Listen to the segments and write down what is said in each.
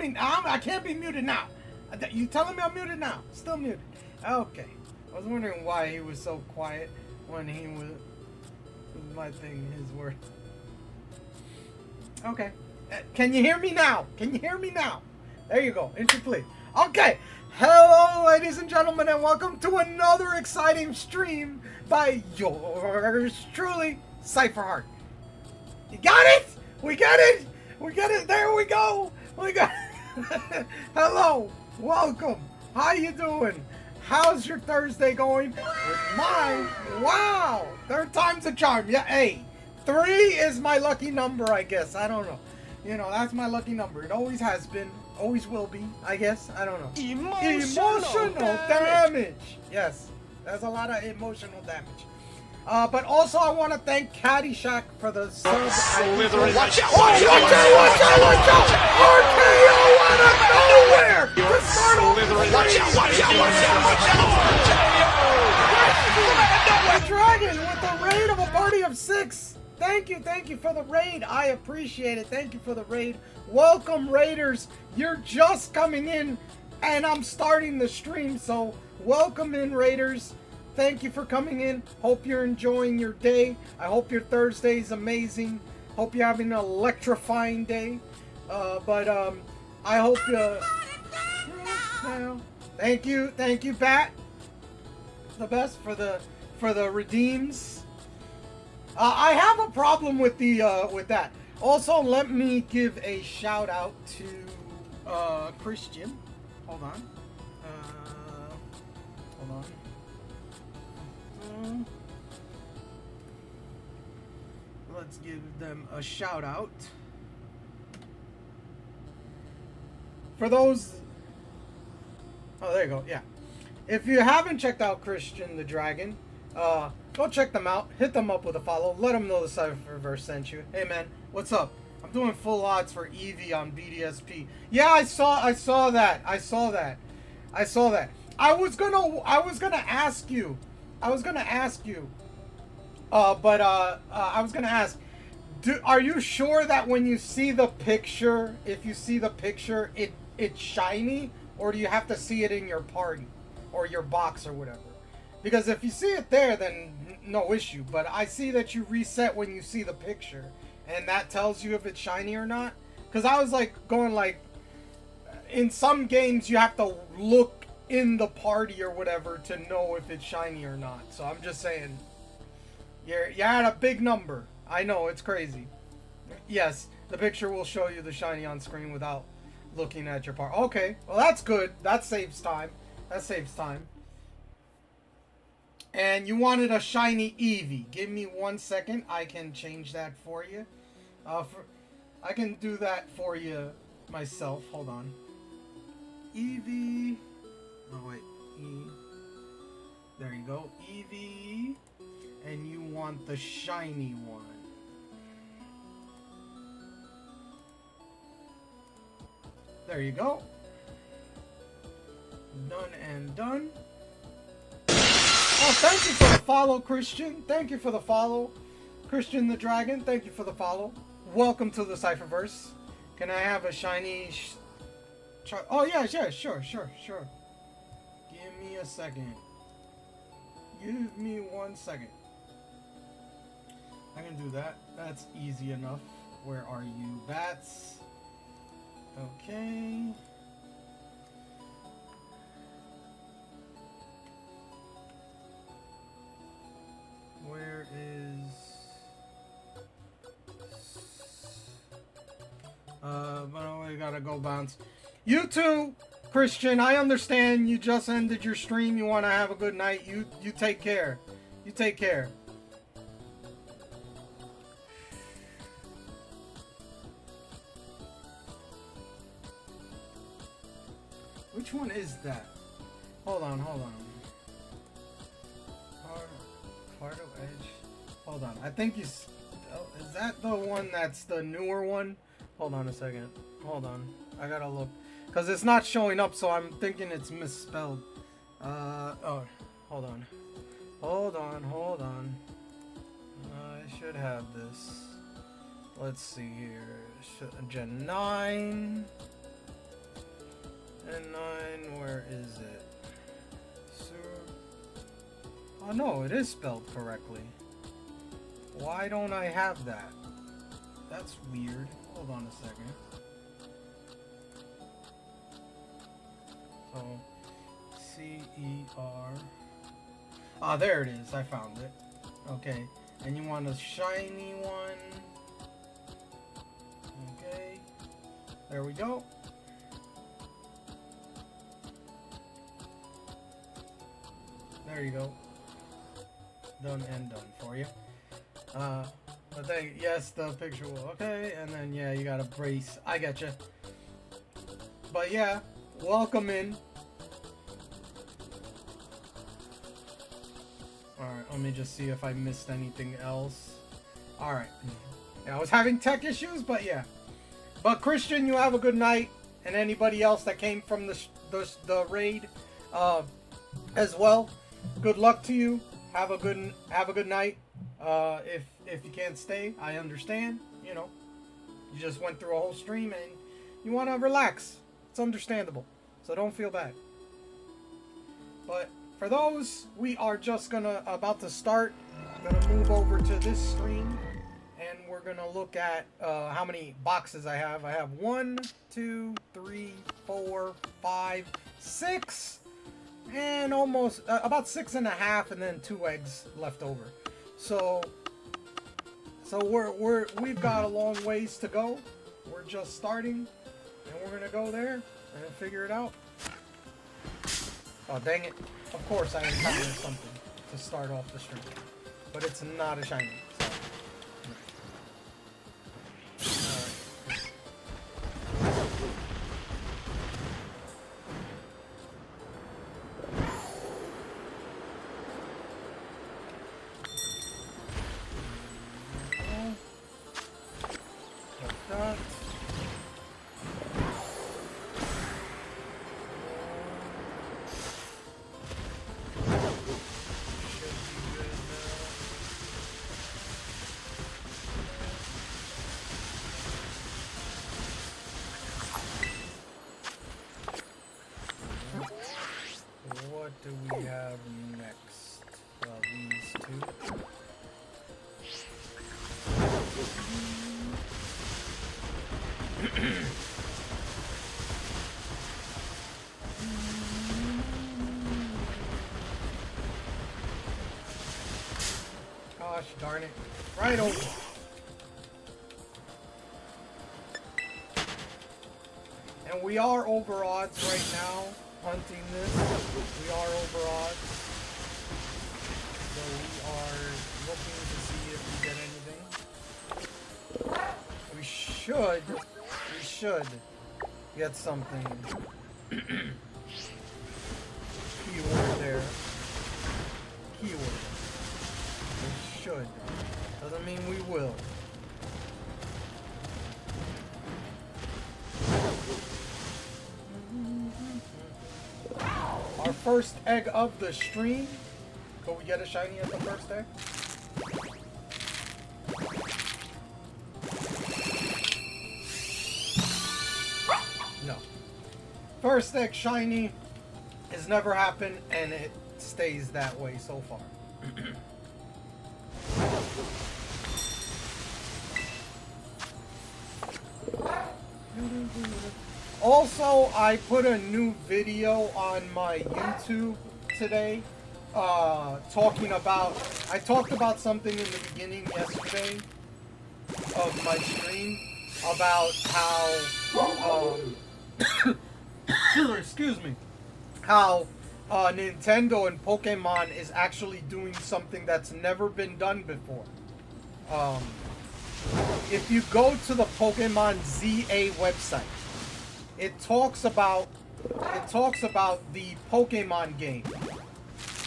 I can't be muted now. You telling me I'm muted now? Still muted. Okay. I was wondering why he was so quiet when he was my thing, his word. Okay. Can you hear me now? Can you hear me now? There you go. Interplay. Okay. Hello, ladies and gentlemen, and welcome to another exciting stream by yours truly, Cypherheart. You got it? We got it? We got it. There we go. We got it. Hello. Welcome. How you doing? How's your Thursday going? With mine, wow. Third time's a charm. Yeah, hey. 3 is my lucky number, I guess. I don't know. You know, that's my lucky number. It always has been. Always will be, I guess. I don't know. Emotional damage. Yes. There's a lot of emotional damage. But also, I want to thank Caddyshack for the sub. Watch out! Watch out! Watch out! Watch out! RKO out of nowhere! To start off the watch out! Watch out! Watch out! Watch out! The Dragon with the raid of a party of 6. Thank you for the raid. I appreciate it. Thank you for the raid. Welcome, Raiders. You're just coming in, and I'm starting the stream, so welcome in, Raiders. Thank you for coming in. Hope you're enjoying your day. I hope your Thursday's amazing. Hope you're having an electrifying day. I hope thank you, Pat. The best for the redeems. I have a problem with that. Also, let me give a shout out to Christian. Hold on. Hold on. Let's give them a shout out. For those. Oh, there you go. Yeah. If you haven't checked out Christian the Dragon, go check them out. Hit them up with a follow. Let them know the Cypherverse sent you. Hey man, what's up? I'm doing full odds for Eevee on BDSP. Yeah, I saw that. I saw that. I was gonna ask you. I was gonna ask, are you sure that when you see the picture, if you see the picture, it's shiny, or do you have to see it in your party or your box or whatever? Because if you see it there, then no issue. But I see that you reset when you see the picture, and that tells you if it's shiny or not. Because I was like going like, in some games you have to look in the party or whatever to know if it's shiny or not. So I'm just saying, you're at a big number. I know, it's crazy. Yes, the picture will show you the shiny on screen without looking at your part. Okay, well that's good. That saves time. And you wanted a shiny Eevee. Give me 1 second. I can change that for you. I can do that for you myself. Hold on. Eevee. Oh wait. There you go. Eevee. And you want the shiny one. There you go. Done and done. Oh, thank you for the follow, Christian. Thank you for the follow. Christian the Dragon, thank you for the follow. Welcome to the Cypherverse. Can I have a shiny... Oh, yeah, sure. Give me a second. Give me 1 second. I can do that. That's easy enough. Where are you, bats? Okay. Where is... but we gotta go bounce. You too, Christian. I understand you just ended your stream. You want to have a good night. You take care. You take care. Which one is that? Hold on. Cardo Edge. Hold on. I think is that the one that's the newer one? Hold on a second. Hold on. I gotta look. Because it's not showing up, so I'm thinking it's misspelled. Oh. Hold on. I should have this. Let's see here. Gen 9. And 9, where is it? Oh no, it is spelled correctly. Why don't I have that? That's weird. Hold on a second. So, C-E-R. Ah, there it is. I found it. Okay. And you want a shiny one. Okay. There we go. There you go. Done and done for you. But then, yes, the picture will. Okay, and then, yeah, you got a brace. I get you. But yeah, welcome in. Alright, let me just see if I missed anything else. Alright. Yeah, I was having tech issues, but yeah. But Christian, you have a good night. And anybody else that came from the raid as well. Good luck to you. Have a good night. If you can't stay, I understand. You know, you just went through a whole stream and you want to relax. It's understandable. So don't feel bad. But for those, we are just about to start. I'm gonna move over to this stream and we're gonna look at how many boxes I have. I have 1, 2, 3, 4, 5, 6. And almost about 6.5, and then 2 eggs left over. So we've got a long ways to go. We're just starting, and we're gonna go there and figure it out. Oh dang it! Of course I encountered something to start off the stream, but it's not a shiny. What do we have next? Well, these two. Gosh darn it. Right over. And we are over odds right now. Hunting this, we are over odds, so we are looking to see if we get anything. We should get something. Keyword there. Keyword. We should. Doesn't mean we will. Our first egg of the stream. Can we get a shiny at the first egg? No. First egg shiny has never happened, and it stays that way so far. Also, I put a new video on my YouTube today, talking about, I talked about something in the beginning yesterday of my stream, about how, excuse me, how Nintendo and Pokemon is actually doing something that's never been done before. If you go to the Pokemon ZA website, it talks about the Pokemon game,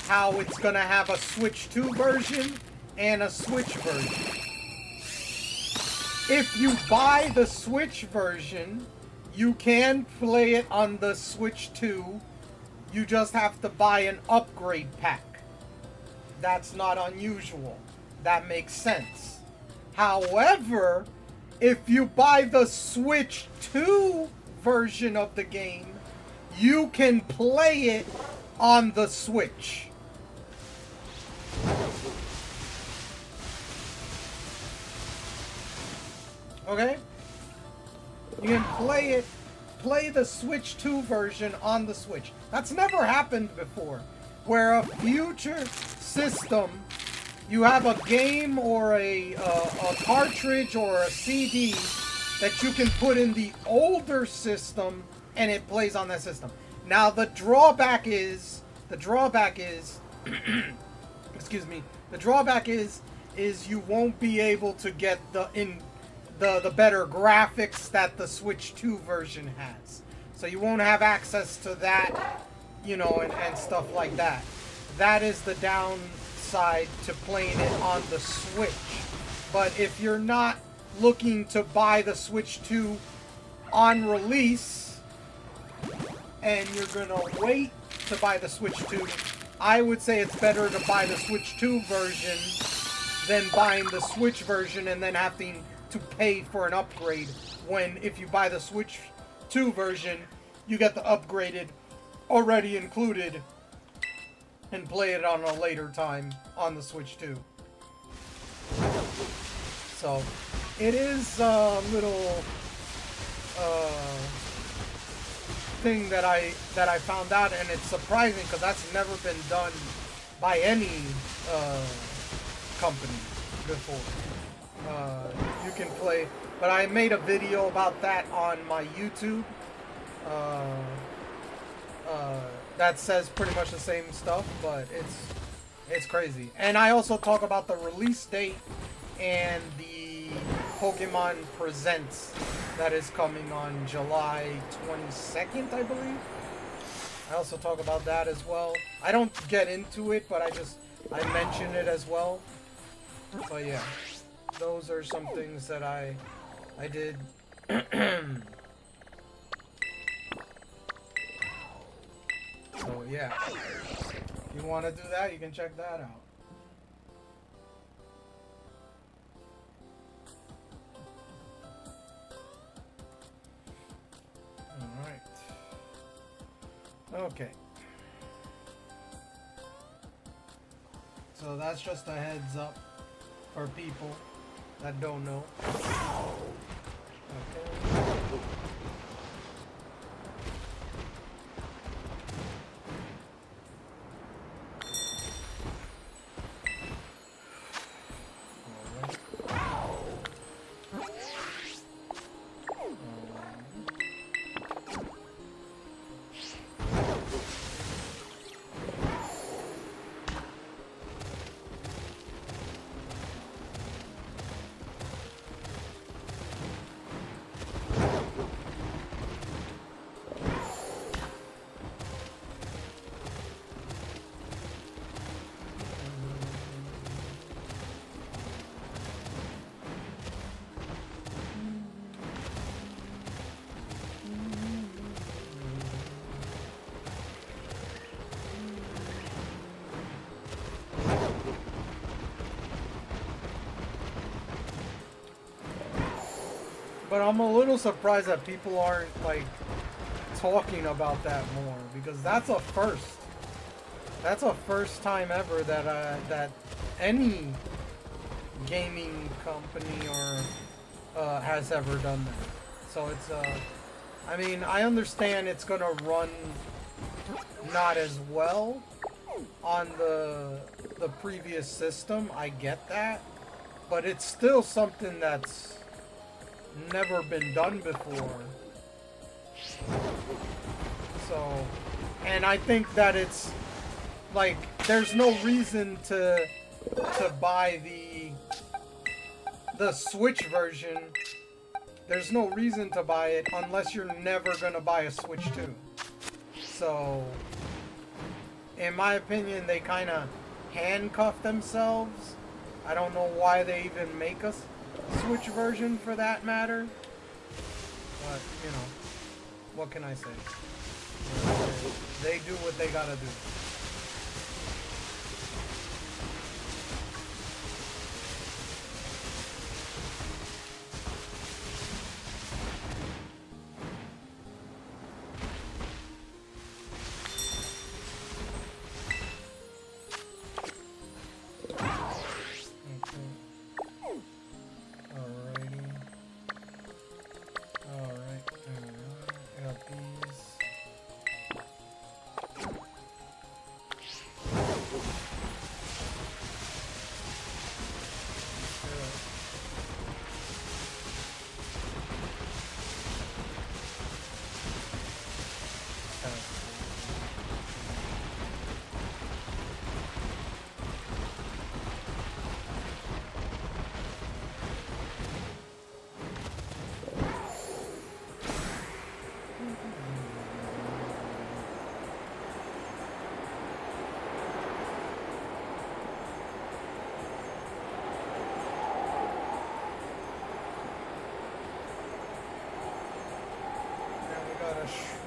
how it's gonna have a Switch 2 version and a Switch version. If you buy the Switch version, you can play it on the Switch 2. You just have to buy an upgrade pack. That's not unusual. That makes sense. However, if you buy the Switch 2 version of the game, you can play it on the Switch. Okay? You can play the Switch 2 version on the Switch. That's never happened before. Where a future system, you have a game or a cartridge or a CD that you can put in the older system and it plays on that system. Now the drawback is excuse me, the drawback is you won't be able to get the better graphics that the Switch 2 version has. So you won't have access to that, you know, and stuff like that. That is the downside to playing it on the Switch. But if you're not looking to buy the Switch 2 on release, and you're gonna wait to buy the Switch 2, I would say it's better to buy the Switch 2 version than buying the Switch version and then having to pay for an upgrade, when if you buy the Switch 2 version, you get the upgraded already included and play it on a later time on the Switch 2. So it is a little thing that I found out, and it's surprising because that's never been done by any company before. You can play, but I made a video about that on my YouTube. That says pretty much the same stuff, but it's crazy. And I also talk about the release date and the Pokemon Presents that is coming on July 22nd, I believe. I also talk about that as well. I don't get into it, but I mention it as well. But yeah, those are some things that I did. So yeah, if you want to do that, you can check that out. Alright. Okay. So that's just a heads up for people that don't know. Okay. But I'm a little surprised that people aren't, like, talking about that more, because that's a first. That's a first time ever that that any gaming company or has ever done that. So it's I mean, I understand it's gonna run not as well on the previous system. I get that, but it's still something that's never been done before. So, and I think that it's like there's no reason to buy the Switch version. There's no reason to buy it unless you're never gonna buy a Switch 2. So, in my opinion, they kind of handcuff themselves. I don't know why they even make a Switch version for that matter. But, you know, what can I say? They do what they gotta do.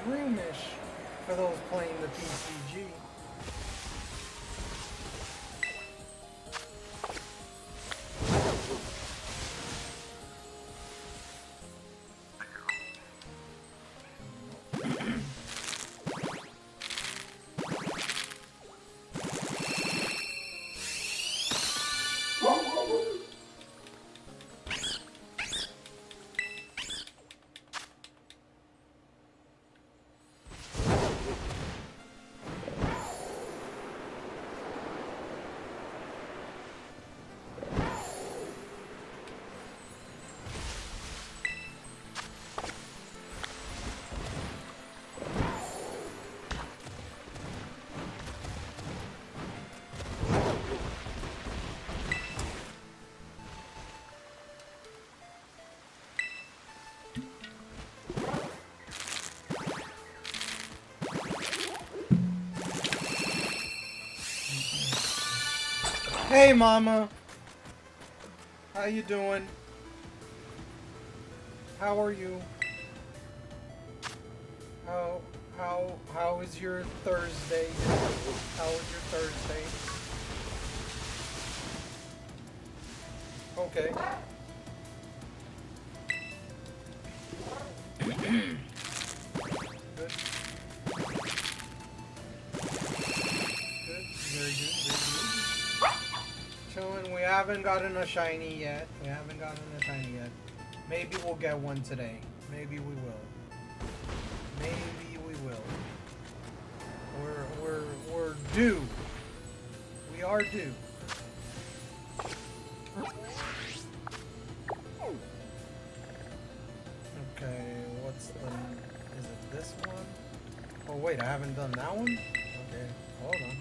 squeamish for those playing the PCG. Hey, Mama. How you doing? How are you? How is your Thursday? How was your Thursday? Okay. Good. Good. Very good. Very good. Chilling. We haven't gotten a shiny yet. Maybe we'll get one today. Maybe we will. Maybe we will. We're due. We are due. Okay, what's the... Is it this one? Oh wait, I haven't done that one? Okay, hold on.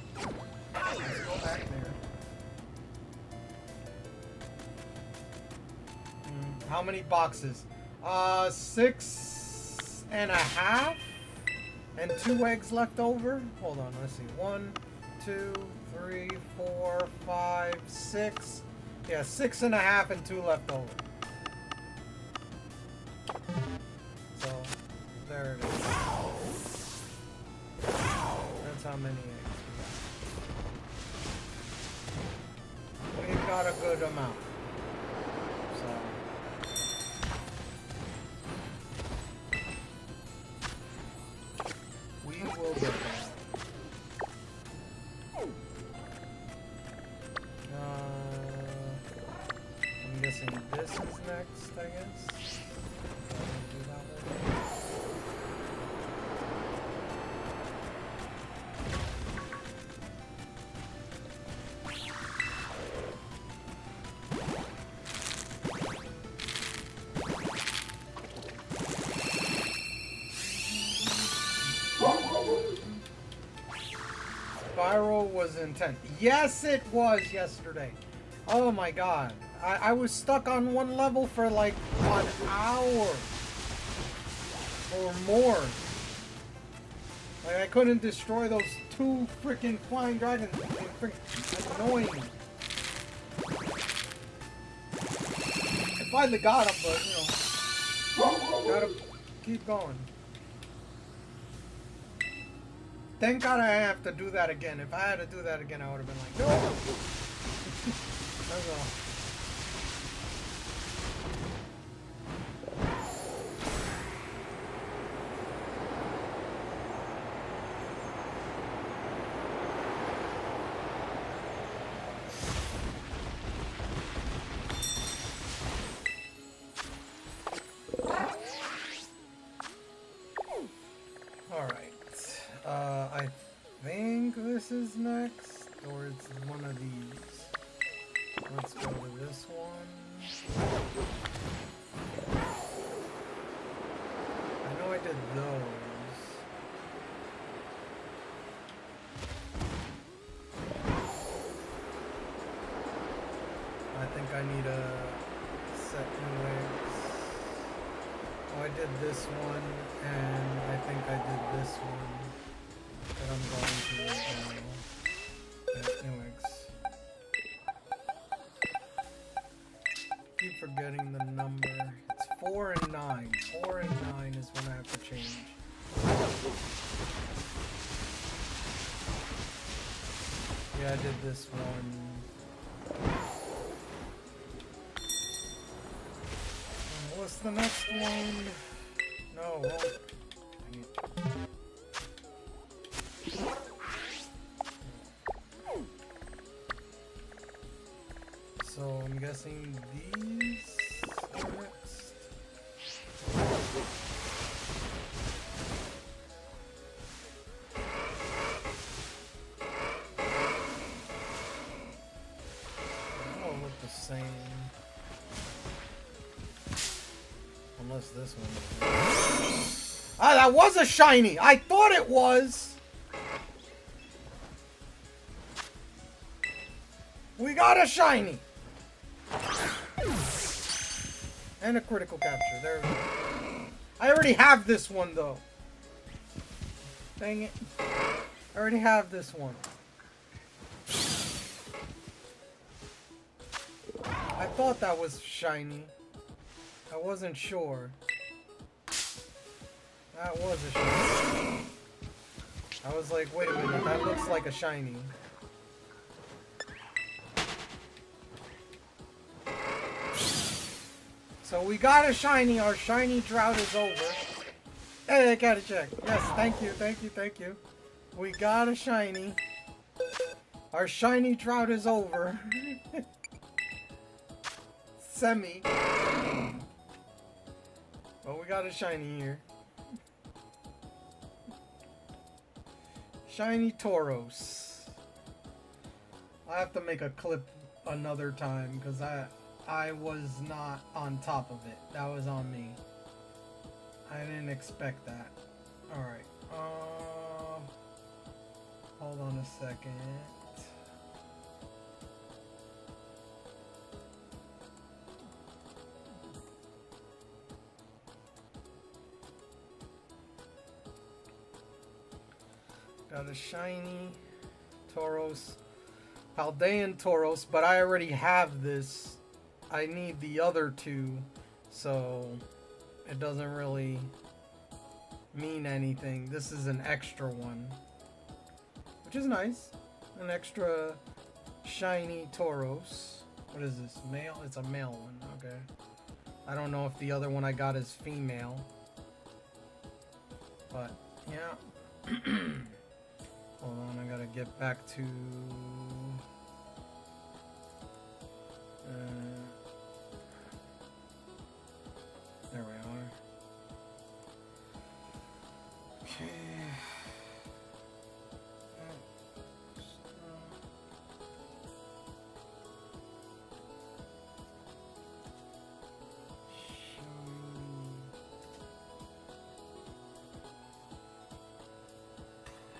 Let's go back there. How many boxes? 6.5? And 2 eggs left over? Hold on, let's see. 1, 2, 3, 4, 5, 6. Yeah, 6.5 and 2 left over. So, there it is. That's how many eggs we got. We got a good amount. We'll get there. I'm guessing this is next, I guess. Do that one. Spyro was intense. Yes, it was yesterday. Oh my god. I was stuck on one level for like an hour or more. Like I couldn't destroy those 2 freaking flying dragons. They freaking annoying me. I finally got them, but you know, gotta keep going. Thank God I have to do that again. If I had to do that again, I would have been like, no! That's all. I think this is next, or it's one of these. Let's go to this one. I know I did those. I think I need a set new eggs. Oh, I did this one, and I think I did this one. That I'm going to new eggs. Keep forgetting the number. It's 4 and 9. 4 and 9 is when I have to change. Yeah, I did this one. What's the next one? No, wrong. Dang it. So I'm guessing these are next. They all look the same. Unless this one is. Ah, that was a shiny! I thought it was! We got a shiny! And a critical capture. There we go. I already have this one, though. Dang it. I already have this one. I thought that was shiny. I wasn't sure. That was a shiny. I was like, wait a minute, that looks like a shiny. So we got a shiny. Our shiny drought is over. Hey, I gotta check. Yes, thank you, thank you, thank you. We got a shiny. Our shiny drought is over. Semi. But we got a shiny here. Shiny Tauros. I have to make a clip another time because I was not on top of it. That was on me. I didn't expect that. Alright. Hold on a second. Got a shiny Tauros. Paldean Tauros, but I already have this. I need the other two, so it doesn't really mean anything. This is an extra one, which is nice. An extra shiny Tauros. What is this? Male? It's a male one. Okay. I don't know if the other one I got is female, but yeah. Hold on, I gotta get back to... there we are. Okay.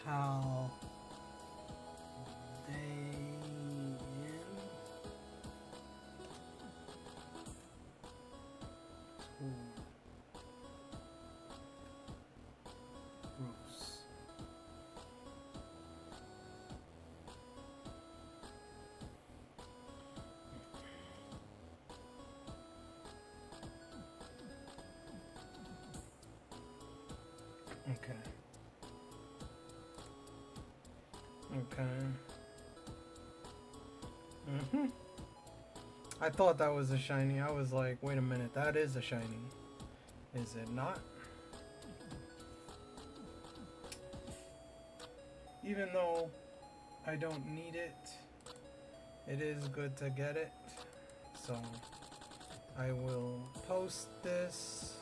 How they Bruce. Okay. Okay. I thought that was a shiny. I was like, wait a minute, that is a shiny. Is it not? Even though I don't need it, it is good to get it. So I will post this.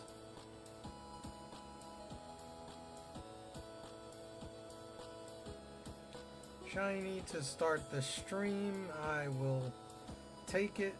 Shiny to start the stream. I will take it.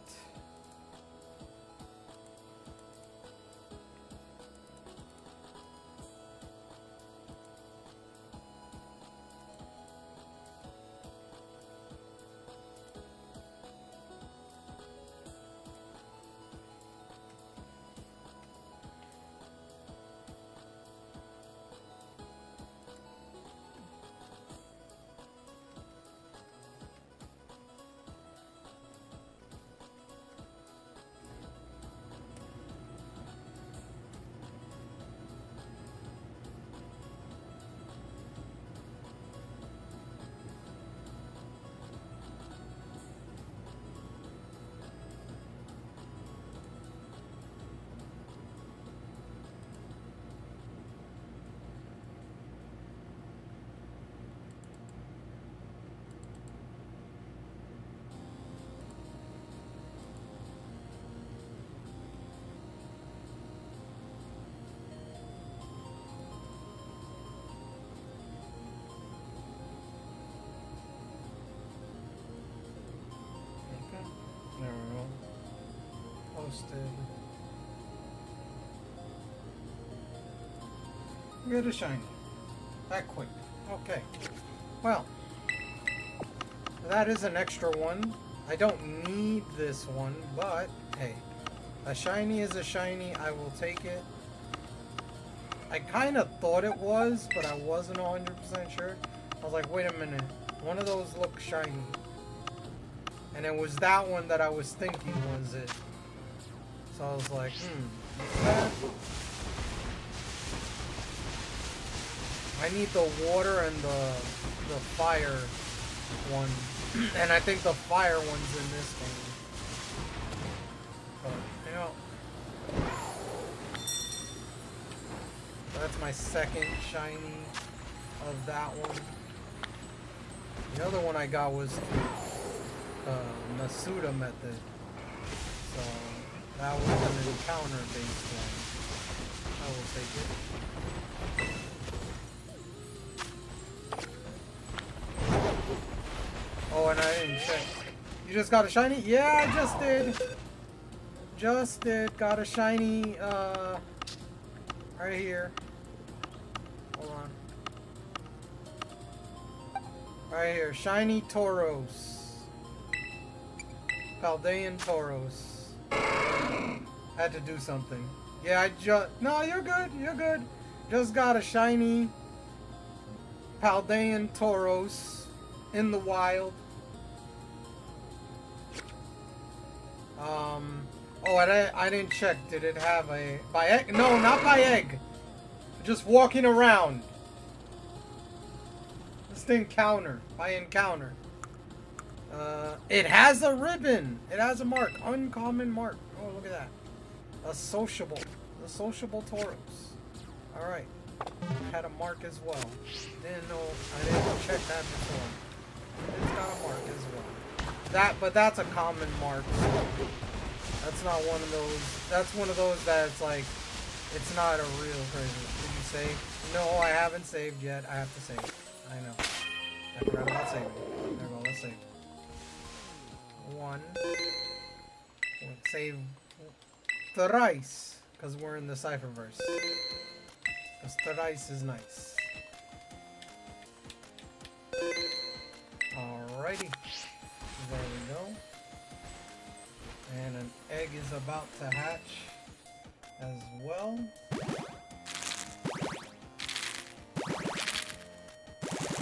Toasted. Get a shiny. That quick. Okay. Well, that is an extra one. I don't need this one, but hey, a shiny is a shiny. I will take it. I kind of thought it was, but I wasn't 100% sure. I was like, wait a minute. One of those looks shiny. And it was that one that I was thinking was it. So I was like, I need the water and the fire one. And I think the fire one's in this game. But, you know. That's my second shiny of that one. The other one I got was Masuda method. So that was an encounter based one. I will take it. Oh, and I didn't check. You just got a shiny? Yeah, I just did. Just did. Got a shiny, right here. Hold on. Right here. Shiny Tauros. Paldean Tauros. Had to do something. Yeah, I just... No, you're good. You're good. Just got a shiny Paldean Tauros in the wild. Oh, I didn't check. Did it have a... By egg? No, not by egg. Just walking around. Just encounter. By encounter. It has a ribbon. It has a mark. Uncommon mark. Oh, look at that. A sociable. The sociable Tauros. Alright. Had a mark as well. Didn't know. I didn't check that before. It's got a mark as well. But that's a common mark. That's not one of those. That's one of those that's like, it's not a real treasure. Did you save? No, I haven't saved yet. I have to save. I know. I forgot about saving. There we go. Let's save. One. We'll save thrice, because we're in the Cypherverse. Because thrice is nice. Alrighty. There we go. And an egg is about to hatch as well.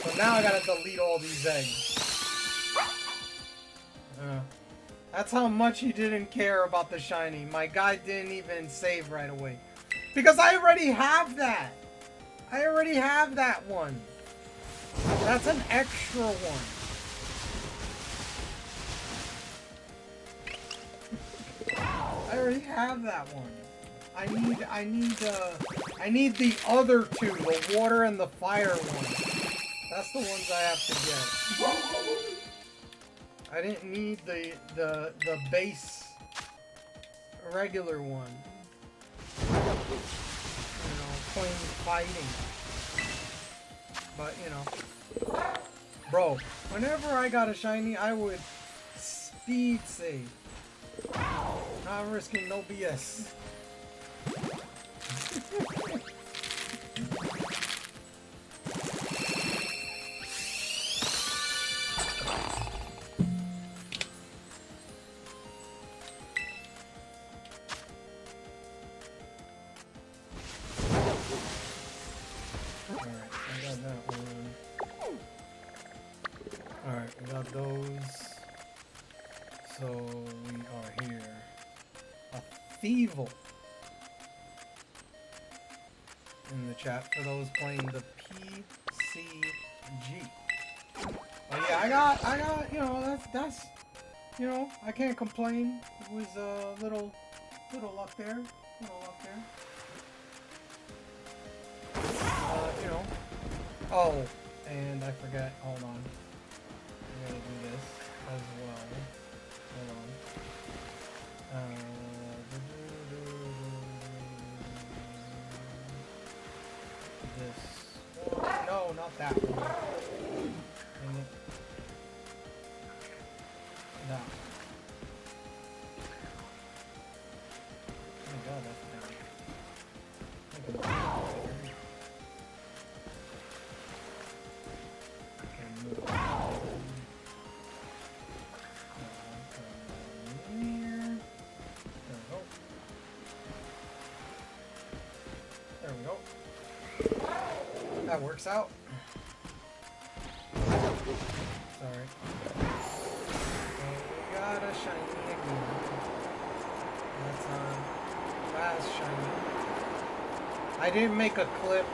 So now I gotta delete all these eggs. That's how much he didn't care about the shiny. My guy didn't even save right away. Because I already have that. I already have that one. That's an extra one. I already have that one. I need the other two, the water and the fire one. That's the ones I have to get. I didn't need the base regular one. You know, plain fighting. But you know, bro, whenever I got a shiny, I would speed save. Not risking no BS. Alright, I got that one. Alright, we got those. So we are here. A Thievul in the chat for those playing the PCG. Oh yeah, I got, you know, that's, you know, I can't complain. It was a little up there, you know. Oh, and I forgot. Hold on. I'm gonna do this as well. Hold on. This one. No, not that one. That. That works out. Sorry. Okay, we got a shiny again. That's last shiny. I didn't make a clip.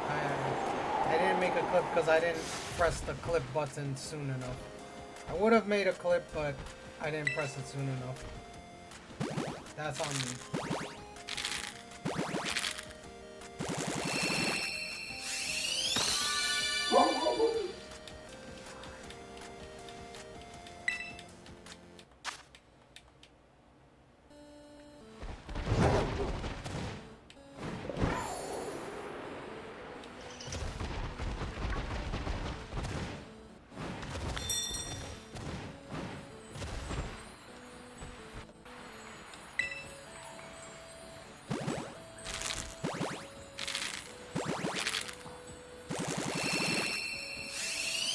I didn't make a clip because I didn't press the clip button soon enough. I would have made a clip, but I didn't press it soon enough. That's on me.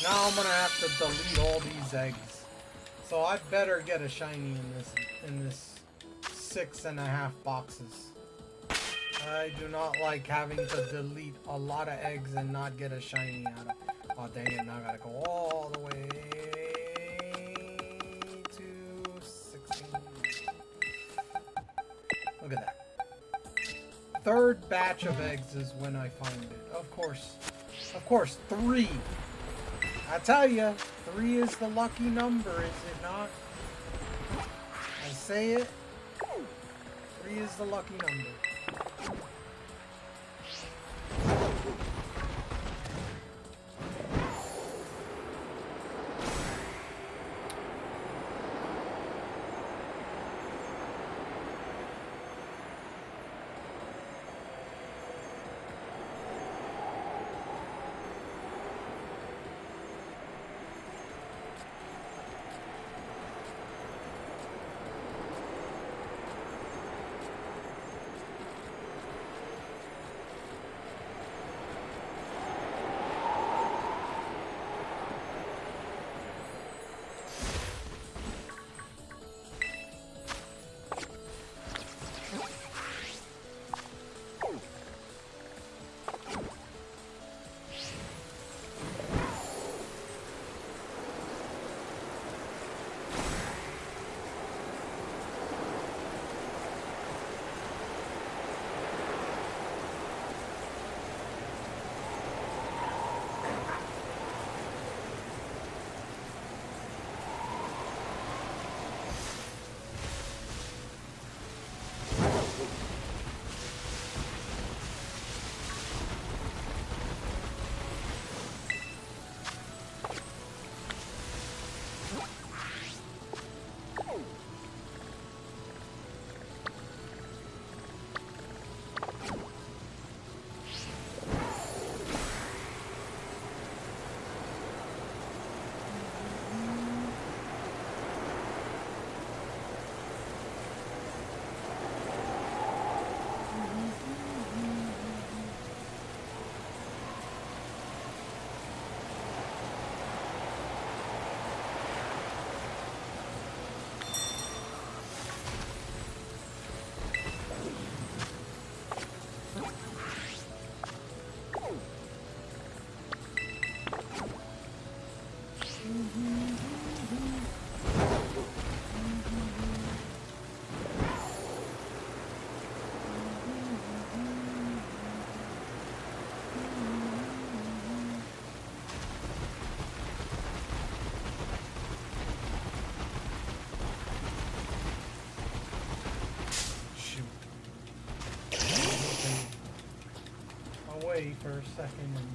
Now I'm gonna have to delete all these eggs. So I better get a shiny in this 6.5 boxes. I do not like having to delete a lot of eggs and not get a shiny out of it. Oh dang it, now I gotta go all the way to 16. Look at that. Third batch of eggs is when I find it. Of course, 3. I tell you, 3 is the lucky number, is it not? I say it. 3 is the lucky number. Away for a second and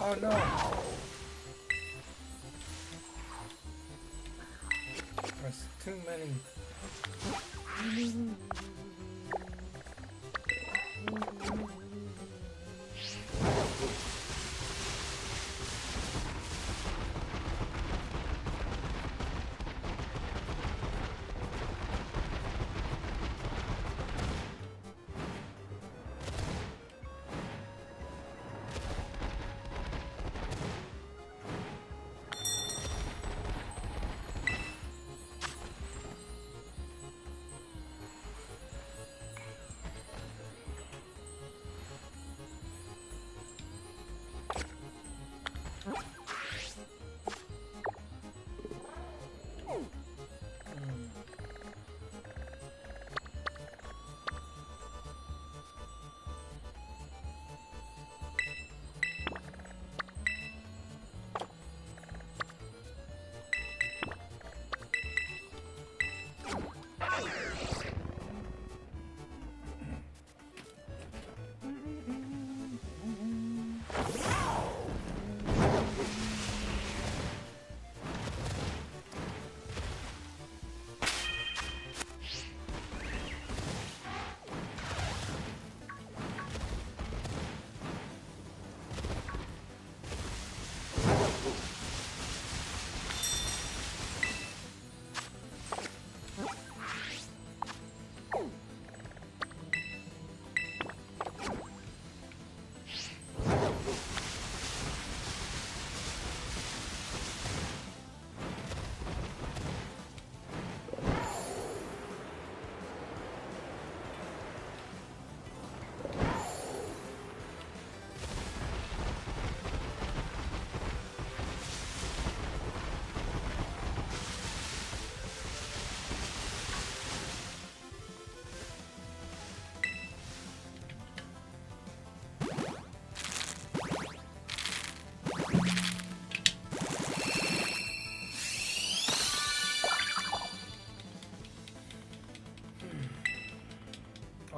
Oh no. There's too many.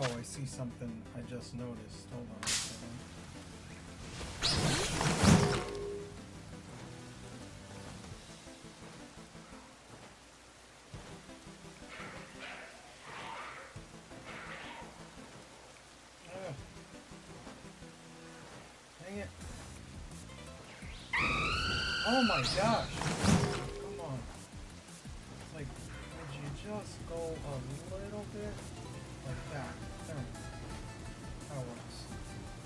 Oh, I see something I just noticed. Hold on a second. Oh. Dang it. Oh my gosh. Come on. It's like, would you just go a little bit like that? There. That works.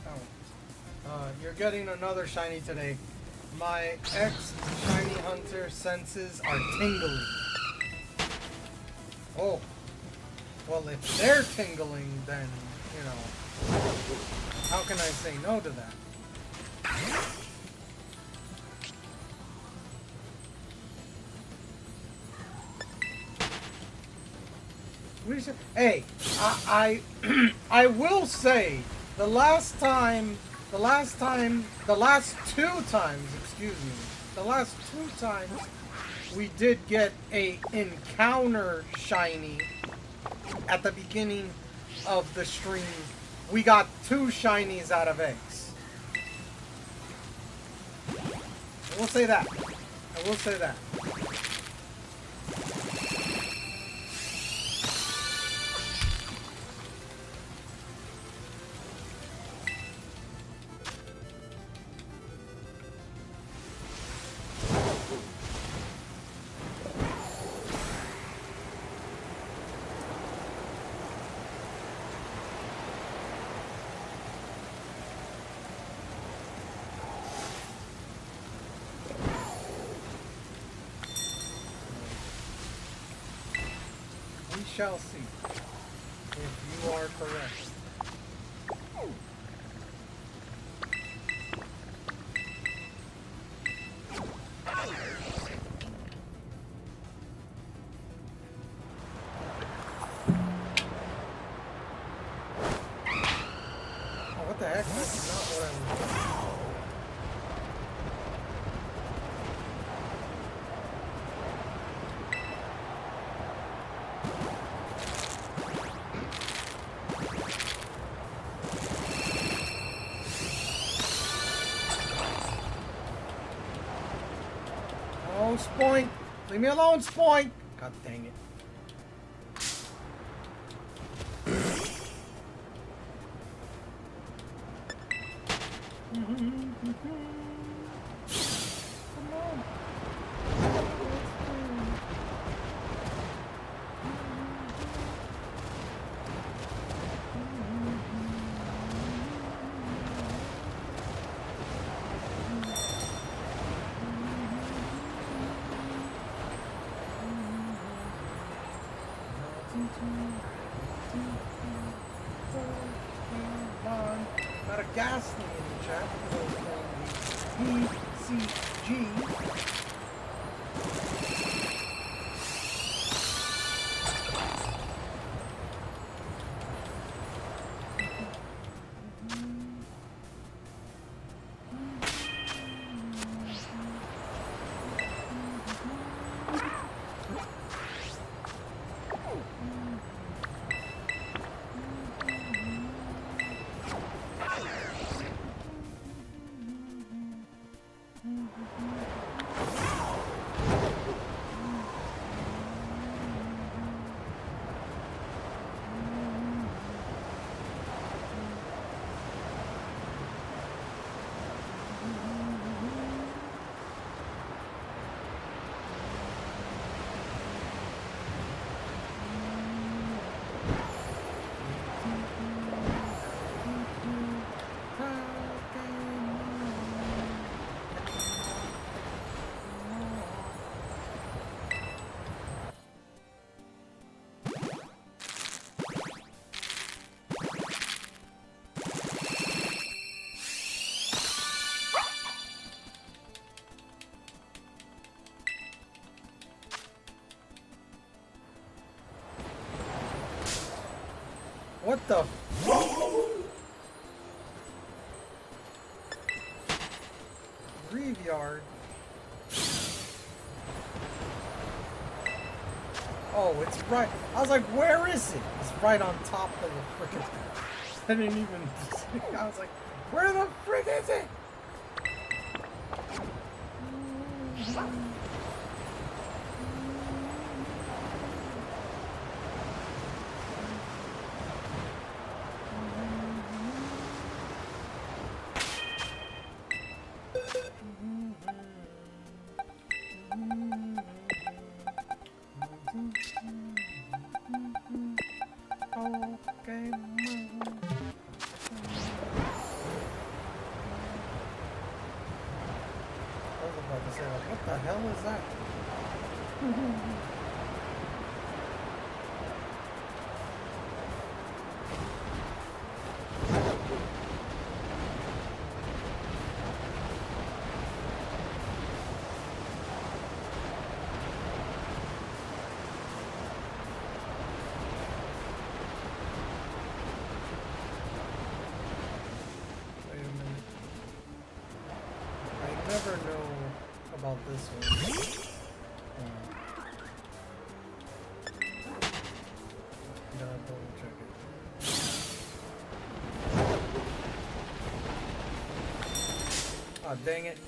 That works. You're getting another shiny today. My ex-shiny hunter senses are tingling. Oh. Well, if they're tingling, then, you know, how can I say no to that? Hey, I will say the last two times we did get a encounter shiny at the beginning of the stream. We got 2 shinies out of eggs. I will say that. I will say that. We shall see if you are correct. Oh, what the heck? That's not what I was doing. Spoink! Leave me alone, Spoink! God dang it. Come on. Got a Ghastly in the chat for those playing the PCG. What the? Graveyard. Oh, it's right. I was like, where is it? It's right on top of the frickin'. I didn't even. I was like, where the frick is it? Okay, I was about to say, like, what the hell is that? Wait a minute. I never know about this one. Gotta double check it. Ah, dang it.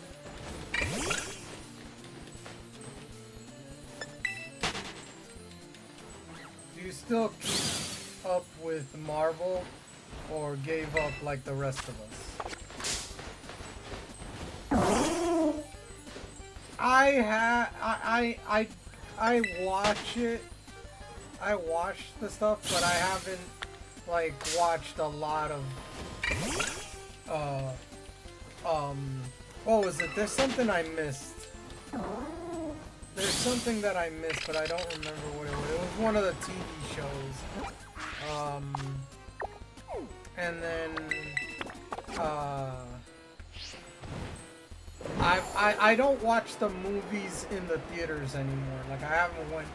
Do you still keep up with Marvel or gave up like the rest of us? I watch it. I watch the stuff, but I haven't like watched a lot of what was it? There's something I missed. There's something that I missed, but I don't remember what it was. It was one of the TV shows. And then I don't watch the movies in the theaters anymore. Like I haven't went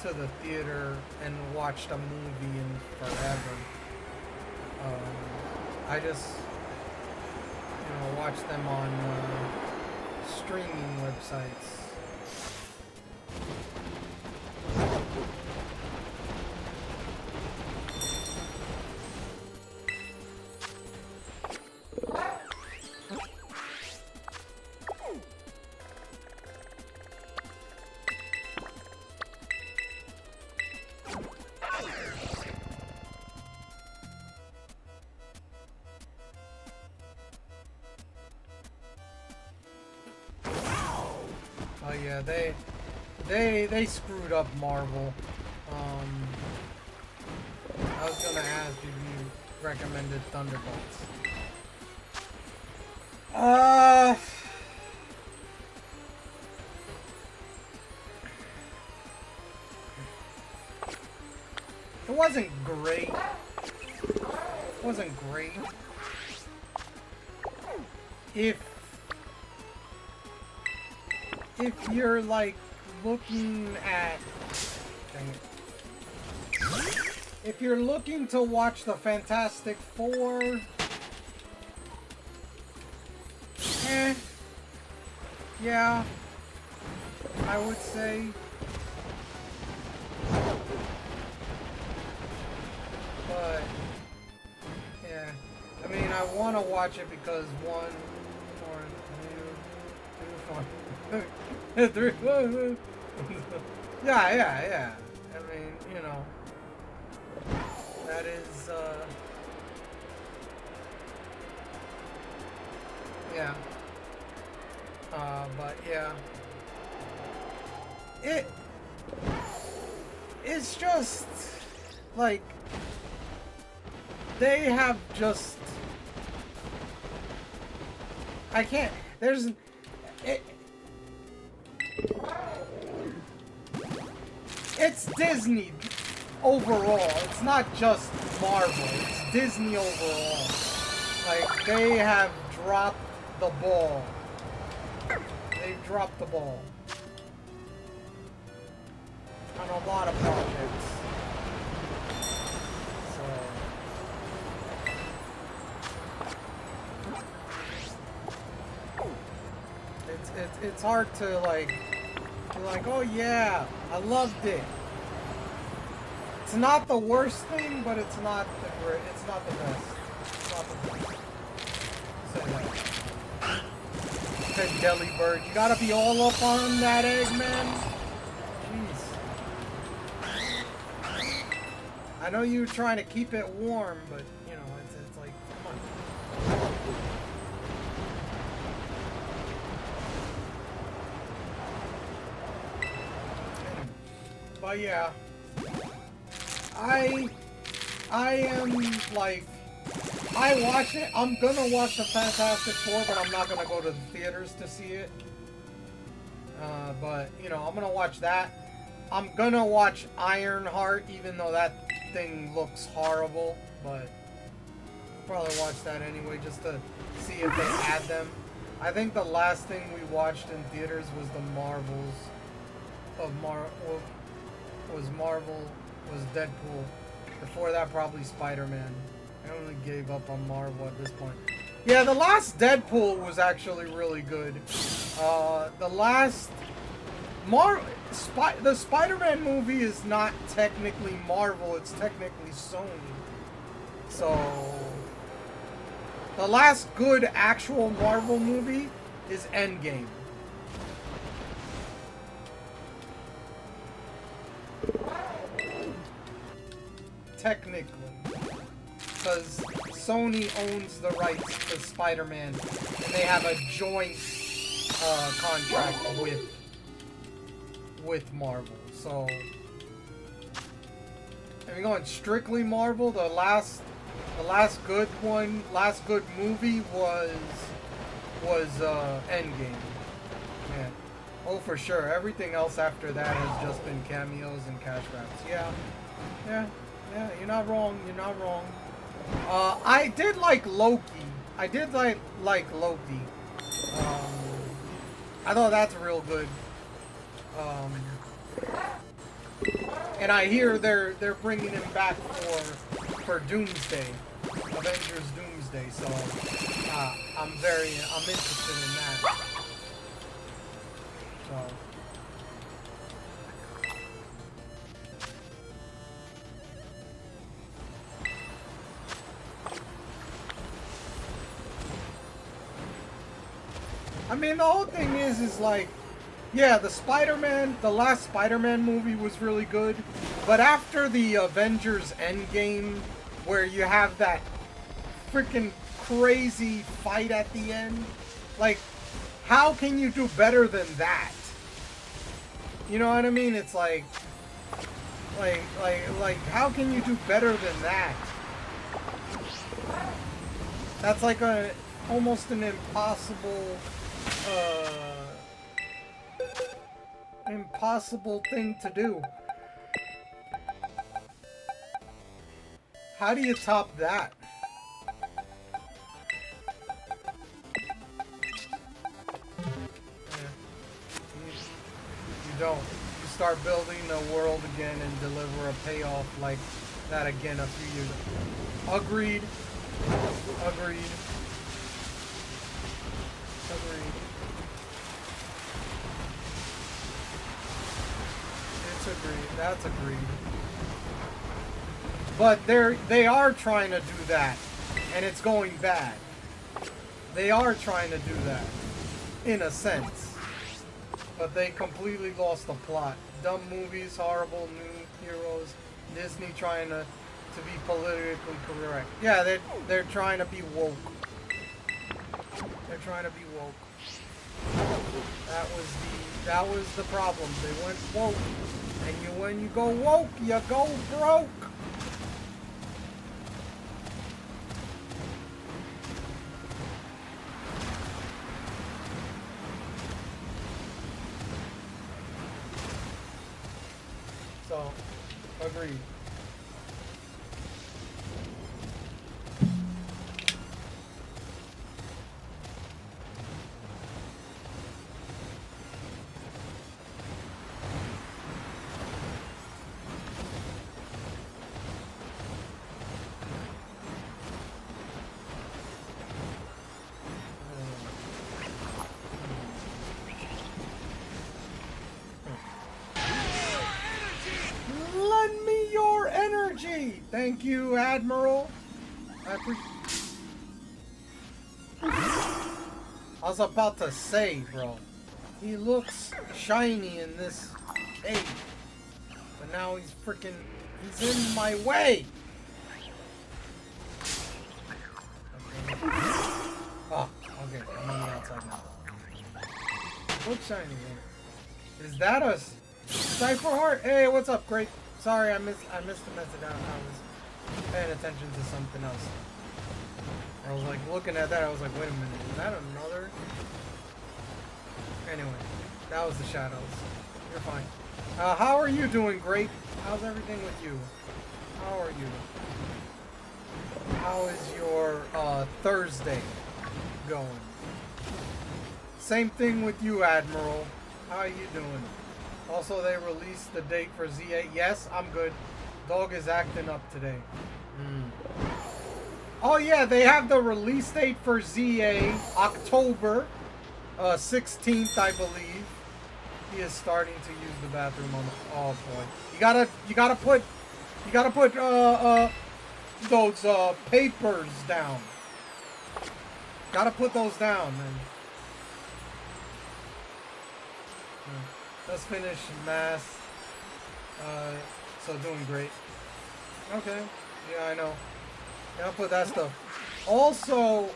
to the theater and watched a movie in forever. I just watch them on streaming websites. yeah, they screwed up Marvel. I was gonna ask if you recommended Thunderbolts. It wasn't great. It wasn't great. If you're like looking at, dang it. If you're looking to watch the Fantastic Four, yeah, I would say. But yeah, I mean, I want to watch it because 1, 4, 2, 3. Yeah. I mean, you know, that is, yeah. But yeah, it's just like they have just. I can't. There's. It's Disney overall. It's not just Marvel. It's Disney overall. Like, they have dropped the ball. They've dropped the ball on a lot of projects. So it's hard to like be like, oh yeah, I loved it. It's not the worst thing, but it's not the great. It's not the best. It's not the best. Say that. Said Delibird, you gotta be all up on that egg, man. Jeez. I know you were trying to keep it warm, but you know, it's like, come on. But yeah, I am like, I watch it. I'm gonna watch the Fantastic Four, but I'm not gonna go to the theaters to see it. But you know, I'm gonna watch that. I'm gonna watch Ironheart, even though that thing looks horrible. But I'll probably watch that anyway, just to see if they add them. I think the last thing we watched in theaters was the Marvels of Marvel, was Deadpool. Before that, probably Spider-Man. I only gave up on Marvel at this point. Yeah, the last Deadpool was actually really good. The last the Spider-Man movie is not technically Marvel, it's technically Sony. So the last good actual Marvel movie is Endgame. Technically. Because Sony owns the rights to Spider-Man, and they have a joint contract with Marvel. So, if you're going strictly Marvel, the last good movie was Endgame. Yeah. Oh, for sure. Everything else after that has just been cameos and cash grabs. Yeah. You're not wrong. I did like Loki. I thought that's real good. And I hear they're bringing him back for Doomsday, Avengers Doomsday. So I'm interested in that. So. I mean, the whole thing is like, yeah, the last Spider-Man movie was really good, but after the Avengers Endgame, where you have that freaking crazy fight at the end, like, how can you do better than that? You know what I mean? It's like, how can you do better than that? That's like almost an impossible thing to do. How do you top that? You don't. You start building the world again and deliver a payoff like that again a few years ago. Agreed. Agreed. Agreed. It's agreed. That's agreed. But they are trying to do that, and it's going bad. They are trying to do that, in a sense. But they completely lost the plot. Dumb movies, horrible new heroes, Disney trying to be politically correct. Yeah, they're trying to be woke. They're trying to be woke. That was the problem. They went woke, and when you go woke, you go broke. So, agreed. Lend me your energy! Thank you, Admiral. I was about to say, bro. He looks shiny in this cave. But now he's in my way! Okay. Oh, okay. I'm on the outside now. Looks shiny, man. Is that a Cypher Heart? Hey, what's up, Great? Sorry, I missed the message out. I was paying attention to something else. I was like looking at that. I was like, wait a minute, is that another? Anyway, that was the shadows. You're fine. How are you doing, Great? How's everything with you? How are you? How is your Thursday going? Same thing with you, Admiral. How are you doing? Also, they released the date for Z8. Yes, I'm good. Dog is acting up today. Oh yeah, they have the release date for ZA, October 16th, I believe. He is starting to use the bathroom on the. Oh boy, you gotta put those papers down. Gotta put those down, man. Let's finish mass. So doing great. Okay. Yeah, I know. Yeah, I'll put that stuff. Also,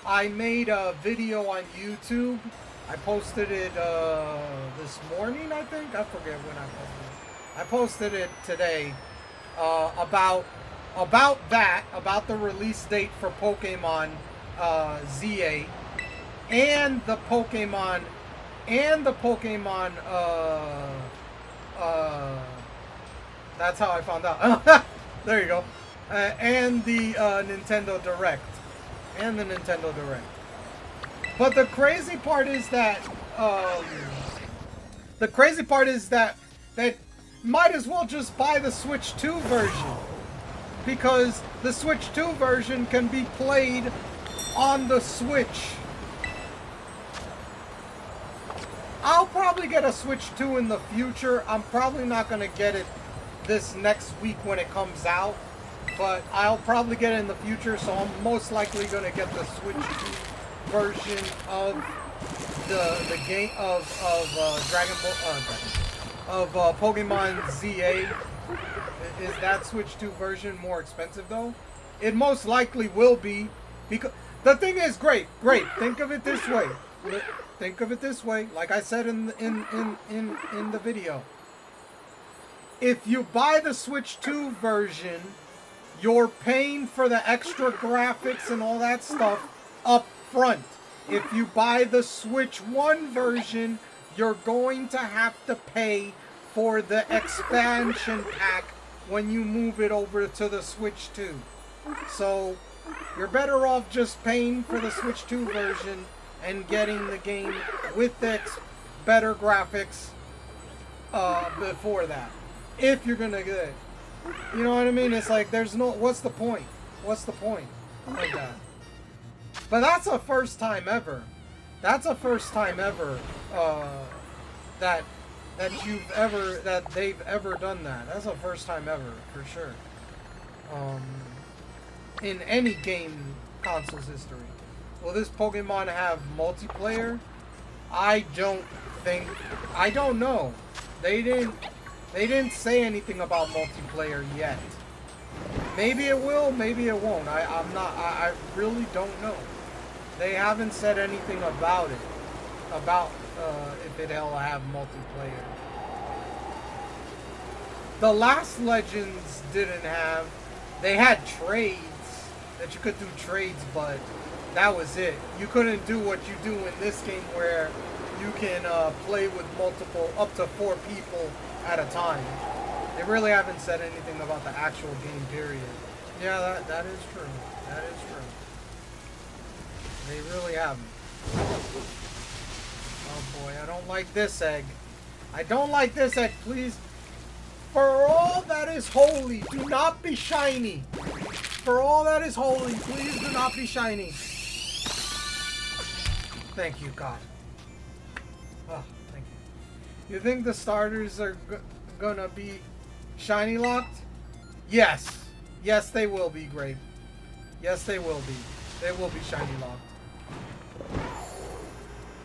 I made a video on YouTube. I posted it this morning, I think. I forget when I posted it. I posted it today about the release date for Pokemon ZA and the Pokemon that's how I found out. There you go. And the Nintendo Direct. But the crazy part is that that might as well just buy the Switch 2 version, because the Switch 2 version can be played on the Switch. I'll probably get a Switch 2 in the future. I'm probably not going to get it this next week when it comes out, but I'll probably get it in the future, so I'm most likely going to get the Switch 2 version of the game of Pokemon ZA. Is that Switch 2 version more expensive though? It most likely will be, because the thing is, great. Think of it this way. think of it this way, like I said in the video. If you buy the Switch 2 version, you're paying for the extra graphics and all that stuff up front. If you buy the Switch 1 version, you're going to have to pay for the expansion pack when you move it over to the Switch 2. So, you're better off just paying for the Switch 2 version and getting the game with the better graphics before that. If you're gonna get it. You know what I mean? It's like, there's no... What's the point? What's the point of that? But that's a first time ever. That's a first time ever that they've ever done that. That's a first time ever, for sure. In any game console's history. Will this Pokemon have multiplayer? I don't know. They didn't say anything about multiplayer yet. Maybe it will, maybe it won't. I really don't know. They haven't said anything about it. About if it'll have multiplayer. The last Legends didn't have. They had trades that you could do trades, but that was it. You couldn't do what you do in this game where you can play with multiple, up to 4 people at a time. They really haven't said anything about the actual game, period. Yeah, that is true. That is true. They really haven't. Oh boy, I don't like this egg. I don't like this egg, please. For all that is holy, do not be shiny. For all that is holy, please do not be shiny. Thank you, God. Oh, thank you. You think the starters are gonna be shiny locked? Yes. Yes, they will be, Grape. Yes, they will be. They will be shiny locked.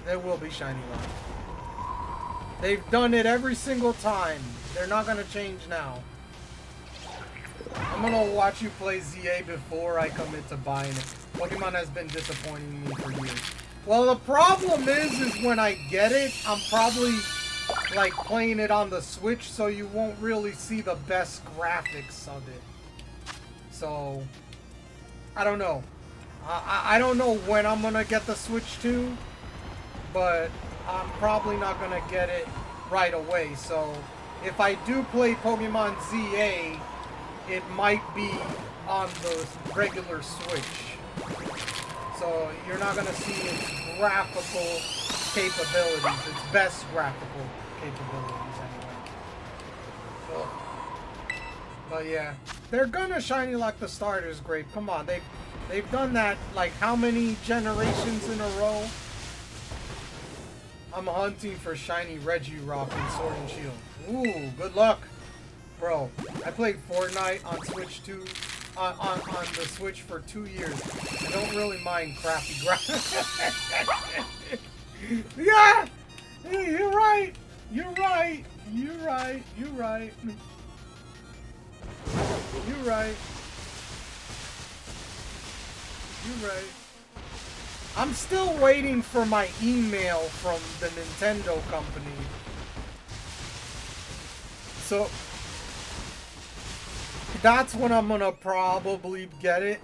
They will be shiny locked. They've done it every single time. They're not gonna change now. I'm gonna watch you play ZA before I commit to buying it. Pokemon has been disappointing me for years. Well, the problem is when I get it, I'm probably like playing it on the Switch, so you won't really see the best graphics of it. So, I don't know. I don't know when I'm gonna get the Switch 2, but I'm probably not gonna get it right away. So, if I do play Pokemon ZA, it might be on the regular Switch. So you're not going to see its graphical capabilities, its best graphical capabilities anyway. But yeah, they're going to shiny lock the starters, Grape. Come on, they've done that like how many generations in a row? I'm hunting for shiny Regirock in Sword and Shield. Ooh, good luck. Bro, I played Fortnite on Switch 2, on the Switch for 2 years. I don't really mind crappy graphics. Yeah! You're right! You're right! You're right! You're right! You're right! You're right. I'm still waiting for my email from the Nintendo company. So that's when I'm gonna probably get it.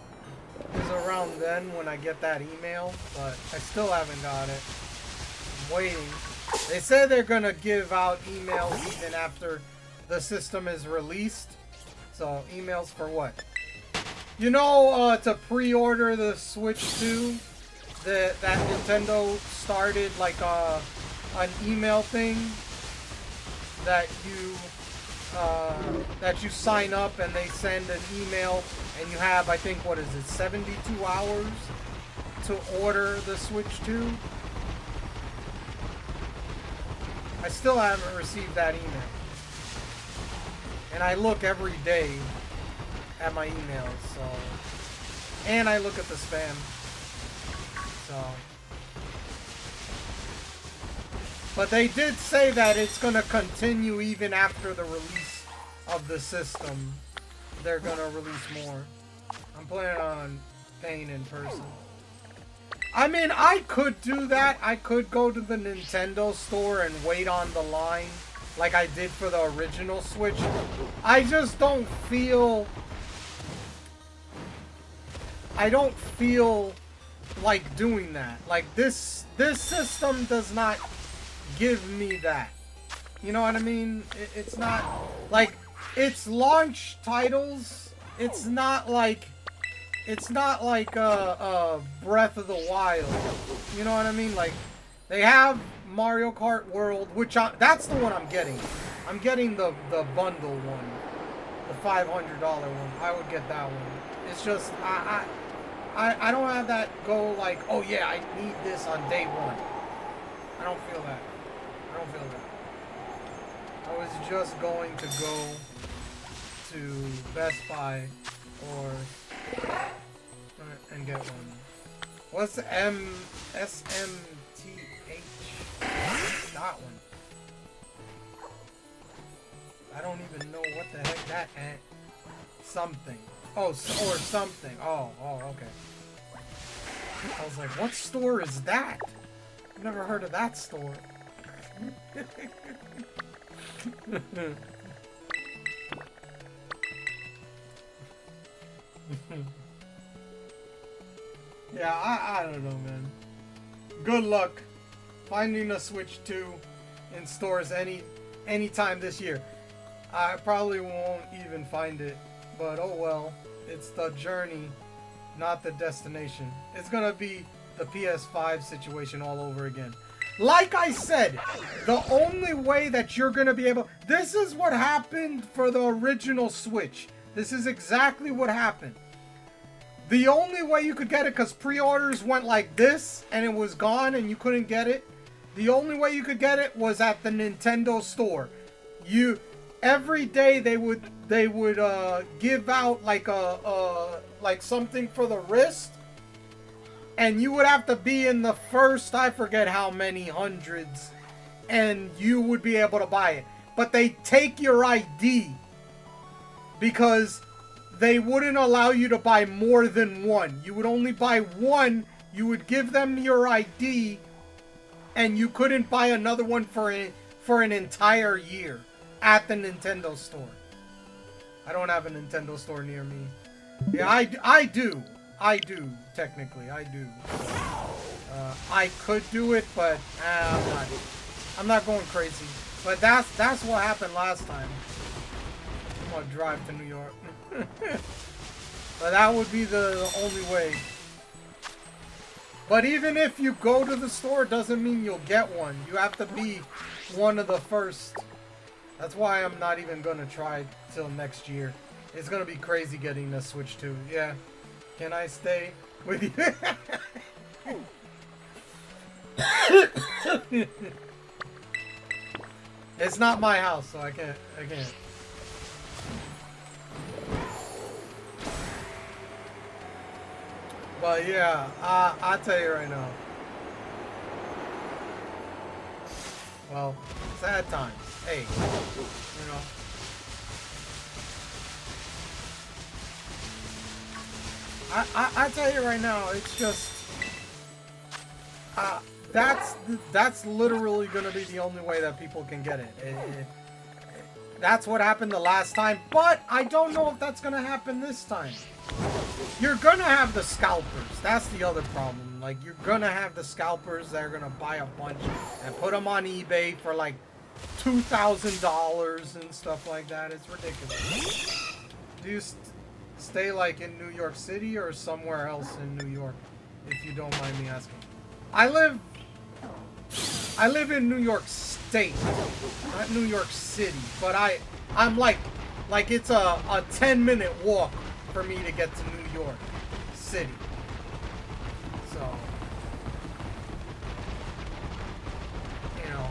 Is around then when I get that email, but I still haven't got it. I'm waiting. They say they're gonna give out emails even after the system is released. So emails for what? You know, to pre-order the Switch 2, that Nintendo started like an email thing that you sign up and they send an email and you have, I think, what is it, 72 hours to order the Switch 2. I still haven't received that email. And I look every day at my emails, so... And I look at the spam. So... But they did say that it's going to continue even after the release of the system. They're going to release more. I'm planning on paying in person. I mean, I could do that. I could go to the Nintendo store and wait on the line like I did for the original Switch. I just don't feel... I don't feel like doing that. Like, this system does not give me that. You know what I mean? It's not... Like, it's launch titles. It's not like... It's not like Breath of the Wild. You know what I mean? Like, they have Mario Kart World, which that's the one I'm getting. I'm getting the bundle one, the $500 one. I would get that one. It's just I don't have that go like, oh yeah, I need this on day one. I don't feel that. I don't feel that. I was just going to go to Best Buy or and get one. What's SMTH? That one. I don't even know what the heck that something. Oh, or something. Oh, okay. I was like, what store is that? I've never heard of that store. Yeah, I don't know, man. Good luck finding a Switch 2 in stores anytime this year. I probably won't even find it, but oh well. It's the journey, not the destination. It's gonna be the PS5 situation all over again. Like I said, the only way that you're gonna be able... This is what happened for the original Switch. This is exactly what happened. The only way you could get it, because pre-orders went like this, and it was gone, and you couldn't get it. The only way you could get it was at the Nintendo store. Every day they would give out like like something for the wrist, and you would have to be in the first, I forget how many hundreds, and you would be able to buy it. But they take your ID because they wouldn't allow you to buy more than one. You would only buy one. You would give them your ID, and you couldn't buy another one for an entire year at the Nintendo store. I don't have a Nintendo store near me. Yeah, I do. I do, technically. I do. I could do it, but I'm not going crazy. But that's what happened last time. I'm gonna drive to New York. But that would be the only way. But even if you go to the store, doesn't mean you'll get one. You have to be one of the first. That's why I'm not even gonna try till next year. It's gonna be crazy getting the Switch 2. Yeah. Can I stay with you? It's not my house, so I can't. But yeah, I'll tell you right now. Well, sad times. Hey, you know. I tell you right now, it's just that's literally gonna be the only way that people can get it. That's what happened the last time, but I don't know if that's gonna happen this time. You're gonna have the scalpers. That's the other problem. Like, you're gonna have the scalpers that are gonna buy a bunch and put them on eBay for like $2,000 and stuff like that. It's ridiculous. Do you stay like in New York City or somewhere else in New York, if you don't mind me asking? I live in New York State, not New York City, but I'm like it's a 10-minute walk for me to get to New York City. So, you know,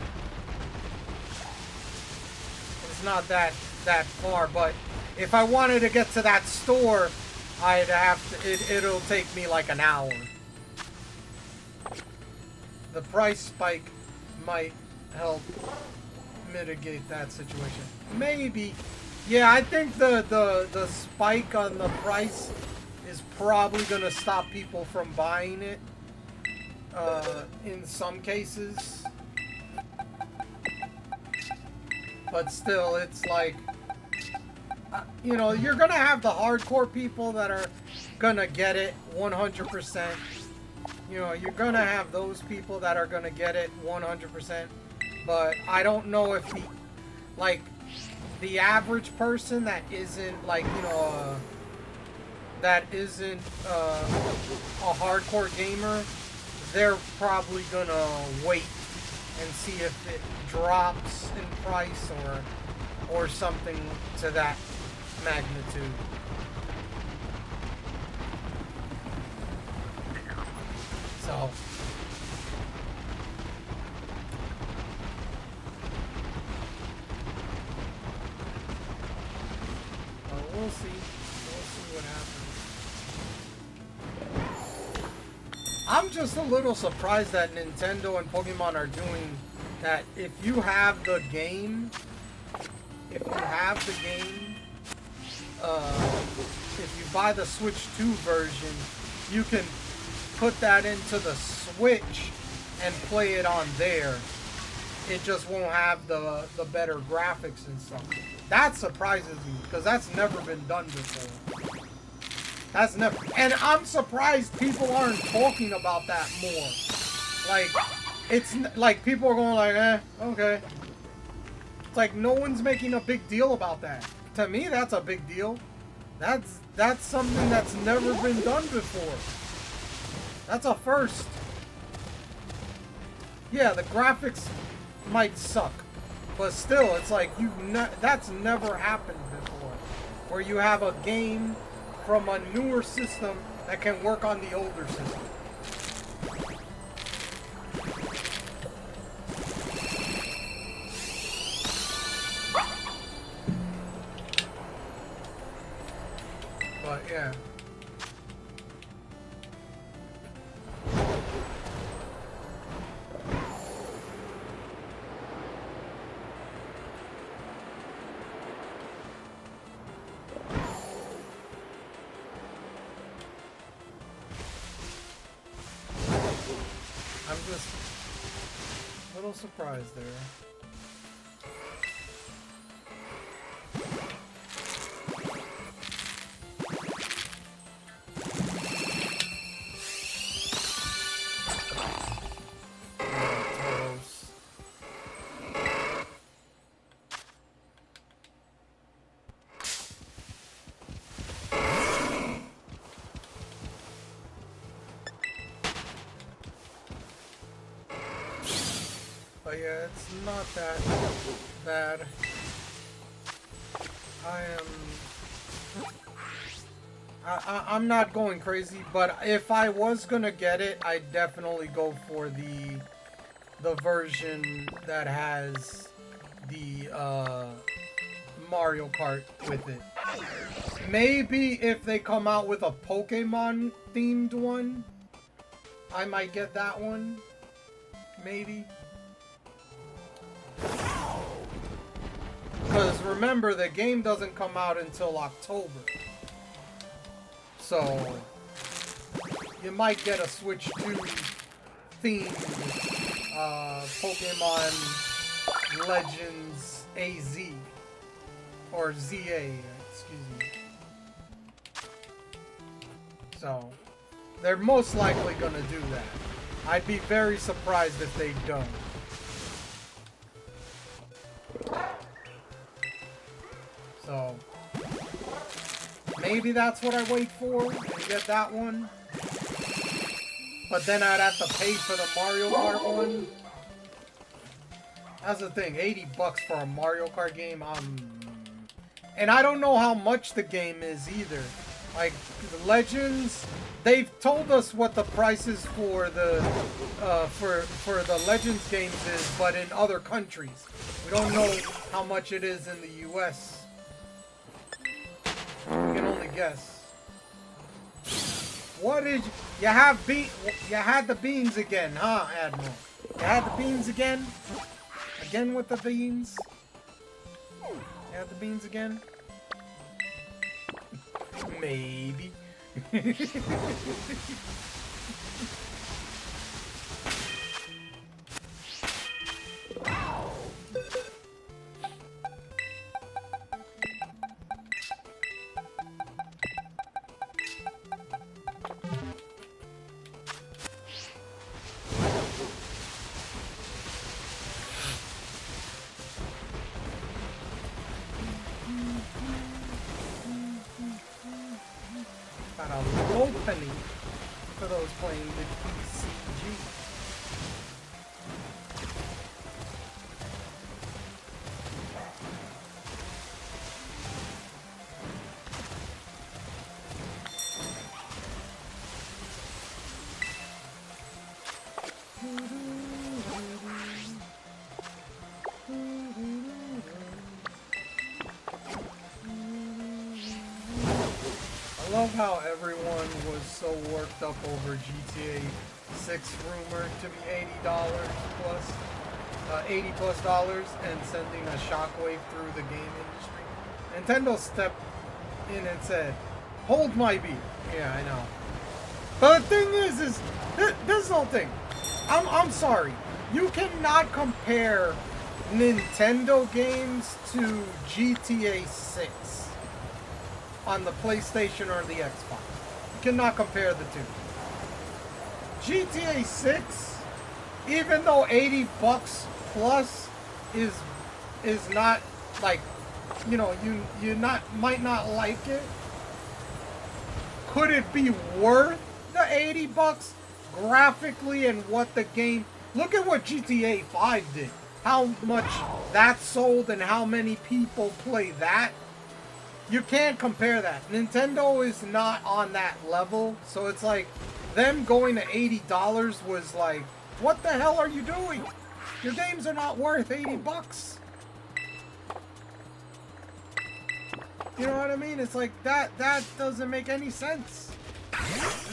it's not that far, but if I wanted to get to that store, I'd have to, it'll take me like an hour. The price spike might help mitigate that situation. Maybe. Yeah, I think the spike on the price is probably going to stop people from buying it. in some cases. But still, it's like, you know, you're gonna have the hardcore people that are gonna get it 100%. You know, you're gonna have those people that are gonna get it 100%. But I don't know if the average person that isn't, like, you know, that isn't a hardcore gamer, they're probably gonna wait and see if it drops in price or something to that magnitude. So we'll see. We'll see what happens. I'm just a little surprised that Nintendo and Pokemon are doing that. If you have the game, if you buy the Switch 2 version, you can put that into the Switch and play it on there. It just won't have the better graphics and stuff. That surprises me, because that's never been done before. That's never... And I'm surprised people aren't talking about that more. Like, it's like people are going like, okay. It's like no one's making a big deal about that. To me, that's a big deal. That's something that's never been done before. That's a first. Yeah, the graphics might suck, but still, it's like that's never happened before, where you have a game from a newer system that can work on the older system. But yeah. I'm just a little surprised there. But yeah, it's not that bad. I'm not going crazy, but if I was gonna get it, I'd definitely go for the version that has the Mario Kart with it. Maybe if they come out with a Pokemon themed one, I might get that one. Maybe. Because remember, the game doesn't come out until October. So, you might get a Switch 2 themed Pokemon Legends AZ. Or ZA, excuse me. So, they're most likely gonna do that. I'd be very surprised if they don't. So, maybe that's what I wait for and get that one. But then I'd have to pay for the Mario Kart one. That's the thing, 80 bucks for a Mario Kart game. And I don't know how much the game is either. Like, the Legends, they've told us what the prices for the for the Legends games is, but in other countries. We don't know how much it is in the US. We can only guess. What did you have? You had the beans again, huh, Admiral? You had the beans again? Again with the beans? You had the beans again? Maybe. Got a low penny for those playing the PCG. I love how everyone was so worked up over GTA 6 rumored to be $80 plus, $80 plus dollars, and sending a shockwave through the game industry. Nintendo stepped in and said, "Hold my beer." Yeah, I know. But the thing is this whole thing. I'm sorry. You cannot compare Nintendo games to GTA 6 on the PlayStation or the Xbox. You cannot compare the two. GTA 6, even though $80 plus is not like, you know, you might not like it. Could it be worth the $80 graphically and what the game? Look at what GTA 5 did. How much that sold and how many people play that. You can't compare that. Nintendo is not on that level, so it's like them going to $80 was like, what the hell are you doing? Your games are not worth $80. You know what I mean? It's like that doesn't make any sense.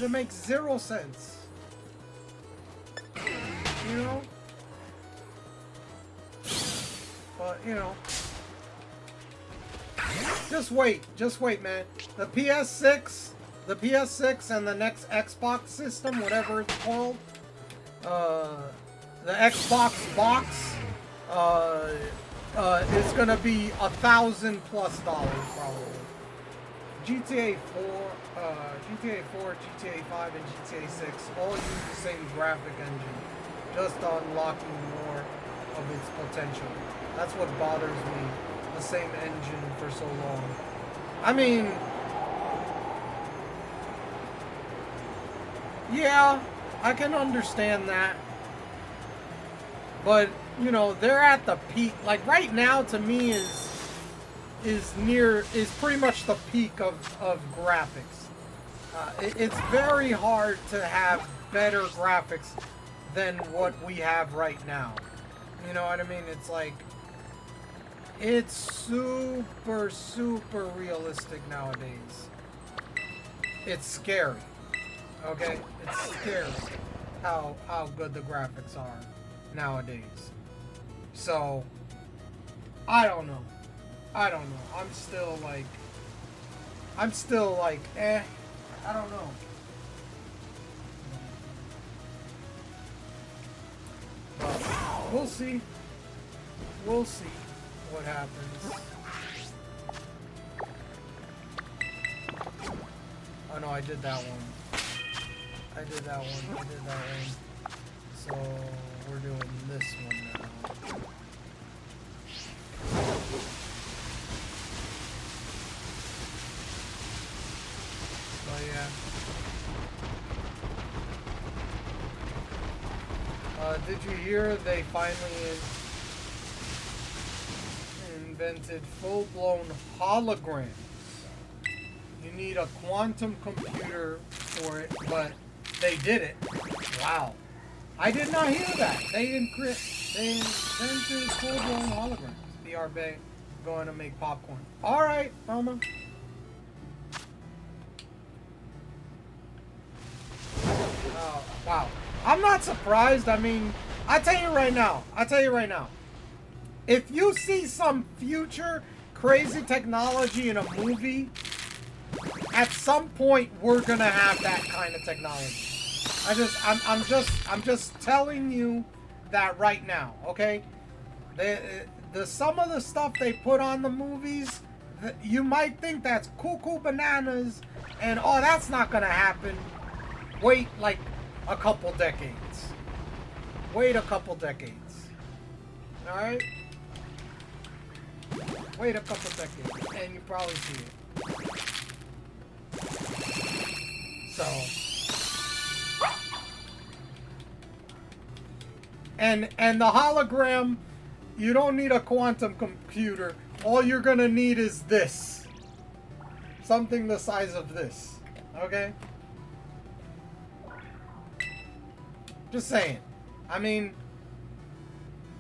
It makes zero sense. You know? But, you know, just wait, man. The PS6 and the next Xbox system, whatever it's called, the Xbox box, is gonna be $1,000 plus probably. GTA 4, GTA 5, and GTA 6 all use the same graphic engine, just unlocking more of its potential. That's what bothers me. The same engine for so long. I mean, yeah, I can understand that. But, you know, they're at the peak. Like right now to me is pretty much the peak of graphics. It's very hard to have better graphics than what we have right now. You know what I mean? It's like, it's super, super realistic nowadays. It's scary. Okay? It's scary how good the graphics are nowadays. So, I don't know. I'm still like, I don't know. But we'll see. We'll see what happens. Oh no, I did that one. So we're doing this one now. So yeah. Did you hear they finally invented full-blown holograms? You need a quantum computer for it, but they did it. Wow. I did not hear that. They invented full-blown holograms. BRB going to make popcorn. Alright, Mama. Oh, wow. I'm not surprised. I mean, I tell you right now. If you see some future crazy technology in a movie, at some point we're gonna have that kind of technology. I'm just telling you that right now, okay? The some of the stuff they put on the movies, you might think that's cuckoo bananas, and oh, that's not gonna happen. Wait like a couple decades. Wait a couple decades. All right. Wait a couple decades, and you probably see it. So, and the hologram, you don't need a quantum computer. All you're gonna need is this. Something the size of this. Okay? Just saying. I mean,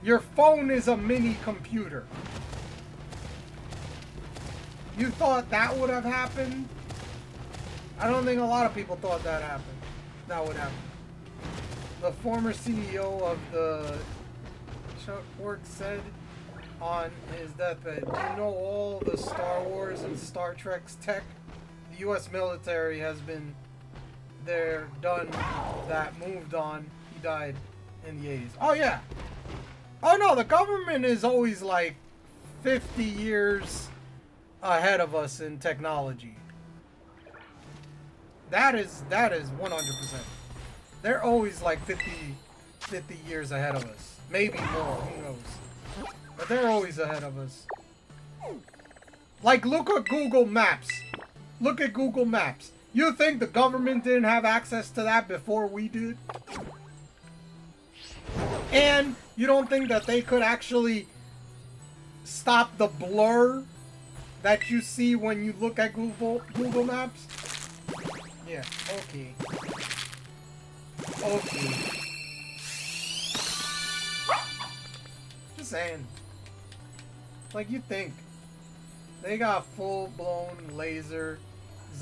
your phone is a mini computer. You thought that would have happened? I don't think a lot of people thought that happened. That would happen. The former CEO of the Chuck Work said on his deathbed, you know, all the Star Wars and Star Trek's tech, the U.S. military has been there, done that, moved on. He died in the 80s. Oh, yeah. Oh, no, the government is always like 50 years ahead of us in technology. That is 100%. They're always like 50 years ahead of us. Maybe more, who knows. But they're always ahead of us. Like, look at Google Maps. Look at Google Maps. You think the government didn't have access to that before we did? And you don't think that they could actually stop the blur that you see when you look at Google Maps? Yeah, okay. Okay. Just saying. Like, you think. They got full-blown lasers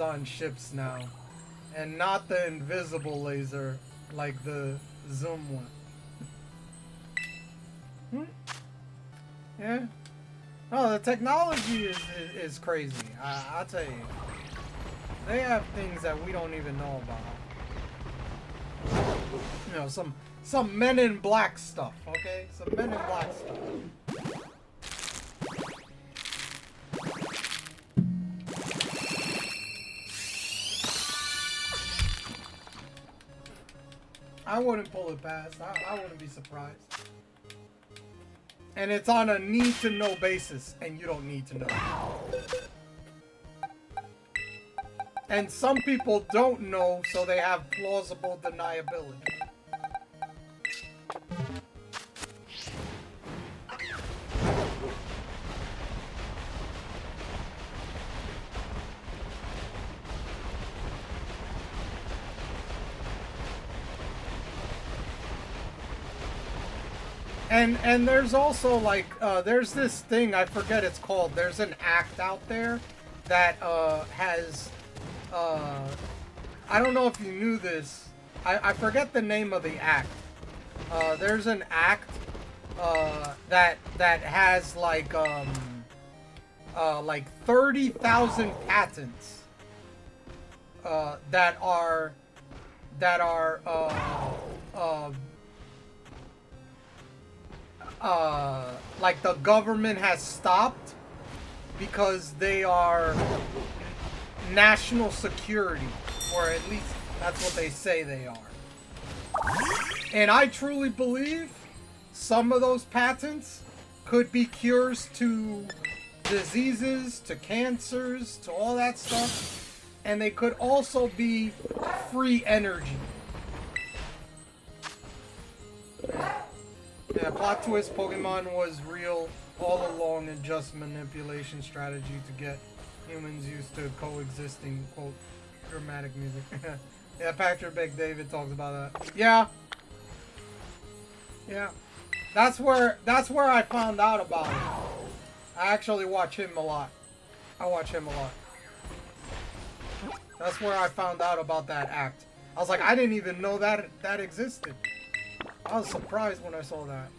on ships now. And not the invisible laser like the Zoom one. Yeah. No, the technology is crazy. I'll tell you. They have things that we don't even know about. You know, some Men in Black stuff, okay? Some Men in Black stuff. I wouldn't pull it past. I wouldn't be surprised. And it's on a need-to-know basis, and you don't need to know. And some people don't know, so they have plausible deniability. And there's also like there's this thing, I forget it's called. There's an act out there that has I don't know if you knew this. I forget the name of the act. There's an act that has like 30,000 patents that are like the government has stopped because they are national security, or at least that's what they say they are. And I truly believe some of those patents could be cures to diseases, to cancers, to all that stuff. And they could also be free energy. Yeah, plot twist, Pokemon was real all along and just manipulation strategy to get humans used to coexisting, quote, dramatic music. Yeah, Patrick Beck David talks about that. Yeah. Yeah. That's where I found out about it. I actually watch him a lot. I watch him a lot. That's where I found out about that act. I was like, I didn't even know that existed. I was surprised when I saw that.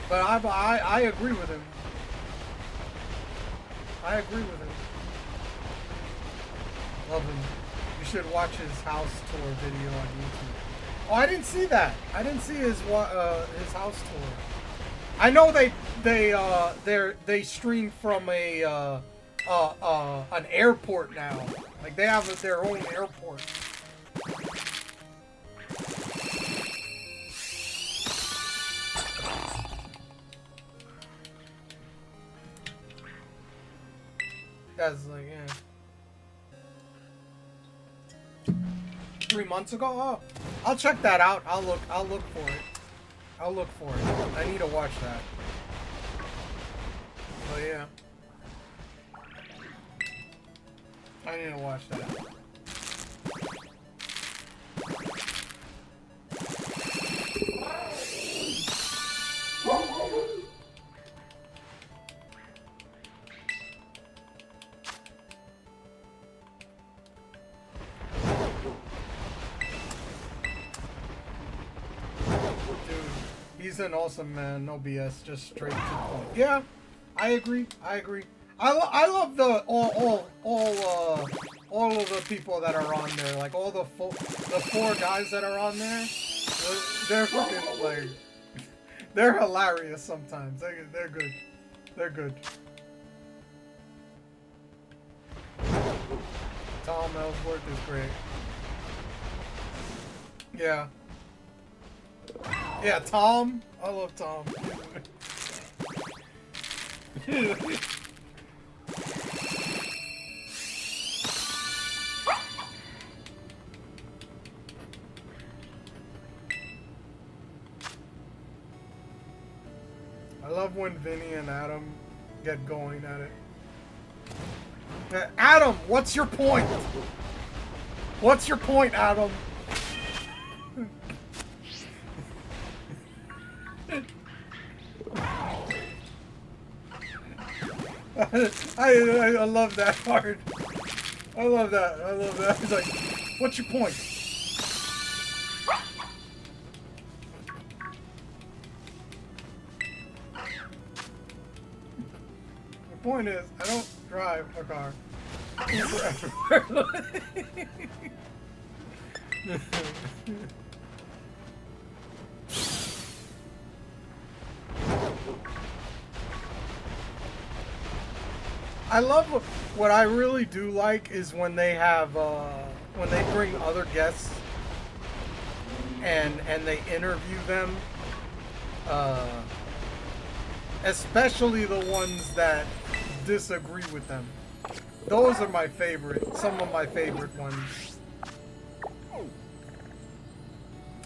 But I agree with him. I agree with him. Love him. You should watch his house tour video on YouTube. Oh, I didn't see that. I didn't see his house tour. I know they stream from an airport now. Like they have their own airport. That's like, yeah. 3 months ago. Oh, I'll check that out. I'll look for it. I'll look for it. I need to watch that. Oh yeah. I need to watch that. He's an awesome man, no BS, just straight to the point. Yeah, I agree. I agree. I love the all of the people that are on there, like all the 4 guys that are on there. They're fucking like, they're hilarious sometimes. They're good. They're good. Tom Ellsworth is great. Yeah. Yeah, Tom. I love Tom. I love when Vinny and Adam get going at it. Adam, what's your point? What's your point, Adam? I love that part. I love that. I love that. He's like, what's your point? The point is, I don't drive a car. I love what I really do like is when they have when they bring other guests and they interview them, especially the ones that disagree with them. Those are my favorite, some of my favorite ones.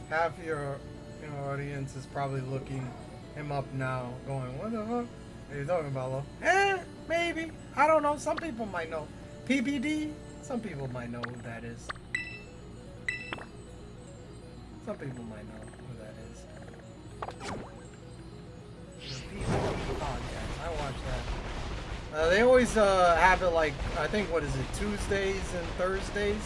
Half your audience is probably looking him up now, going, "What the fuck are you talking about, Lo?" Maybe. I don't know. Some people might know. PBD? Some people might know who that is. Some people might know who that is. The PBD podcast. I watch that. They always have it like, I think, what is it, Tuesdays and Thursdays?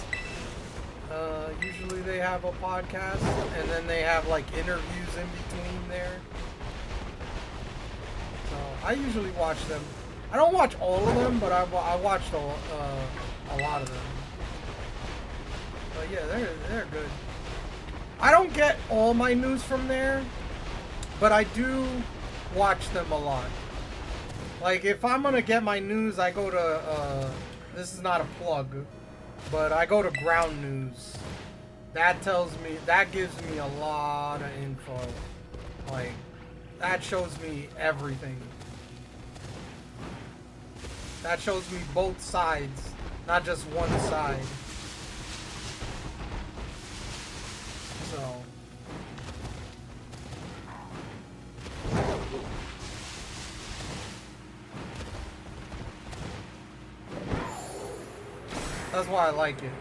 Usually they have a podcast, and then they have like interviews in between there. So I usually watch them. I don't watch all of them, but I watched a lot of them. But yeah, they're good. I don't get all my news from there, but I do watch them a lot. Like if I'm gonna get my news, I go to this is not a plug, but I go to Ground News. That gives me a lot of info. Like that shows me everything. That shows me both sides, not just one side. So. That's why I like it.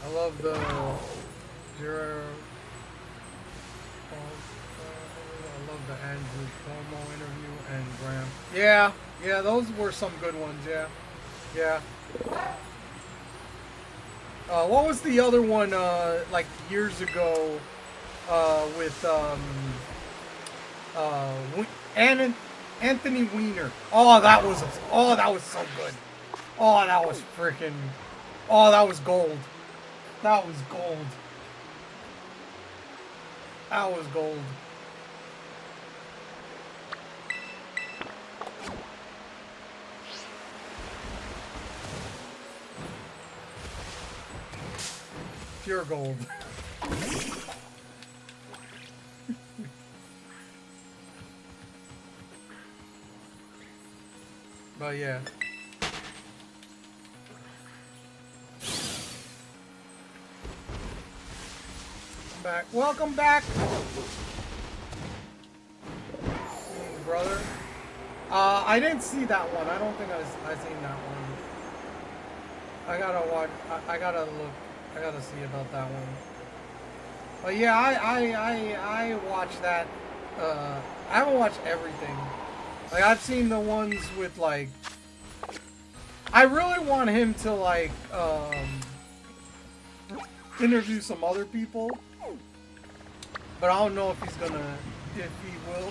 I love the Zero. I love the Andrew Cuomo interview and Graham. Yeah, those were some good ones. Yeah. What was the other one? Like years ago, with Anthony Weiner. Oh, that was so good. Oh, that was freaking. Oh, that was gold. That was gold. That was gold. Pure gold. But yeah. Back. Welcome back, brother. I didn't see that one. I don't think I seen that one. I gotta watch. I gotta look. I gotta see about that one. But yeah, I watched that. I haven't watched everything. Like I've seen the ones with like. I really want him to like interview some other people. But I don't know if he's gonna, if he will.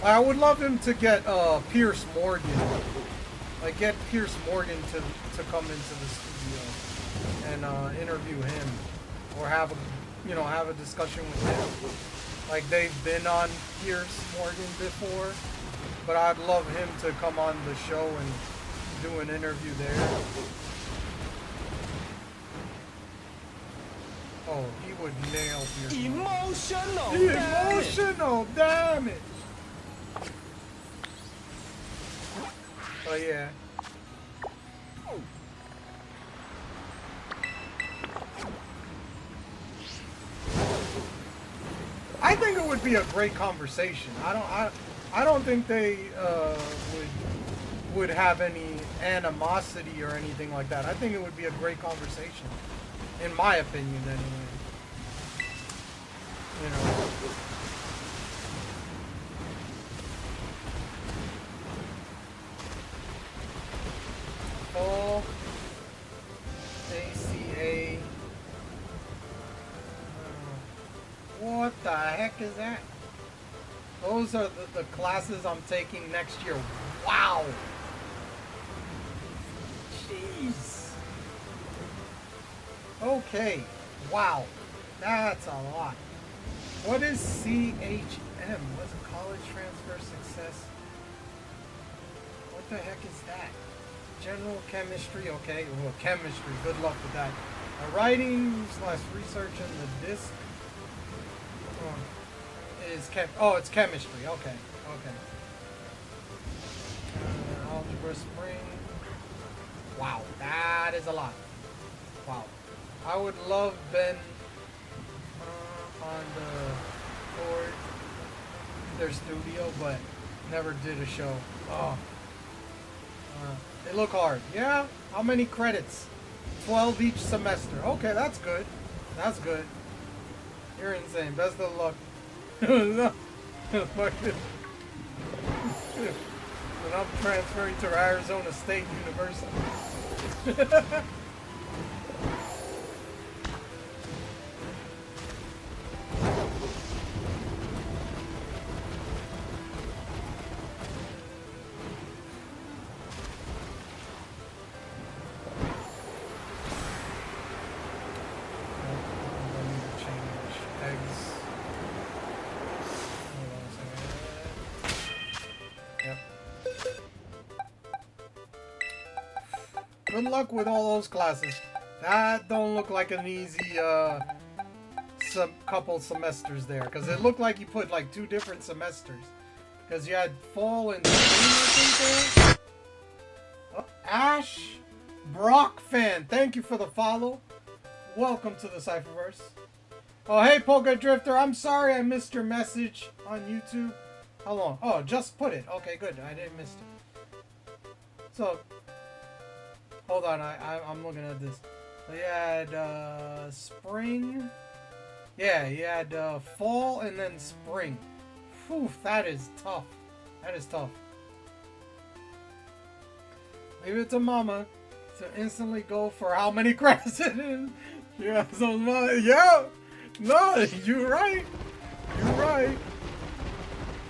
I would love him to get Piers Morgan, like get Piers Morgan to come into the studio and interview him, or have a, have a discussion with him. Like they've been on Piers Morgan before, but I'd love him to come on the show and do an interview there. Oh, he would nail Piers. Emotional. Emotional, damn it. Oh yeah. I think it would be a great conversation. I don't think they would have any animosity or anything like that. I think it would be a great conversation. In my opinion, anyway. You know. Full ACA. What the heck is that? Those are the classes I'm taking next year. Wow. Jeez. Okay, wow, that's a lot. What is CHM? What's a college transfer success? What the heck is that? General chemistry, okay, well, chemistry, good luck with that. Writing / research in the disc is it's chemistry, okay. Algebra spring. Wow, that is a lot. Wow. I would love Ben on the board, their studio, but never did a show. Oh, they look hard. Yeah. How many credits? 12 each semester. Okay, that's good. That's good. You're insane. Best of luck. And I'm transferring to Arizona State University. Good luck with all those classes. That don't look like an easy couple semesters there, because it looked like you put like 2 different semesters, because you had fall and spring, I think. Oh, Ash Brock fan, thank you for the follow. Welcome to the Cypherverse. Oh hey Polka Drifter, I'm sorry I missed your message on YouTube. How long? Oh, just put it. Okay, good. I didn't miss it. So. Hold on, I'm looking at this. So you had spring. Yeah, you had fall and then spring. Whew, that is tough. That is tough. Leave it to mama to instantly go for how many credits it is. Yeah, so yeah. No, you're right. You're right.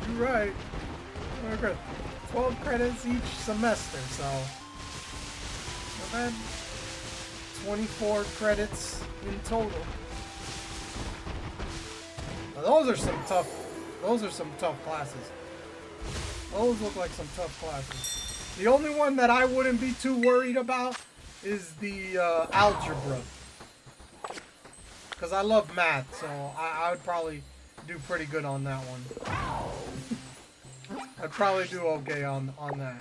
You're right. Okay. 12 credits each semester, so. Not bad. 24 credits in total. Now those are some tough classes. Those look like some tough classes. The only one that I wouldn't be too worried about is the algebra. Because I love math, so I would probably do pretty good on that one. I'd probably do okay on that.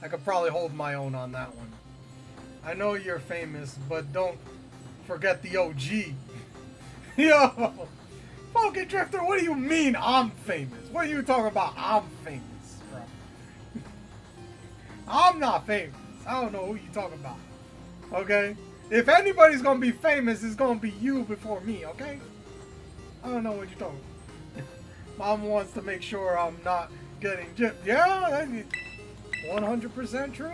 I could probably hold my own on that one. I know you're famous, but don't forget the OG. Yo! Funky Drifter, what do you mean I'm famous? What are you talking about? I'm famous, bro. I'm not famous. I don't know who you talking about. Okay? If anybody's gonna be famous, it's gonna be you before me, okay? I don't know what you're talking about. Mom wants to make sure I'm not getting gypped. Yeah, that's 100% true.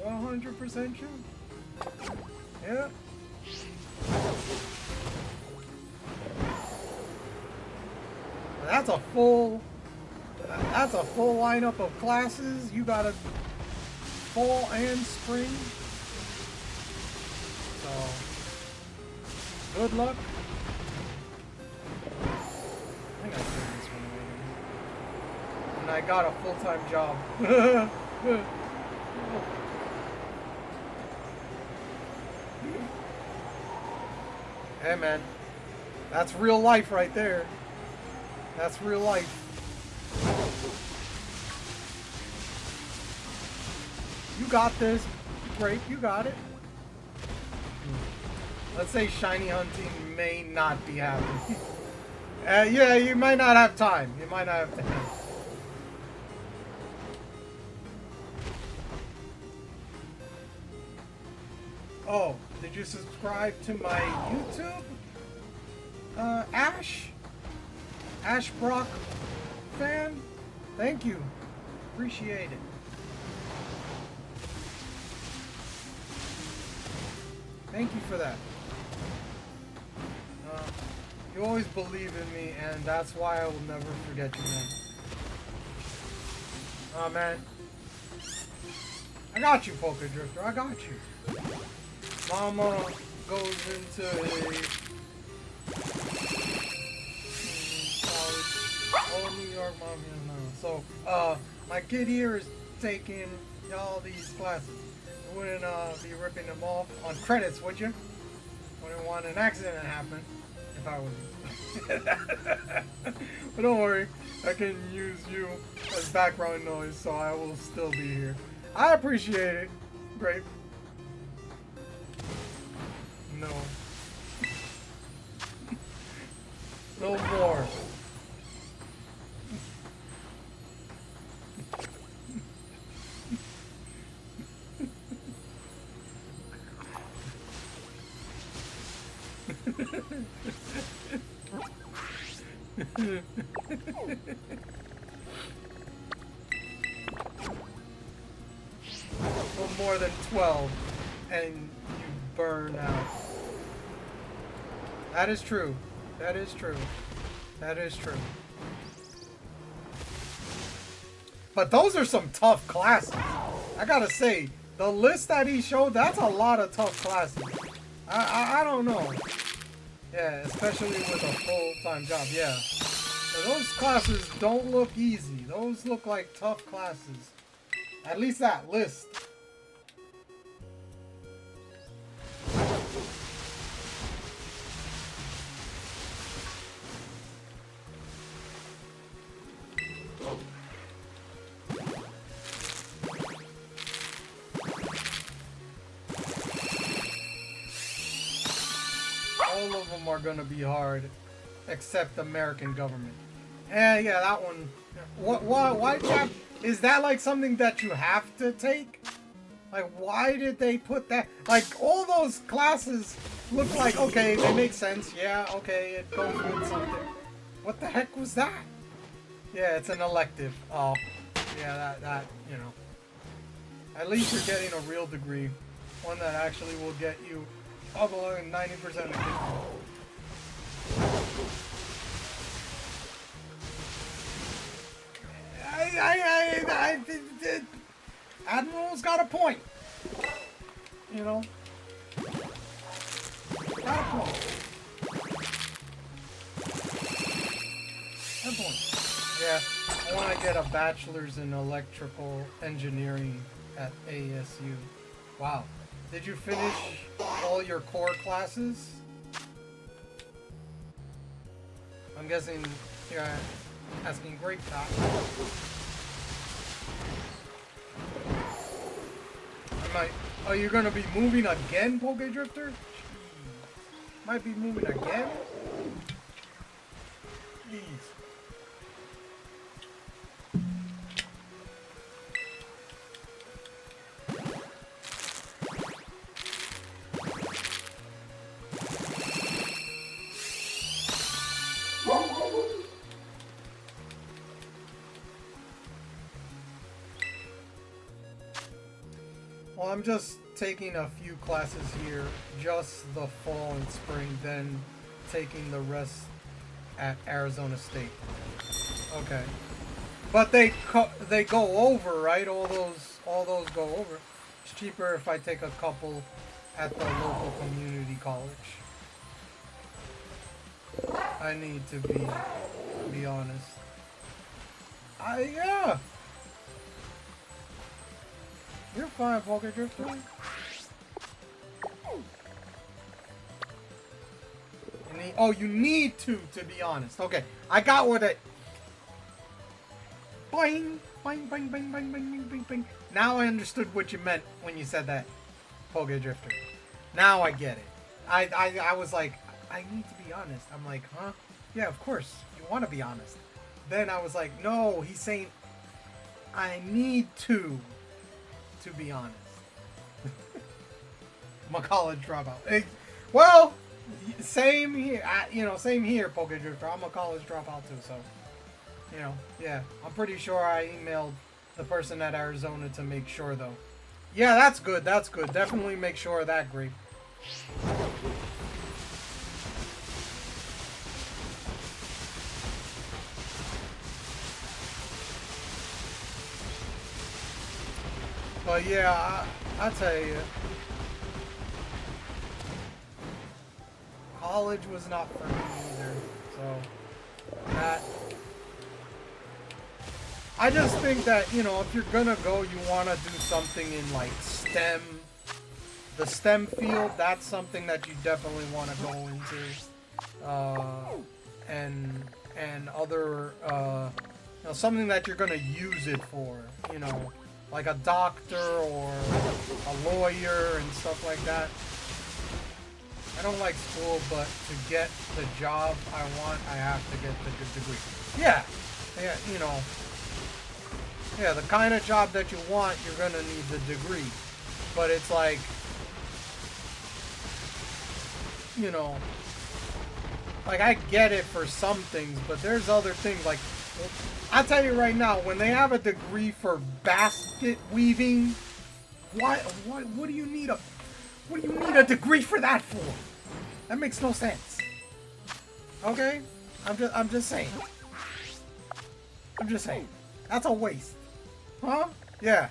100% true. Yeah. That's a full lineup of classes. You got a fall and spring. So good luck. I think I cleared this one away. And I got a full-time job. Hey man, that's real life right there. That's real life. You got this. Great, you got it. Let's say shiny hunting may not be happening. Yeah, you might not have time. You might not have time. Oh, did you subscribe to my YouTube? Ash? Ash Brock fan? Thank you. Appreciate it. Thank you for that. You always believe in me, and that's why I will never forget you, man. Oh, man. I got you, Polka Drifter. I got you. Mama goes into a college. Oh, New York, mom, yeah, no. So, my kid here is taking all these classes. You wouldn't be ripping them off on credits, would you? Wouldn't want an accident to happen if I was you. But don't worry, I can use you as background noise, so I will still be here. I appreciate it. Great. No. No more. No more than 12 and you burn out. That is true. That is true. That is true. But those are some tough classes. I gotta say, the list that he showed, that's a lot of tough classes. I don't know. Yeah, especially with a full-time job, yeah. So those classes don't look easy. Those look like tough classes. At least that list. All of them are gonna be hard, except American government. And yeah, that one. Why, Chap? Is that like something that you have to take? Like, why did they put that? Like, all those classes look like, okay, they make sense. Yeah, okay, it goes with something. What the heck was that? Yeah, it's an elective. Oh, yeah, that, you know. At least you're getting a real degree. One that actually will get you up along 90% of the Admiral's got a point. You know? Got a point. Got a point. Yeah, I want to get a bachelor's in electrical engineering at ASU. Wow. Did you finish all your core classes? I'm guessing you're asking Grape Top. Oh, you're gonna be moving again, Poke Drifter? Might be moving again? Jeez. Well, I'm just taking a few classes here, just the fall and spring, then taking the rest at Arizona State. Okay, but they go over, right? All those go over. It's cheaper if I take a couple at the local community college. I need to be honest. Yeah. You're fine, Poke Drifter. Oh, you need to be honest. Okay, I got what it. Boing, boing, boing, boing, boing, boing, boing, boing. Now I understood what you meant when you said that, Poke Drifter. Now I get it. I was like, I need to be honest. I'm like, huh? Yeah, of course. You want to be honest. Then I was like, no, he's saying, I need to be honest. I'm a college dropout. Hey, well, same here. Same here, Poke Drifter. I'm a college dropout too, so, yeah. I'm pretty sure I emailed the person at Arizona to make sure, though. Yeah, that's good. That's good. Definitely make sure of that, Grape. But yeah, I tell you, college was not for me either. So that, I just think that, if you're gonna go, you want to do something in like STEM, the STEM field. That's something that you definitely want to go into, and other, something that you're gonna use it for, like a doctor or a lawyer and stuff like that. I don't like school, but to get the job I want, I have to get the good degree. Yeah, yeah, the kind of job that you want, you're gonna need the degree. But it's like, like I get it for some things, but there's other things like, I'll tell you right now, when they have a degree for basket weaving, what do you need a degree for that for? That makes no sense. Okay? I'm just saying. I'm just saying. That's a waste. Huh? Yeah.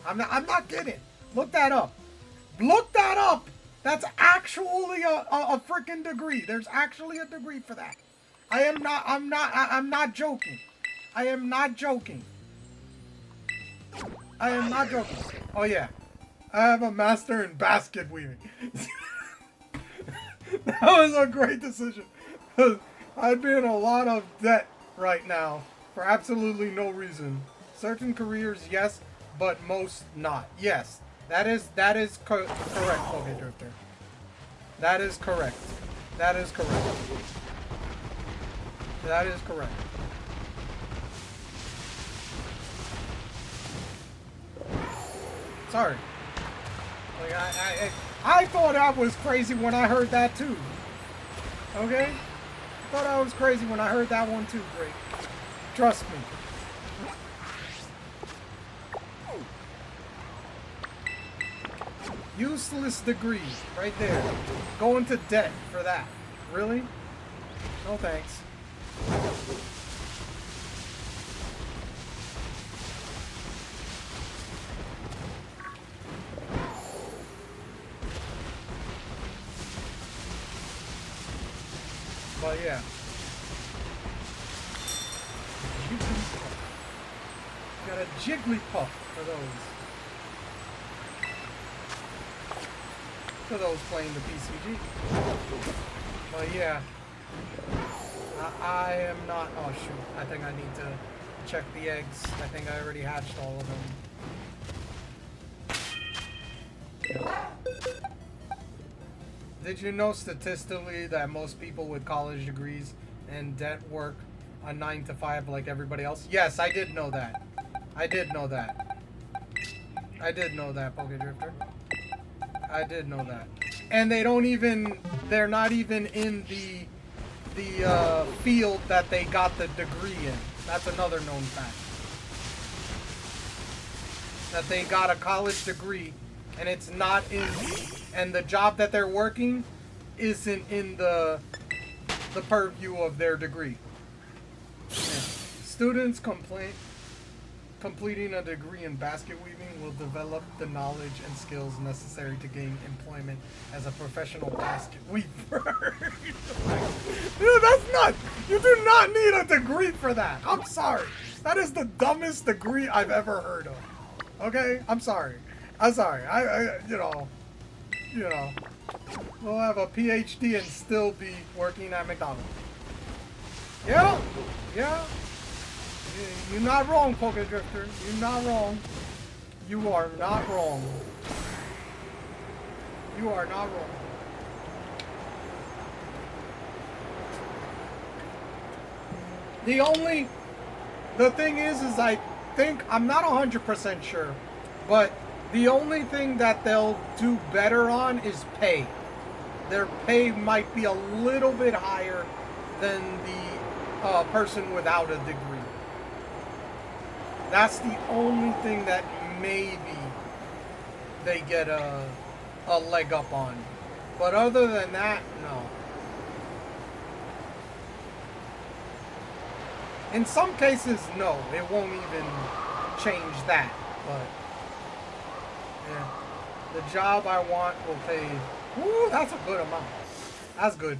I'm not kidding. Look that up. Look that up. That's actually a freaking degree. There's actually a degree for that. I'm not joking. I am not joking. I am not joking. Oh yeah. I have a master in basket weaving. That was a great decision. I'd be in a lot of debt right now for absolutely no reason. Certain careers, yes, but most not. Yes, that is correct, Poke Drifter. That is correct. That is correct. That is correct. Sorry. Like I thought I was crazy when I heard that too. Okay? I thought I was crazy when I heard that one too, Greg. Trust me. Useless degree, right there. Going to debt for that. Really? No thanks. But yeah. Got a Jigglypuff for those. for those playing the PCG. But yeah, I am not. Oh shoot! I think I need to check the eggs. I think I already hatched all of them. Did you know statistically that most people with college degrees and debt work a 9 to 5 like everybody else? Yes, I did know that. I did know that. I did know that, Pokedrifter. I did know that. And they don't even, they're not even in the field that they got the degree in. That's another known fact. That they got a college degree and it's not in the, and the job that they're working isn't in the purview of their degree. Yeah. Students completing a degree in basket weaving will develop the knowledge and skills necessary to gain employment as a professional basket weaver. Dude, that's not, you do not need a degree for that. I'm sorry. That is the dumbest degree I've ever heard of. Okay? I'm sorry. I'm sorry. I you know, we'll have a PhD and still be working at McDonald's. Yeah, yeah. You're not wrong, Pokedrifter. You're not wrong. You are not wrong. You are not wrong. The thing is I think, I'm not 100% sure, but the only thing that they'll do better on is pay. Their pay might be a little bit higher than the person without a degree. That's the only thing that maybe they get a leg up on. But other than that, no. In some cases, no. It won't even change that. But, yeah. The job I want will pay. Woo, that's a good amount. That's good.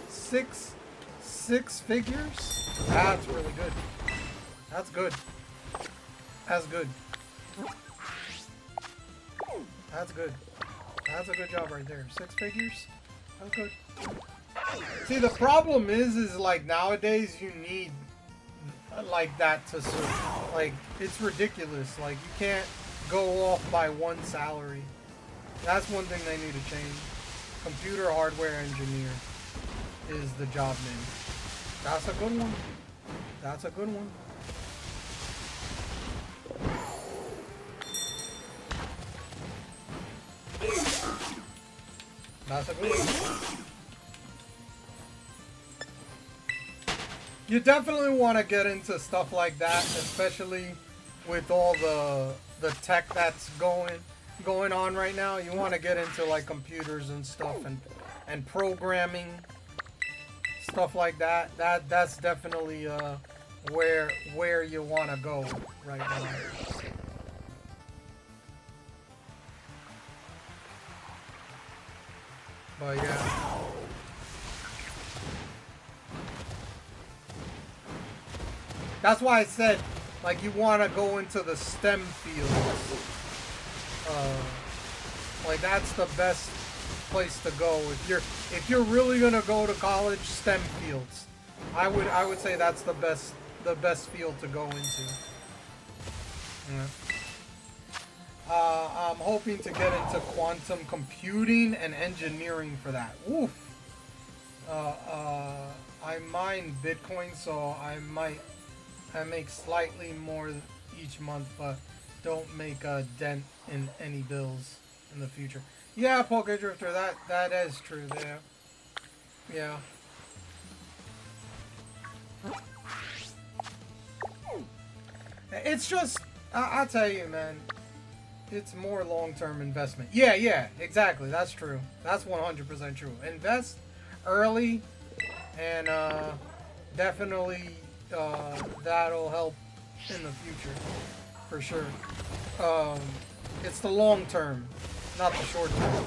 Six figures? That's really good. That's good. That's good. That's good. That's a good job right there. 6 figures? That's good. See, the problem is like nowadays you need like that to survive. Like, it's ridiculous. Like, you can't go off by one salary. That's one thing they need to change. Computer hardware engineer is the job name. That's a good one. That's a good one. That's a good one. You definitely want to get into stuff like that, especially with all the tech that's going on right now. You want to get into like computers and stuff and programming, stuff like that. That's definitely where you want to go right now. But yeah. That's why I said, like, you want to go into the STEM fields. Like, that's the best place to go if you're really gonna go to college. STEM fields. I would say that's the best field to go into. Yeah. I'm hoping to get into quantum computing and engineering for that. Oof. I mine Bitcoin, so I make slightly more each month, but don't make a dent in any bills in the future. Yeah, Pokedrifter, that is true there. Yeah. It's just, I'll tell you, man, it's more long-term investment. Yeah, exactly. That's true. That's 100% true. Invest early, and definitely that'll help in the future, for sure. It's the long term, not the short term.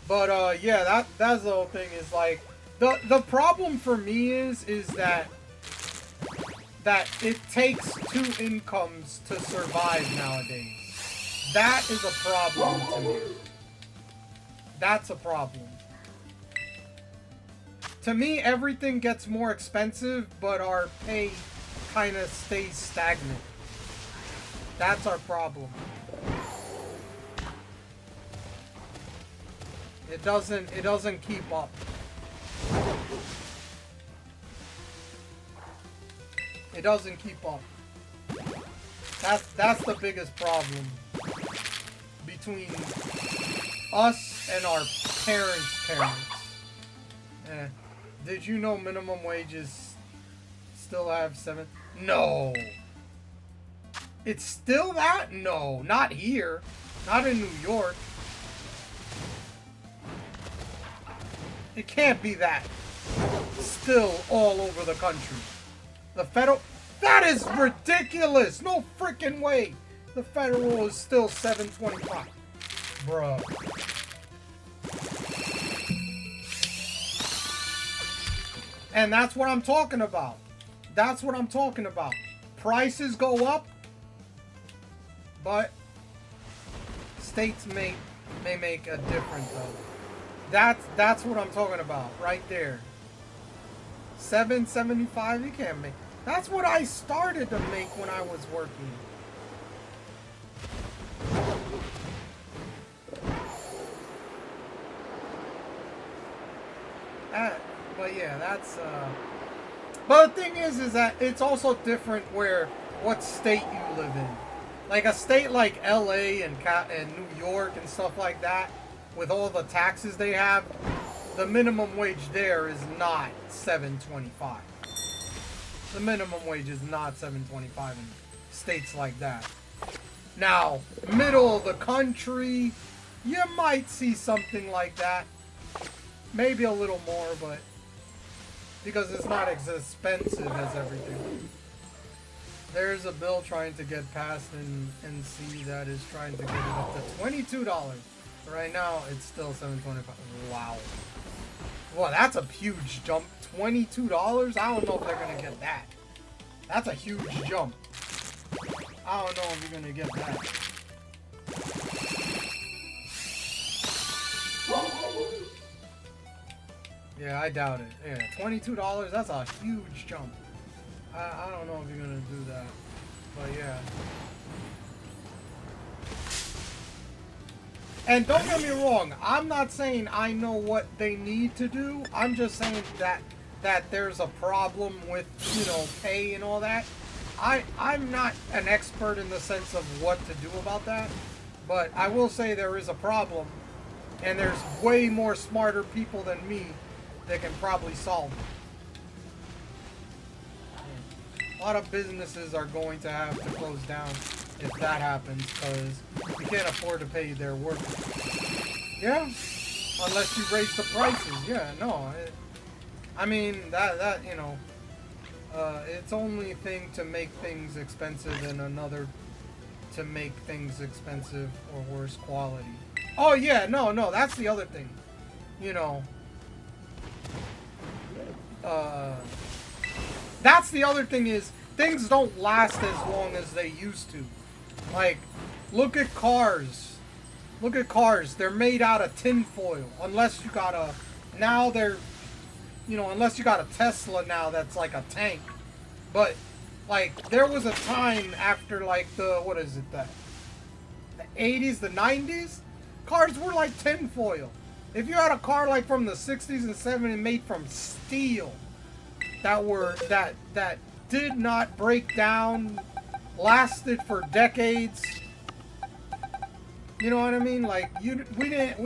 But yeah, that's the whole thing. Is like the problem for me is that it takes 2 incomes to survive nowadays. That is a problem to me. That's a problem. To me, everything gets more expensive, but our pay kind of stays stagnant. That's our problem. It doesn't keep up. It doesn't keep up. That's the biggest problem between us and our parents' parents. Did you know minimum wages still have 7? No. It's still that? No, not here. Not in New York. It can't be that. Still all over the country. The federal... That is ridiculous! No freaking way! The federal is still $7.25. Bruh. And that's what I'm talking about. That's what I'm talking about. Prices go up, but states may make a difference though. That's what I'm talking about right there. $7.75 you can't make. That's what I started to make when I was working. But yeah, that's but the thing is that it's also different where what state you live in. Like a state like LA and New York and stuff like that, with all the taxes they have, the minimum wage there is not $7.25. The minimum wage is not $7.25 in states like that. Now, middle of the country, you might see something like that. Maybe a little more, but because it's not as expensive as everything. There's a bill trying to get passed in NC that is trying to get it up to $22. Right now, it's still $7.25. Wow. Well, that's a huge jump. $22? I don't know if they're going to get that. That's a huge jump. I don't know if you're going to get that. Yeah, I doubt it. Yeah, $22, that's a huge jump. I don't know if you're going to do that. But yeah. And don't get me wrong, I'm not saying I know what they need to do. I'm just saying that there's a problem with, you know, pay and all that. I'm not an expert in the sense of what to do about that, but I will say there is a problem, and there's way more smarter people than me that can probably solve it. A lot of businesses are going to have to close down if that happens, because you can't afford to pay their workers. Yeah, unless you raise the prices. Yeah, no. I mean, that you know, it's only thing to make things expensive and another to make things expensive or worse quality. Oh yeah, no, that's the other thing. You know, that's the other thing is things don't last as long as they used to. Like, look at cars. Look at cars. They're made out of tin foil. Unless you got a... Now they're... You know, unless you got a Tesla now that's like a tank. But, like, there was a time after, like, the... What is it? The 80s, the 90s? Cars were like tin foil. If you had a car, like, from the 60s and 70s made from steel... That did not break down, lasted for decades. You know what I mean? Like we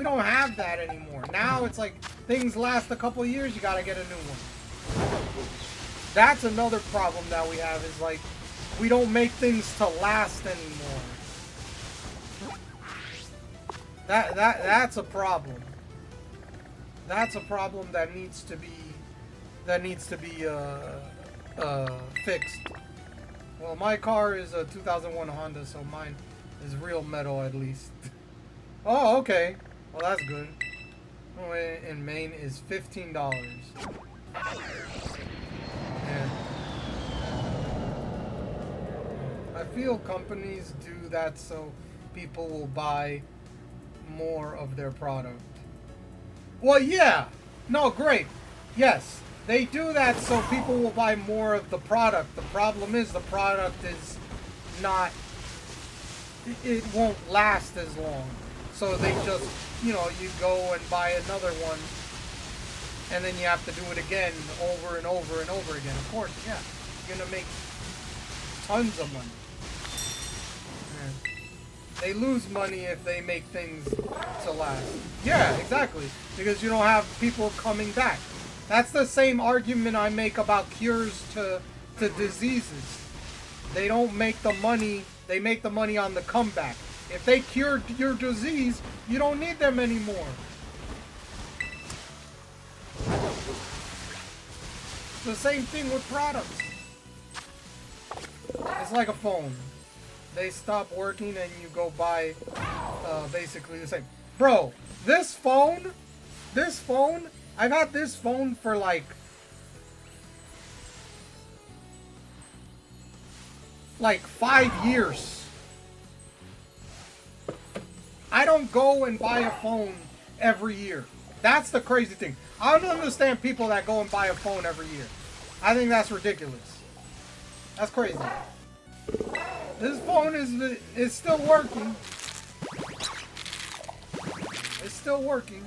don't have that anymore. Now it's like things last a couple of years, you gotta get a new one. That's another problem that we have is like we don't make things to last anymore. That's a problem. That's a problem that needs to be fixed. Well, my car is a 2001 Honda, so mine is real metal at least. Oh, okay. Well, that's good. Oh, in Maine is $15. Yeah. I feel companies do that so people will buy more of their product. Well, yeah. No, great. Yes, they do that so people will buy more of the product. The problem is the product is not... It won't last as long. So they just, you know, you go and buy another one, and then you have to do it again over and over and over again. Of course, yeah. You're going to make tons of money. Yeah. They lose money if they make things to last. Yeah, exactly. Because you don't have people coming back. That's the same argument I make about cures to diseases. They don't make the money, they make the money on the comeback. If they cured your disease, you don't need them anymore. It's the same thing with products. It's like a phone. They stop working and you go buy basically the same. Bro, this phone, I've had this phone for like 5 years. I don't go and buy a phone every year. That's the crazy thing. I don't understand people that go and buy a phone every year. I think that's ridiculous. That's crazy. This phone is still working. It's still working.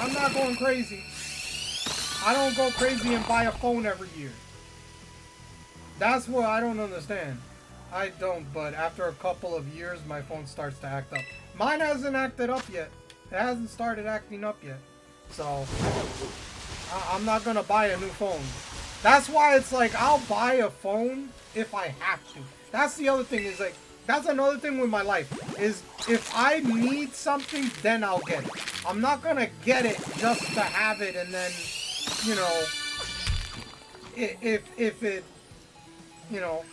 I'm not going crazy. I don't go crazy and buy a phone every year. That's what I don't understand. I don't, but after a couple of years, my phone starts to act up. Mine hasn't acted up yet. It hasn't started acting up yet. So, I'm not gonna buy a new phone. That's why it's like, I'll buy a phone if I have to. That's the other thing, is like, that's another thing with my life, is if I need something, then I'll get it. I'm not gonna get it just to have it, and then, you know, if it, you know,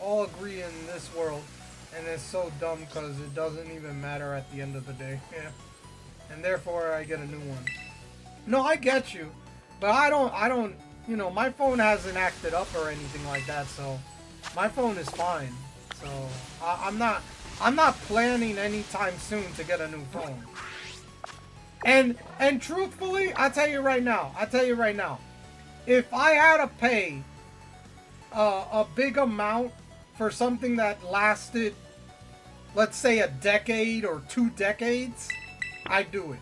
all agree in this world, and it's so dumb because it doesn't even matter at the end of the day. Yeah, and therefore I get a new one. No, I get you, but I don't, you know, my phone hasn't acted up or anything like that, so my phone is fine. So I'm not planning anytime soon to get a new phone. And truthfully, I tell you right now, if I had to pay a big amount for something that lasted, let's say, a decade or 2 decades, I'd do it.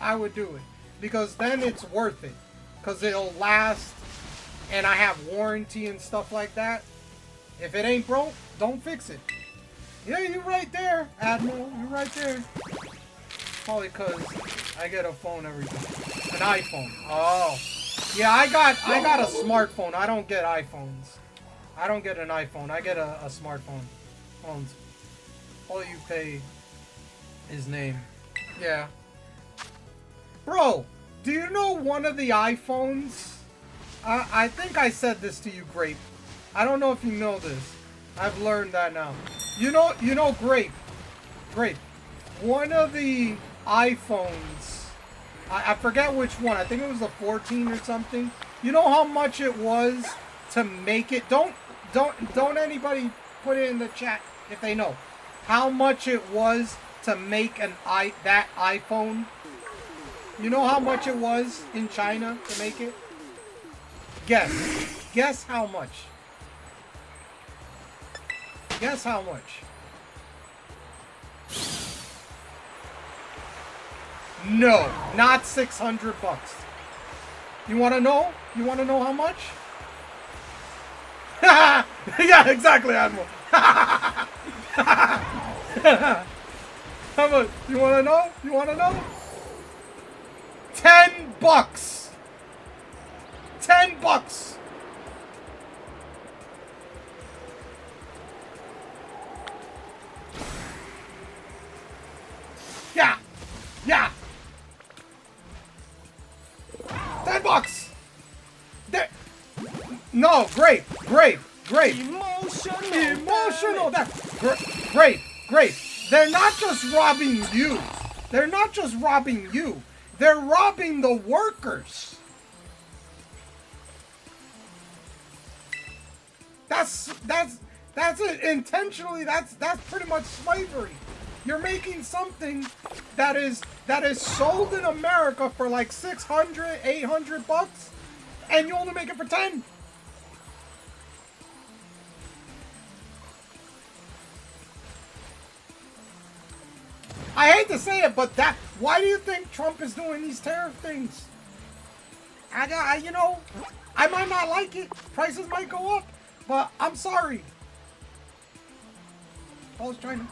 I would do it. Because then it's worth it. Because it'll last, and I have warranty and stuff like that. If it ain't broke, don't fix it. Yeah, you're right there, Admiral. You're right there. Probably because I get a phone every time. An iPhone. Oh. Yeah, I got a smartphone. I don't get iPhones. I don't get an iPhone. I get a smartphone. Phones. All you pay is name. Yeah. Bro, do you know one of the iPhones? I think I said this to you, Grape. I don't know if you know this. I've learned that now. You know, Grape. One of the iPhones, I forget which one. I think it was the 14 or something. You know how much it was to make it? Don't anybody put it in the chat if they know how much it was to make that iPhone. You know how much it was in China to make it? Guess how much? Guess how much? No, not 600 bucks. You want to know? You want to know how much? Yeah, exactly, Admiral. How much? You want to know? You want to know? 10 bucks. 10 bucks. Yeah. 10 bucks. There. No, great. Emotional. That's great. They're not just robbing you. They're robbing the workers. That's it. Intentionally, that's pretty much slavery. You're making something that is sold in America for like 600, 800 bucks, and you only make it for 10. I hate to say it, but why do you think Trump is doing these tariff things? You know, I might not like it. Prices might go up, but I'm sorry. Calls China.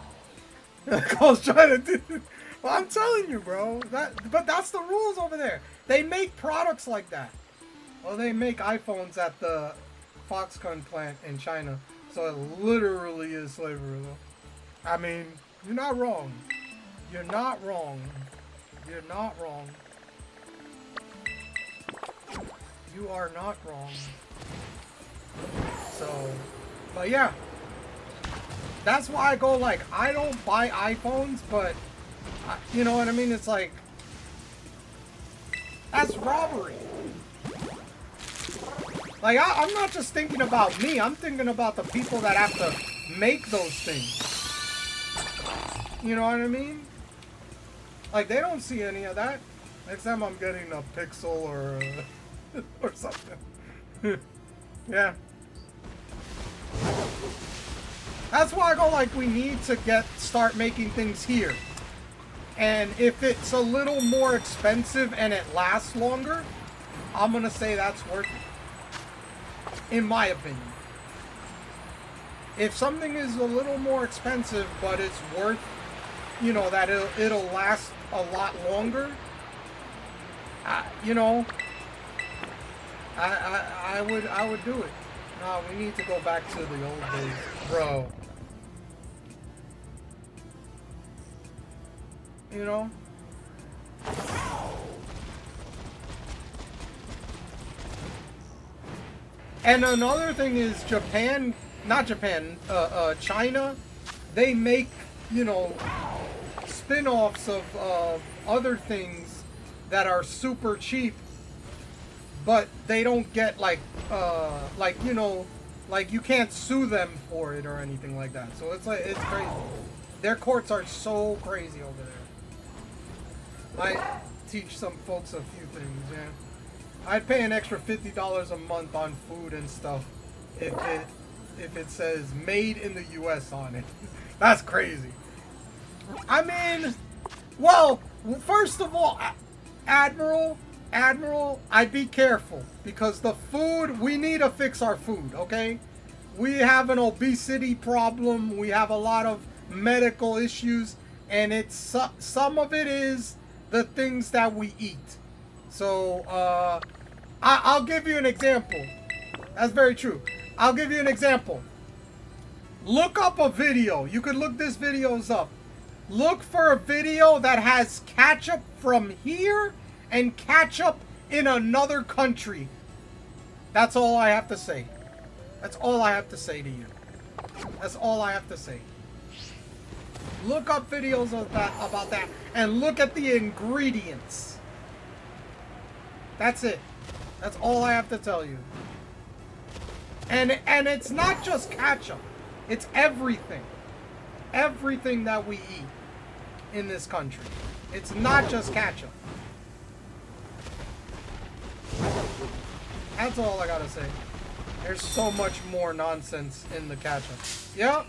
Calls China, dude. Well, I'm telling you, bro. But that's the rules over there. They make products like that. Well, they make iPhones at the Foxconn plant in China, so it literally is slavery, though. I mean, you're not wrong. You're not wrong. You're not wrong. You are not wrong. So, but yeah. That's why I go like, I don't buy iPhones, but, you know what I mean? It's like, that's robbery. Like, I'm not just thinking about me. I'm thinking about the people that have to make those things. You know what I mean? Like, they don't see any of that. Next time I'm getting a Pixel or or something. Yeah. That's why I go like, we need to start making things here. And if it's a little more expensive and it lasts longer, I'm gonna say that's worth it. In my opinion. If something is a little more expensive, but it's worth, you know, that it'll last a lot longer, you know, I would do it. No, we need to go back to the old days, bro. You know? And another thing is Japan, not Japan, China, they make, you know, spin-offs of other things that are super cheap, but they don't get like, you know, like you can't sue them for it or anything like that. So it's like, it's crazy. Their courts are so crazy over there. I teach some folks a few things, yeah. I'd pay an extra $50 a month on food and stuff if it says made in the US on it. That's crazy. I mean, well, first of all, Admiral, I'd be careful because the food, we need to fix our food, okay? We have an obesity problem. We have a lot of medical issues, and it's some of it is the things that we eat. So, I'll give you an example. That's very true. I'll give you an example. Look up a video. You could look this videos up. Look for a video that has ketchup from here and ketchup in another country. That's all I have to say. That's all I have to say to you. That's all I have to say. Look up videos of about that and look at the ingredients. That's it. That's all I have to tell you. And it's not just ketchup. It's everything. Everything that we eat in this country. It's not just ketchup. That's all I gotta say. There's so much more nonsense in the ketchup. Yep.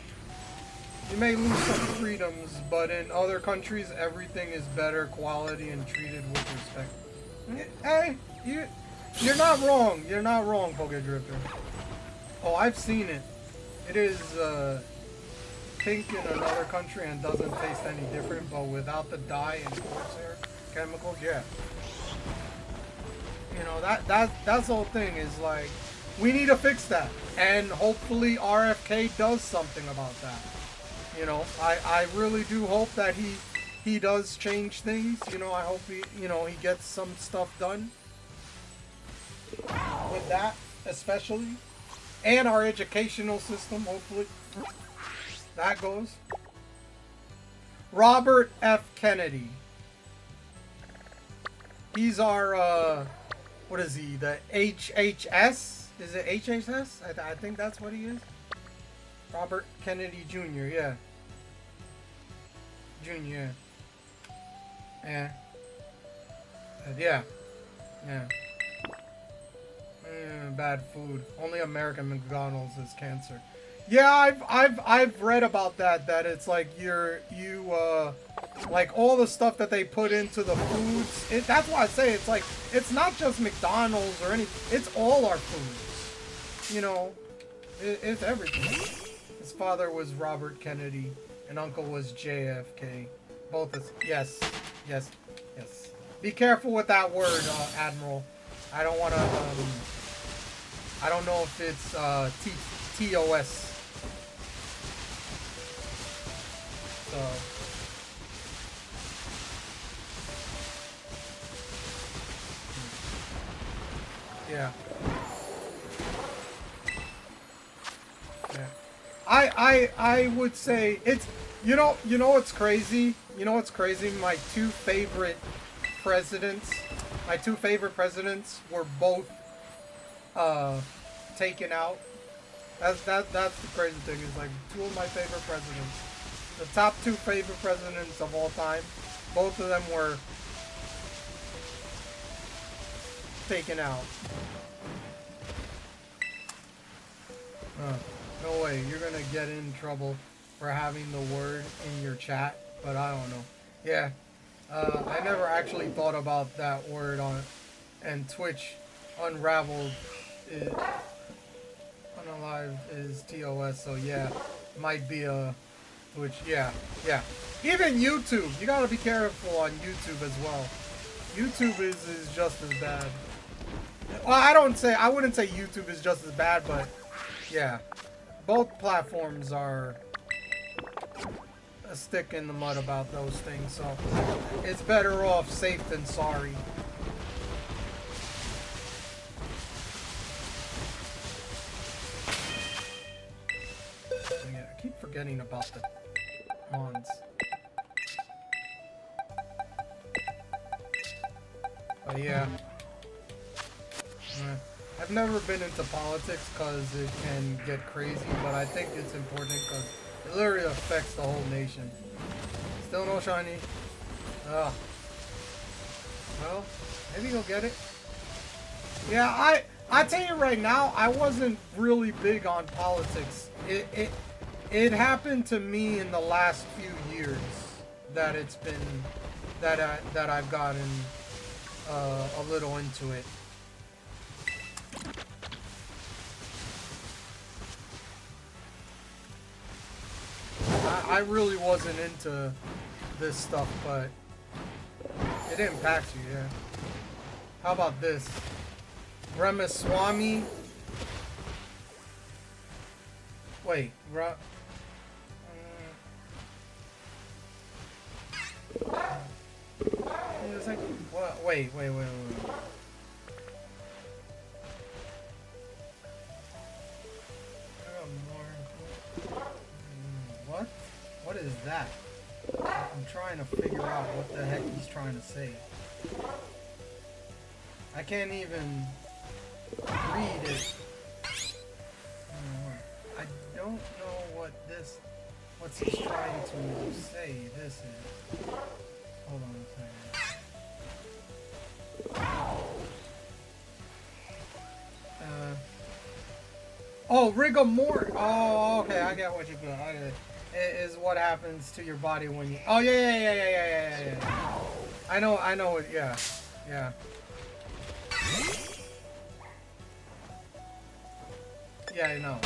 You may lose some freedoms, but in other countries, everything is better quality and treated with respect. Hey, you're not wrong. You're not wrong, Pokedrifter. Oh, I've seen it. It is pink in another country and doesn't taste any different, but without the dye and Corsair chemicals, yeah. You know, that's the whole thing is like, we need to fix that. And hopefully RFK does something about that. You know, I really do hope that he does change things. You know, I hope he gets some stuff done with that, especially. And our educational system, hopefully. That goes. Robert F. Kennedy. He's our, what is he? The HHS? Is it HHS? I think that's what he is. Robert Kennedy Jr., yeah. Jr., yeah. Yeah. Yeah. Bad food. Only American McDonald's is cancer. Yeah, I've read about that. That it's like like all the stuff that they put into the foods. That's why I say it's like it's not just McDonald's or any. It's all our foods. You know, it's everything. His father was Robert Kennedy, and uncle was JFK. Both is yes, yes, yes. Be careful with that word, Admiral. I don't want to. I don't know if it's TOS. So. Yeah. Yeah. I would say it's you know what's crazy? You know what's crazy? My two favorite presidents were both taken out. That's the crazy thing, is like two of my favorite presidents. The top two favorite presidents of all time, both of them were taken out. No way, you're gonna get in trouble for having the word in your chat, but I don't know. Yeah, I never actually thought about that word on, and Twitch unraveled it. Unalive is TOS, so yeah, might be a Twitch. Yeah. Even YouTube, you gotta be careful on YouTube as well. YouTube is just as bad. Well, I wouldn't say YouTube is just as bad, but yeah, both platforms are a stick in the mud about those things, so it's better off safe than sorry. Yeah, I keep forgetting about the Mons. But yeah. I've never been into politics because it can get crazy, but I think it's important because it literally affects the whole nation. Still no shiny. Ugh. Well, maybe you'll get it. Yeah, I tell you right now, I wasn't really big on politics. It happened to me in the last few years that it's been that I've gotten a little into it. I really wasn't into this stuff, but it impacts you, yeah. How about this? Ramaswamy. Wait, it's like, what? Wait. What? What is that? I'm trying to figure out what the heck he's trying to say. I can't even read it. I don't know what's he's trying to say this is. Hold on a second. Oh, rigor mortis. Oh, okay, I get what you got. It is what happens to your body when you. Oh yeah. I know it. Yeah. Yeah, I know.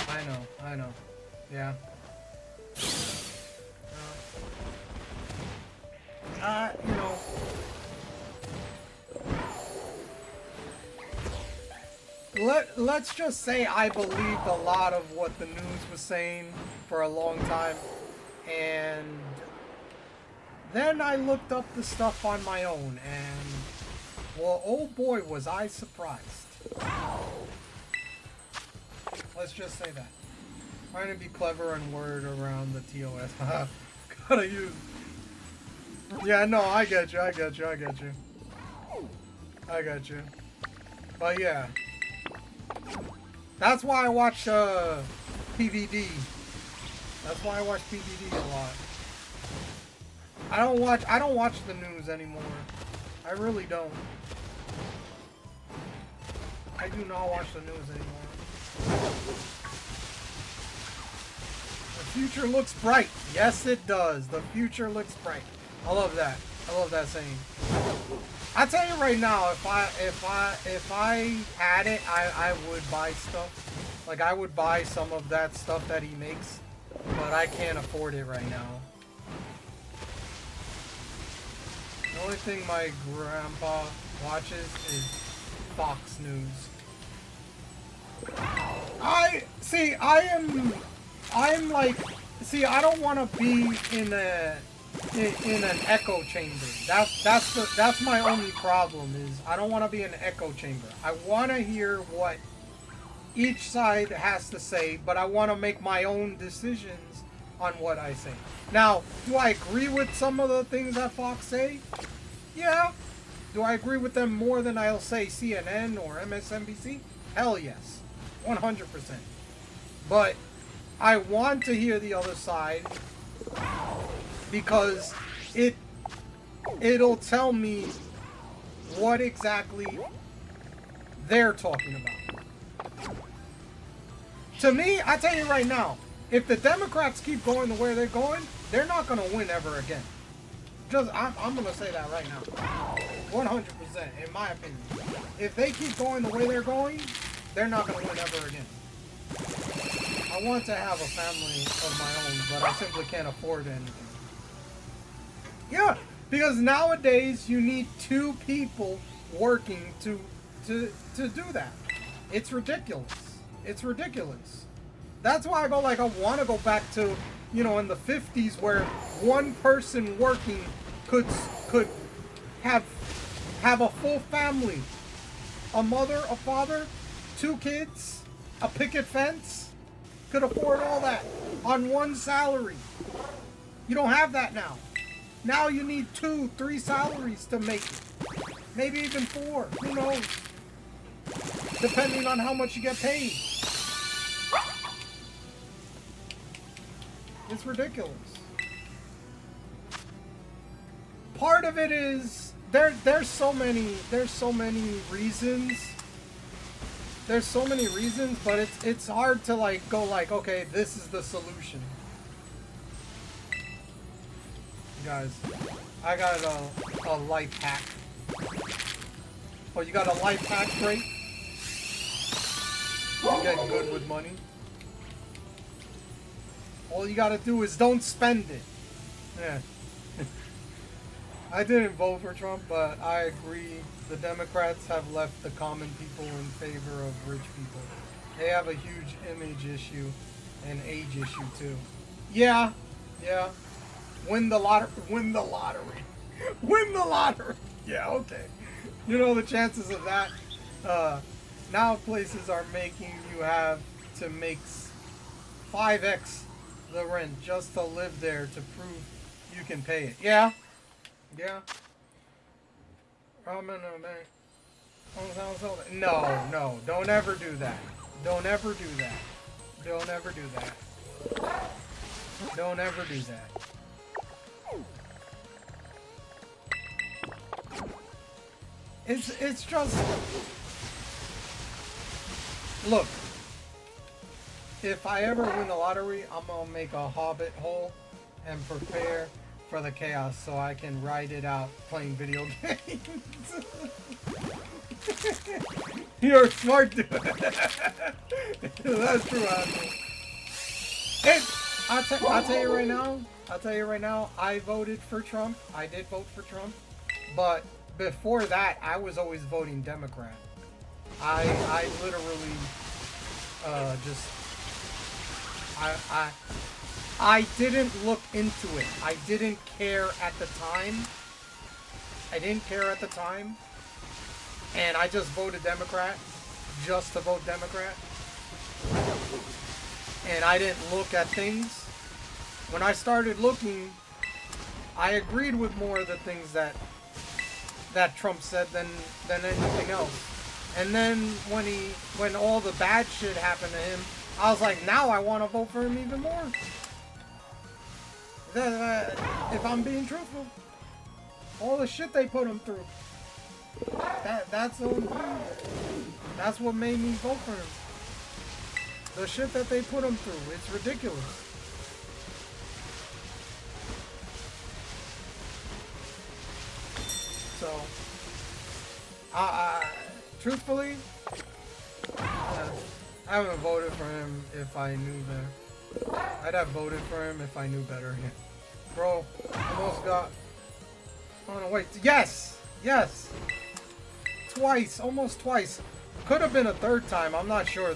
Yeah. You know. Let's just say I believed a lot of what the news was saying for a long time, and then I looked up the stuff on my own, and well, oh boy, was I surprised. Let's just say that. Trying to be clever and word around the TOS. Gotta use. Yeah, no, I get you. But yeah. That's why I watch PVD. That's why I watch PBD a lot. I don't watch the news anymore. I really don't. I do not watch the news anymore. The future looks bright. Yes, it does. The future looks bright. I love that. I love that saying. I tell you right now, if I had it, I would buy stuff. Like I would buy some of that stuff that he makes, but I can't afford it right now. The only thing my grandpa watches is Fox News. I don't want to be in an echo chamber. That's my only problem is I don't want to be in an echo chamber. I want to hear what each side has to say, but I want to make my own decisions on what I say. Now, do I agree with some of the things that Fox say? Yeah. Do I agree with them more than I'll say CNN or MSNBC? Hell yes. 100%. But I want to hear the other side because it'll tell me what exactly they're talking about. To me, I tell you right now, if the Democrats keep going the way they're going, they're not going to win ever again. I'm going to say that right now. 100%, in my opinion. If they keep going the way they're going, they're not going to win ever again. I want to have a family of my own, but I simply can't afford anything. Yeah, because nowadays you need two people working to do that. It's ridiculous. It's ridiculous. That's why I go like I want to go back to, you know, in the 50s where one person working could have a full family, a mother, a father, 2 kids, a picket fence, could afford all that on one salary. You don't have that now. Now you need 2, 3 salaries to make it. Maybe even 4. Who knows? Depending on how much you get paid. It's ridiculous. Part of it is there's so many reasons. There's so many reasons, but it's hard to like go like, okay, this is the solution. Guys, I got a life hack. Oh, you got a life hack, great? You're getting good with money. All you gotta do is don't spend it. Yeah. I didn't vote for Trump, but I agree. The Democrats have left the common people in favor of rich people. They have a huge image issue and age issue too. Yeah, yeah. Win the lottery. Win the lottery. Win the lottery. Yeah, okay. You know the chances of that. Now places are making you have to make 5x the rent just to live there to prove you can pay it. Yeah. Yeah. No, no. Don't ever do that. Don't ever do that. Don't ever do that. Don't ever do that. It's just... Look. If I ever win the lottery, I'm gonna make a hobbit hole and prepare for the chaos so I can ride it out playing video games. You're smart, dude. That's true, Ashley. Hey, I'll tell you right now, I voted for Trump. I did vote for Trump. But before that, I was always voting Democrat. I literally I didn't look into it. I didn't care at the time. And I just voted Democrat just to vote Democrat. And I didn't look at things. When I started looking, I agreed with more of the things that Trump said than anything else. And then when all the bad shit happened to him, I was like, now I want to vote for him even more. If I'm being truthful, all the shit they put him through. That's what made me vote for him. The shit that they put him through, it's ridiculous. So, truthfully, I haven't voted for him if I knew better. I'd have voted for him if I knew better. Bro, almost got... Oh no, wait. Yes! Yes! Twice. Almost twice. Could have been a third time. I'm not sure.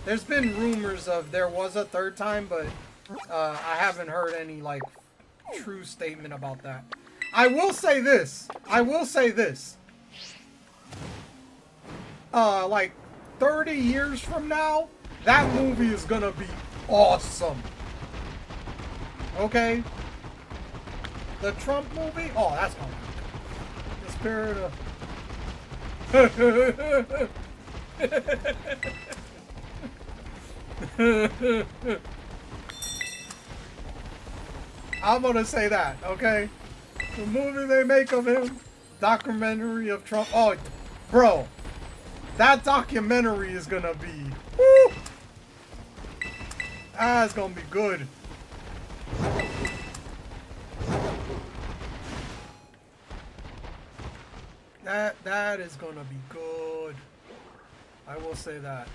There's been rumors of there was a third time, but I haven't heard any, like, true statement about that. I will say this. Like, 30 years from now, that movie is gonna be awesome. Okay? The Trump movie? Oh, that's gonna be the spirit of... I'm gonna say that, okay? The movie they make of him, documentary of Trump. Oh, bro, that documentary is gonna be, woo! That's gonna be good. That is gonna be good. I will say that.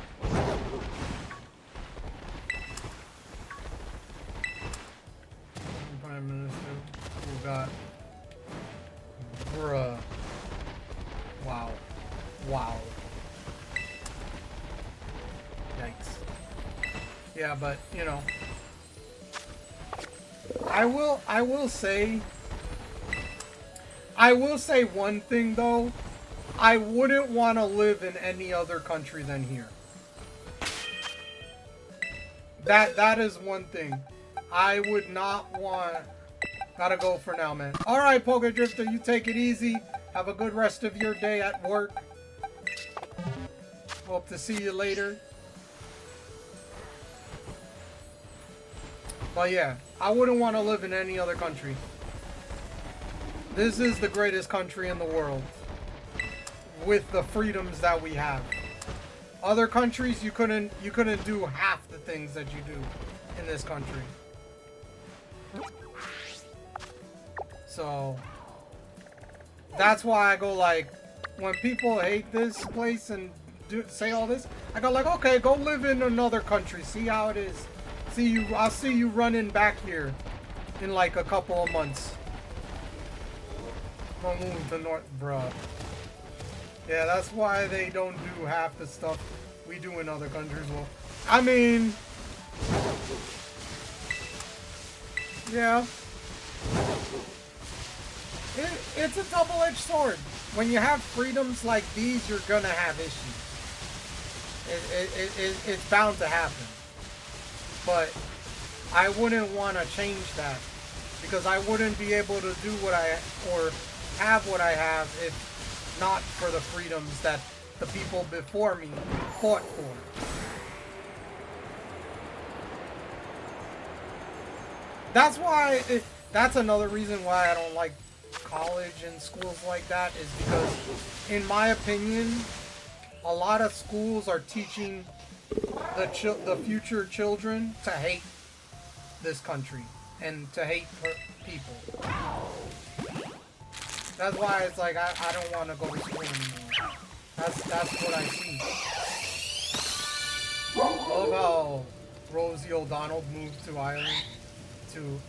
Prime Minister who got, bruh. Wow. Yikes. Yeah, but you know, I will say one thing though. I wouldn't want to live in any other country than here. That is one thing. I would not want... Gotta go for now, man. Alright, Poké Drifter, you take it easy. Have a good rest of your day at work. Hope to see you later. But yeah, I wouldn't want to live in any other country. This is the greatest country in the world. With the freedoms that we have. Other countries, you couldn't do half the things that you do in this country. So that's why I go like, when people hate this place and say all this, I go like, okay, go live in another country, see how it is. I'll see you running back here in like a couple of months. I'm gonna move to North, bruh. Yeah, that's why they don't do half the stuff we do in other countries. Well, I mean, yeah. It's a double-edged sword. When you have freedoms like these, you're gonna have issues. It's bound to happen. But I wouldn't want to change that. Because I wouldn't be able to do what or have what I have if not for the freedoms that the people before me fought for. That's another reason why I don't like college and schools like that, is because, in my opinion, a lot of schools are teaching the future children to hate this country and to hate people. That's why it's like I don't want to go to school anymore. That's what I see. Love how Rosie O'Donnell moved to Ireland to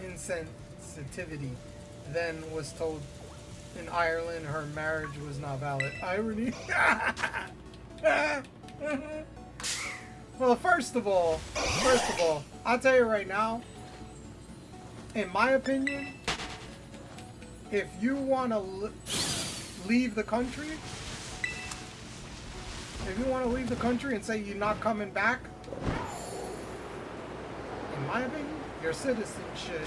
insensitivity, then was told in Ireland her marriage was not valid. Irony. Well, first of all, I'll tell you right now, in my opinion, if you want to leave the country, and say you're not coming back, in my opinion, your citizenship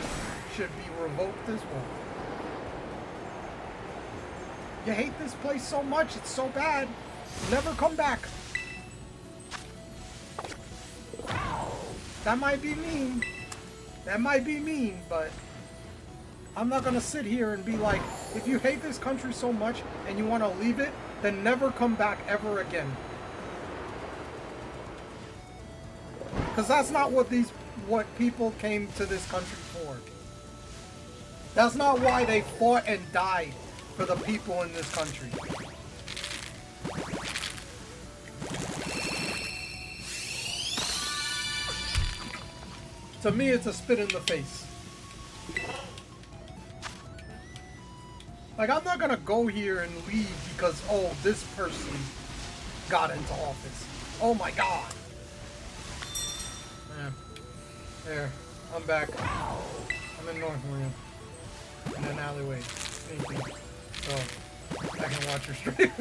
should be revoked as well. You hate this place so much, it's so bad, never come back. That might be mean. That might be mean, but I'm not gonna sit here and be like, if you hate this country so much and you want to leave it, then never come back ever again. Because that's not what people came to this country for. That's not why they fought and died for the people in this country. To me, it's a spit in the face. Like, I'm not gonna go here and leave because, oh, this person got into office. Oh my god. Yeah. There. I'm back. I'm in North Marine. In an alleyway. Sneaking. So, I can watch your stream.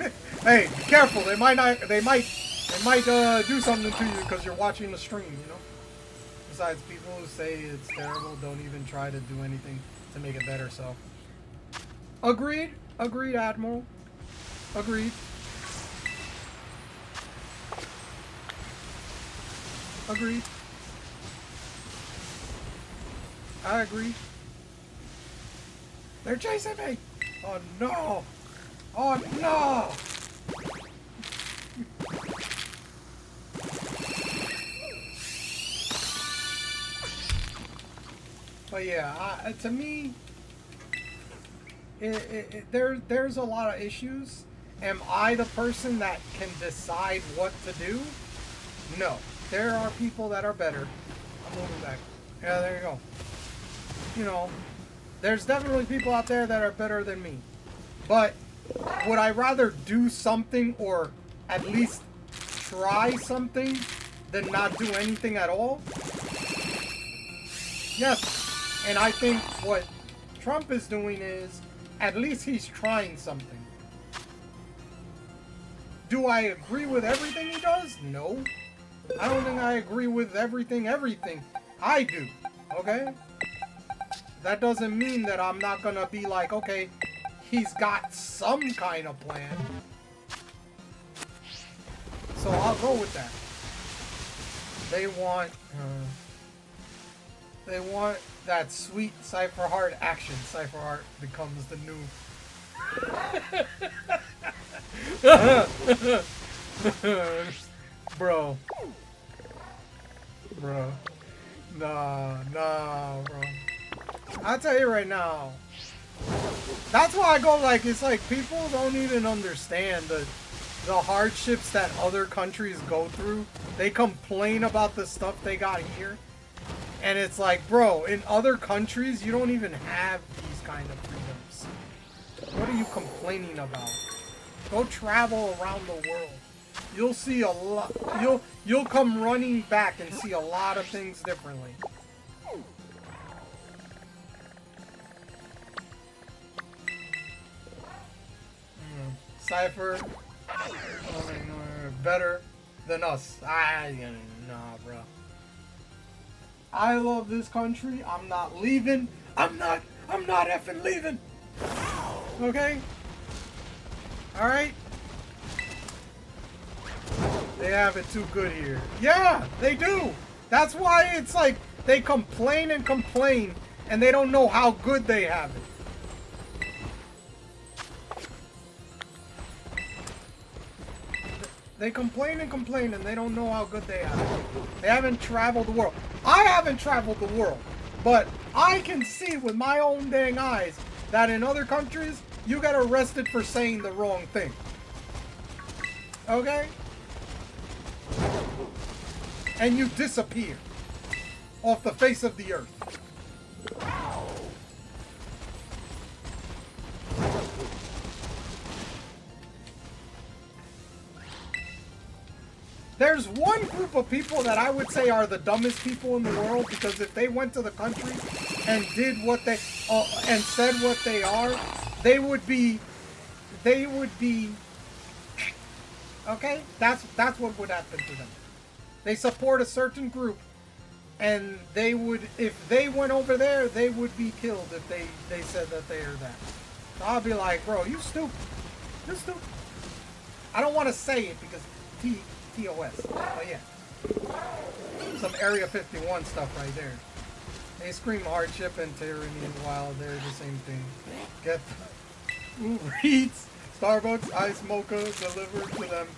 Hey, be careful. They might do something to you because you're watching the stream, you know? Besides, people who say it's terrible don't even try to do anything to make it better, so. Agreed. Agreed, Admiral. Agreed. Agreed. I agree. They're chasing me! Oh no! Oh no! But yeah, to me, there's a lot of issues. Am I the person that can decide what to do? No. There are people that are better. I'm moving back. Yeah, there you go. You know, there's definitely people out there that are better than me. But would I rather do something or at least try something than not do anything at all? Yes. And I think what Trump is doing is, at least he's trying something. Do I agree with everything he does? No. I don't think I agree with everything I do. Okay? That doesn't mean that I'm not gonna be like, okay, he's got some kind of plan. So I'll go with that. They want that sweet Cypher Heart action. Cypher Heart becomes the new. Bro. Nah, bro. I'll tell you right now. That's why I go like, it's like people don't even understand the hardships that other countries go through. They complain about the stuff they got here. And it's like, bro, in other countries, you don't even have these kind of freedoms. What are you complaining about? Go travel around the world. You'll see a lot. You'll come running back and see a lot of things differently. Cypher, better than us. Nah, bro. I love this country. I'm not leaving. I'm not effing leaving. Okay? Alright? They have it too good here. Yeah, they do. That's why it's like they complain and complain and they don't know how good they have it. They complain and complain and they don't know how good they have it. They haven't traveled the world. I haven't traveled the world. But I can see with my own dang eyes that in other countries, you get arrested for saying the wrong thing. Okay? And you disappear off the face of the earth. There's one group of people that I would say are the dumbest people in the world, because if they went to the country and did what they and said what they are, they would be okay? That's what would happen to them. They support a certain group, and they would, if they went over there, they would be killed if they said that they are that. So I'll be like, bro, you stupid. You're stupid. I don't want to say it because TOS. But yeah. Some Area 51 stuff right there. They scream hardship and tyranny while they're the same thing. Get Uber Eats, Starbucks, Ice Mocha delivered to them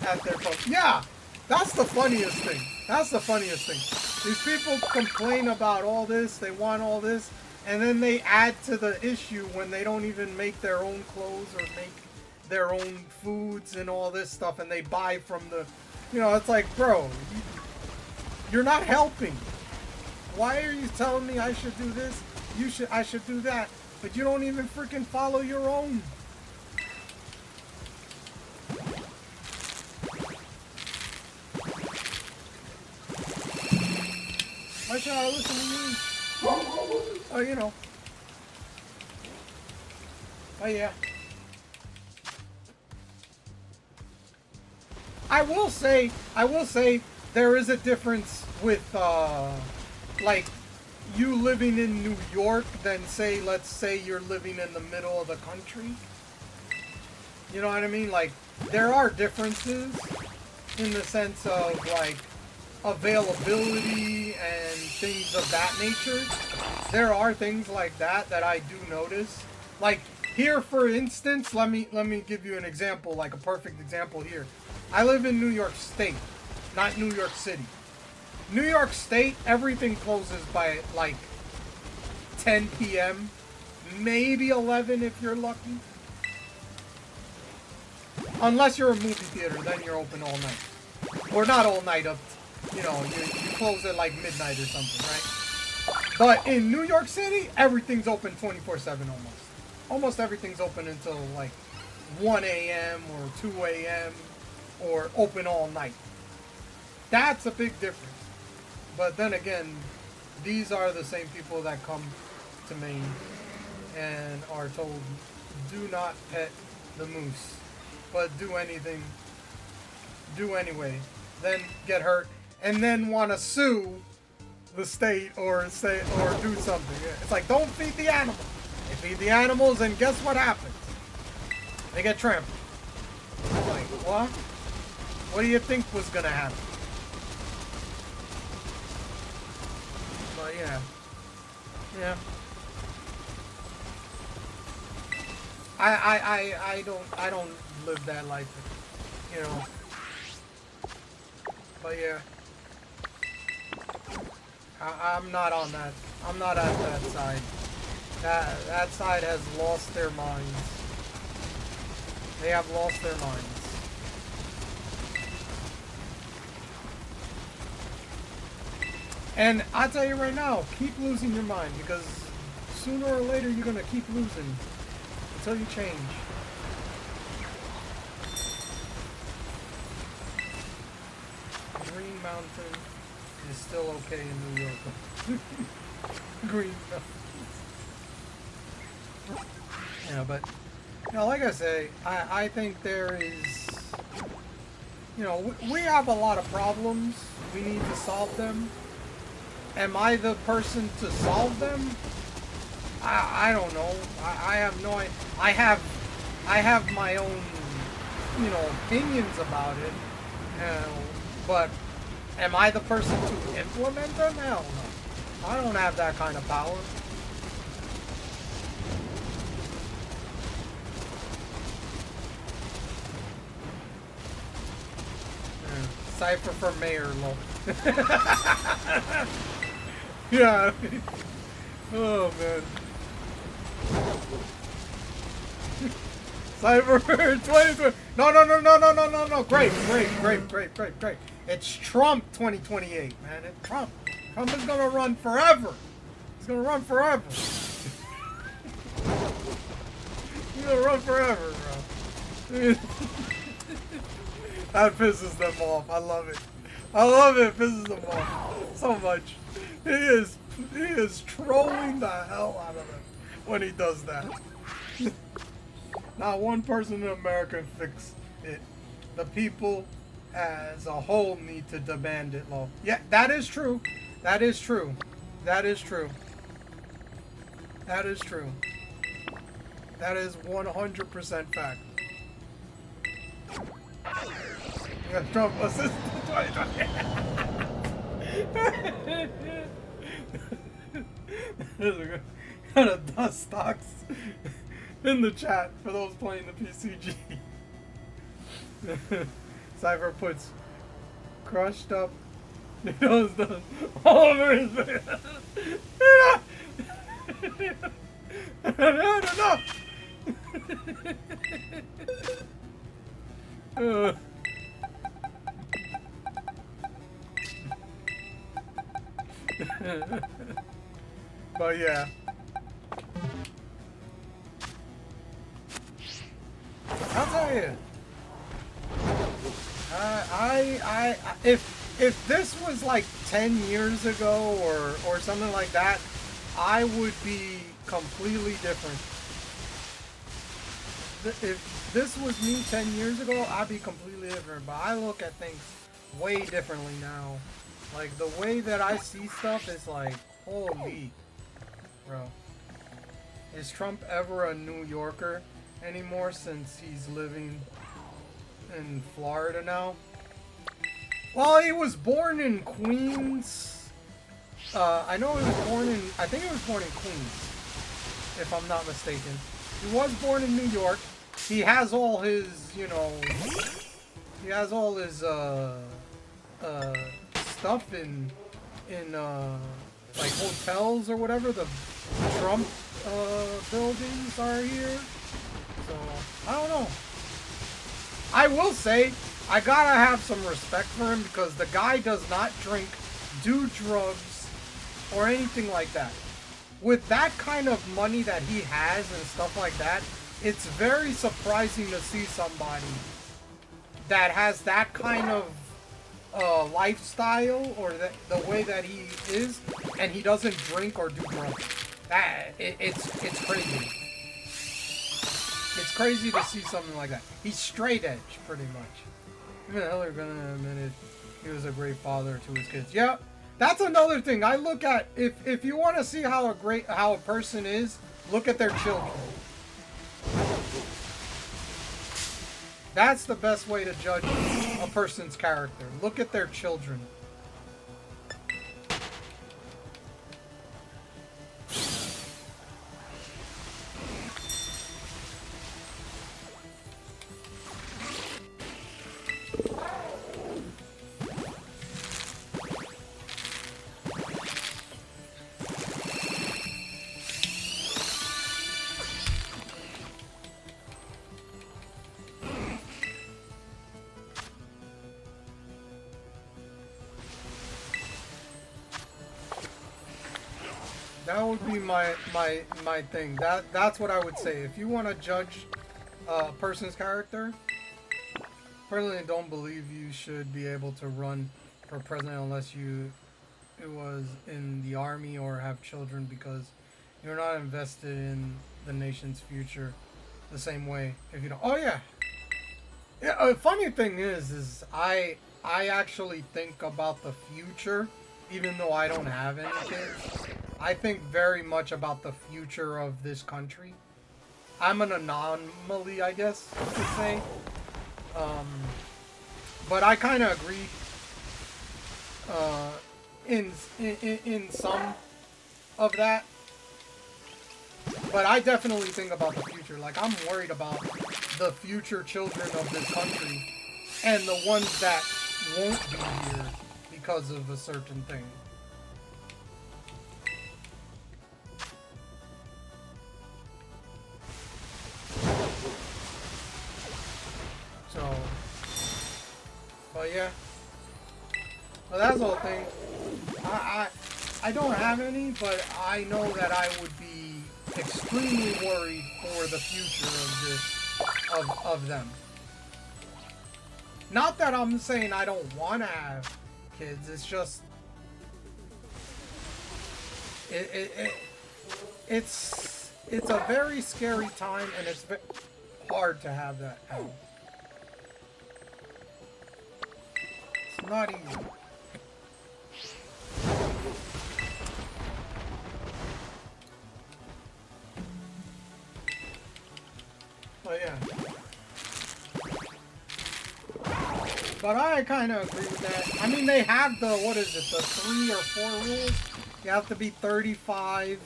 at their phone. Yeah, that's the funniest thing. That's the funniest thing. These people complain about all this, they want all this, and then they add to the issue when they don't even make their own clothes or make their own foods and all this stuff, and they buy from the, you know, it's like, bro, you're not helping. Why are you telling me I should do this? I should do that, but you don't even freaking follow your own. Why should I listen to you? Oh, you know. Oh, yeah. I will say, there is a difference with, like, you living in New York than, say, let's say you're living in the middle of the country. You know what I mean? Like, there are differences in the sense of, like, availability and things of that nature. There are things like that I do notice. Like, here, for instance, let me give you an example, like a perfect example here. I live in New York State, not New York City. New York State, everything closes by like 10 p.m., maybe 11 if you're lucky. Unless you're a movie theater, then you're open all night. Or not all night, up, you know, you close at like midnight or something, right? But in New York City, everything's open 24/7 almost. Almost everything's open until like 1 a.m. or 2 a.m. or open all night. That's a big difference. But then again, these are the same people that come to Maine and are told, do not pet the moose, but do anything, do anyway, then get hurt, and then want to sue the state or say or do something. It's like, don't feed the animals. They feed the animals, and guess what happens? They get trampled. I'm like, what? What do you think was gonna happen? But yeah. I don't live that life, you know. But yeah, I'm not on that. I'm not at that side. That side has lost their minds. They have lost their minds. And I'll tell you right now, keep losing your mind, because sooner or later you're going to keep losing until you change. Green Mountain is still okay in New York. Green Mountain. Yeah, but, you know, like I say, I think there is, you know, we have a lot of problems. We need to solve them. Am I the person to solve them? I don't know. I have no idea. I have my own, you know, opinions about it. But am I the person to implement them? Hell no. I don't have that kind of power. Cypher for mayor, lol. Yeah. Oh man. Cypher 2020. No. Great. It's Trump 2028, man. It's Trump. Trump is gonna run forever. He's gonna run forever. He's gonna run forever, bro. That pisses them off. I love it. I love it. It pisses them off so much. He is trolling the hell out of them when he does that. Not one person in America can fix it. The people as a whole need to demand it, law. Yeah, that is true. That is true. That is true. That is true. That is 100% fact. Trump assistant. There's a kind of dust stocks in the chat for those playing the PCG. Cypher puts crushed up nose done all over his face. No. But yeah. I'll tell you. If this was like 10 years ago or something like that, I would be completely different. If this was me 10 years ago, I'd be completely different. But I look at things way differently now. Like, the way that I see stuff is like, holy, bro. Is Trump ever a New Yorker anymore since he's living in Florida now? Well, he was born in Queens. I know he was born in, I think he was born in Queens, if I'm not mistaken. He was born in New York. He has all his, you know, he has all his stuff in like hotels or whatever. The Trump buildings are here. So I don't know. I will say I gotta have some respect for him because the guy does not drink, do drugs, or anything like that. With that kind of money that he has and stuff like that, it's very surprising to see somebody that has that kind of lifestyle or the way that he is, and he doesn't drink or do drugs. It's crazy. It's crazy to see something like that. He's straight edge, pretty much. Even Hillary Clinton admitted he was a great father to his kids. Yeah, that's another thing. I look at, if you want to see how a person is, look at their children. That's the best way to judge a person's character. Look at their children. That would be my thing. That's what I would say. If you want to judge a person's character, personally, don't believe you should be able to run for president unless it was in the army or have children, because you're not invested in the nation's future the same way. If you don't, oh yeah. A funny thing is I actually think about the future, even though I don't have any kids. I think very much about the future of this country. I'm an anomaly, I guess you could say. But I kind of agree in some of that. But I definitely think about the future. Like, I'm worried about the future children of this country and the ones that won't be here because of a certain thing. So, but yeah, well, that's the whole thing. I don't have any, but I know that I would be extremely worried for the future of them. Not that I'm saying I don't want to have kids. It's just it's a very scary time, and it's hard to have that happen. It's not easy. But yeah. But I kind of agree with that. I mean, they have the, what is it, the 3 or 4 rules? You have to be 35.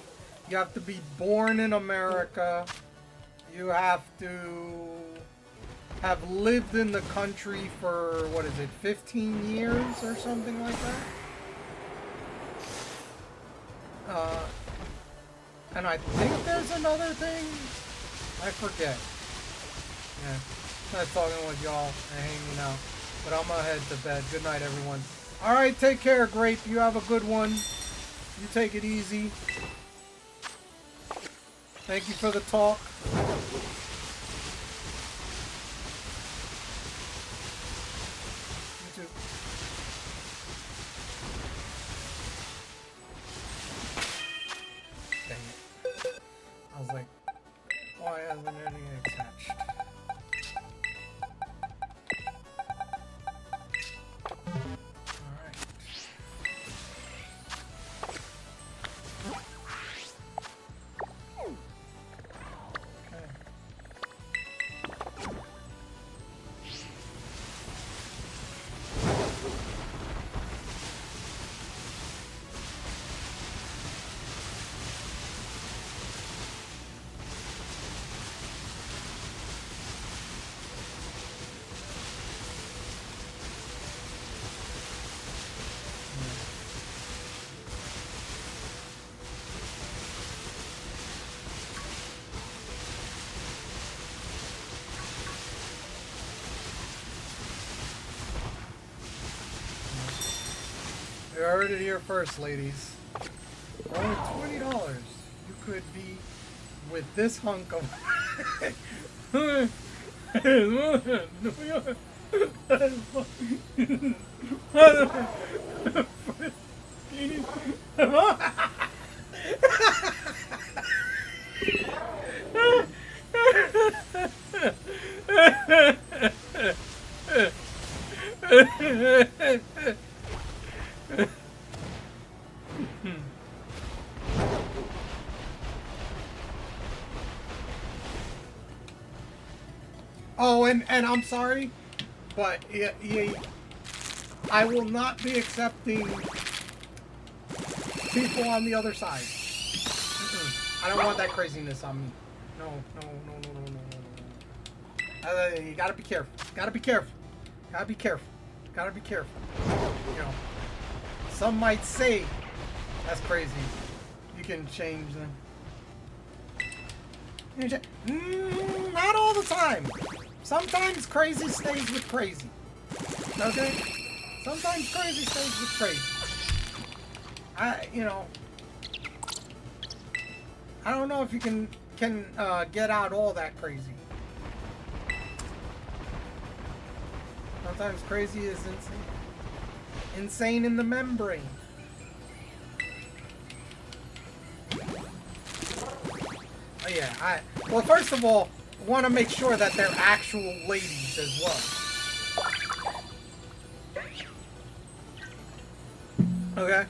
You have to be born in America. You have to have lived in the country for, what is it, 15 years or something like that? And I think there's another thing. I forget. Yeah. I'm not talking with y'all and hanging out. But I'm gonna head to bed. Good night, everyone. Alright, take care, Grape. You have a good one. You take it easy. Thank you for the talk. You too. Dang it. I was like, why hasn't anything attached? You heard it here first, ladies. For only $20, you could be with this hunk of... Oh, and I'm sorry, but I will not be accepting people on the other side. I don't want that craziness on me. No. You gotta be careful. Gotta be careful. Gotta be careful. Gotta be careful. You know, some might say that's crazy. You can change them. Not all the time. Sometimes crazy stays with crazy. Okay? Sometimes crazy stays with crazy. I don't know if you can get out all that crazy. Sometimes crazy is insane. Insane in the membrane. Oh yeah, well, first of all, I want to make sure that they're actual ladies as well. Okay?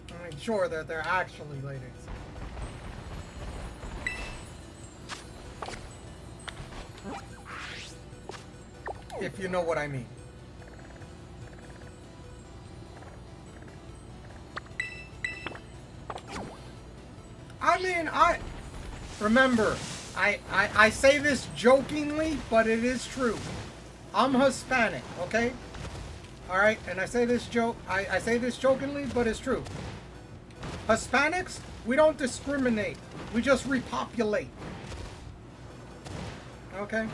I'll make sure that they're actually ladies. If you know what I mean. Remember, I say this jokingly, but it is true. I'm Hispanic, okay? Alright, and I say this jokingly, but it's true. Hispanics, we don't discriminate. We just repopulate. Okay?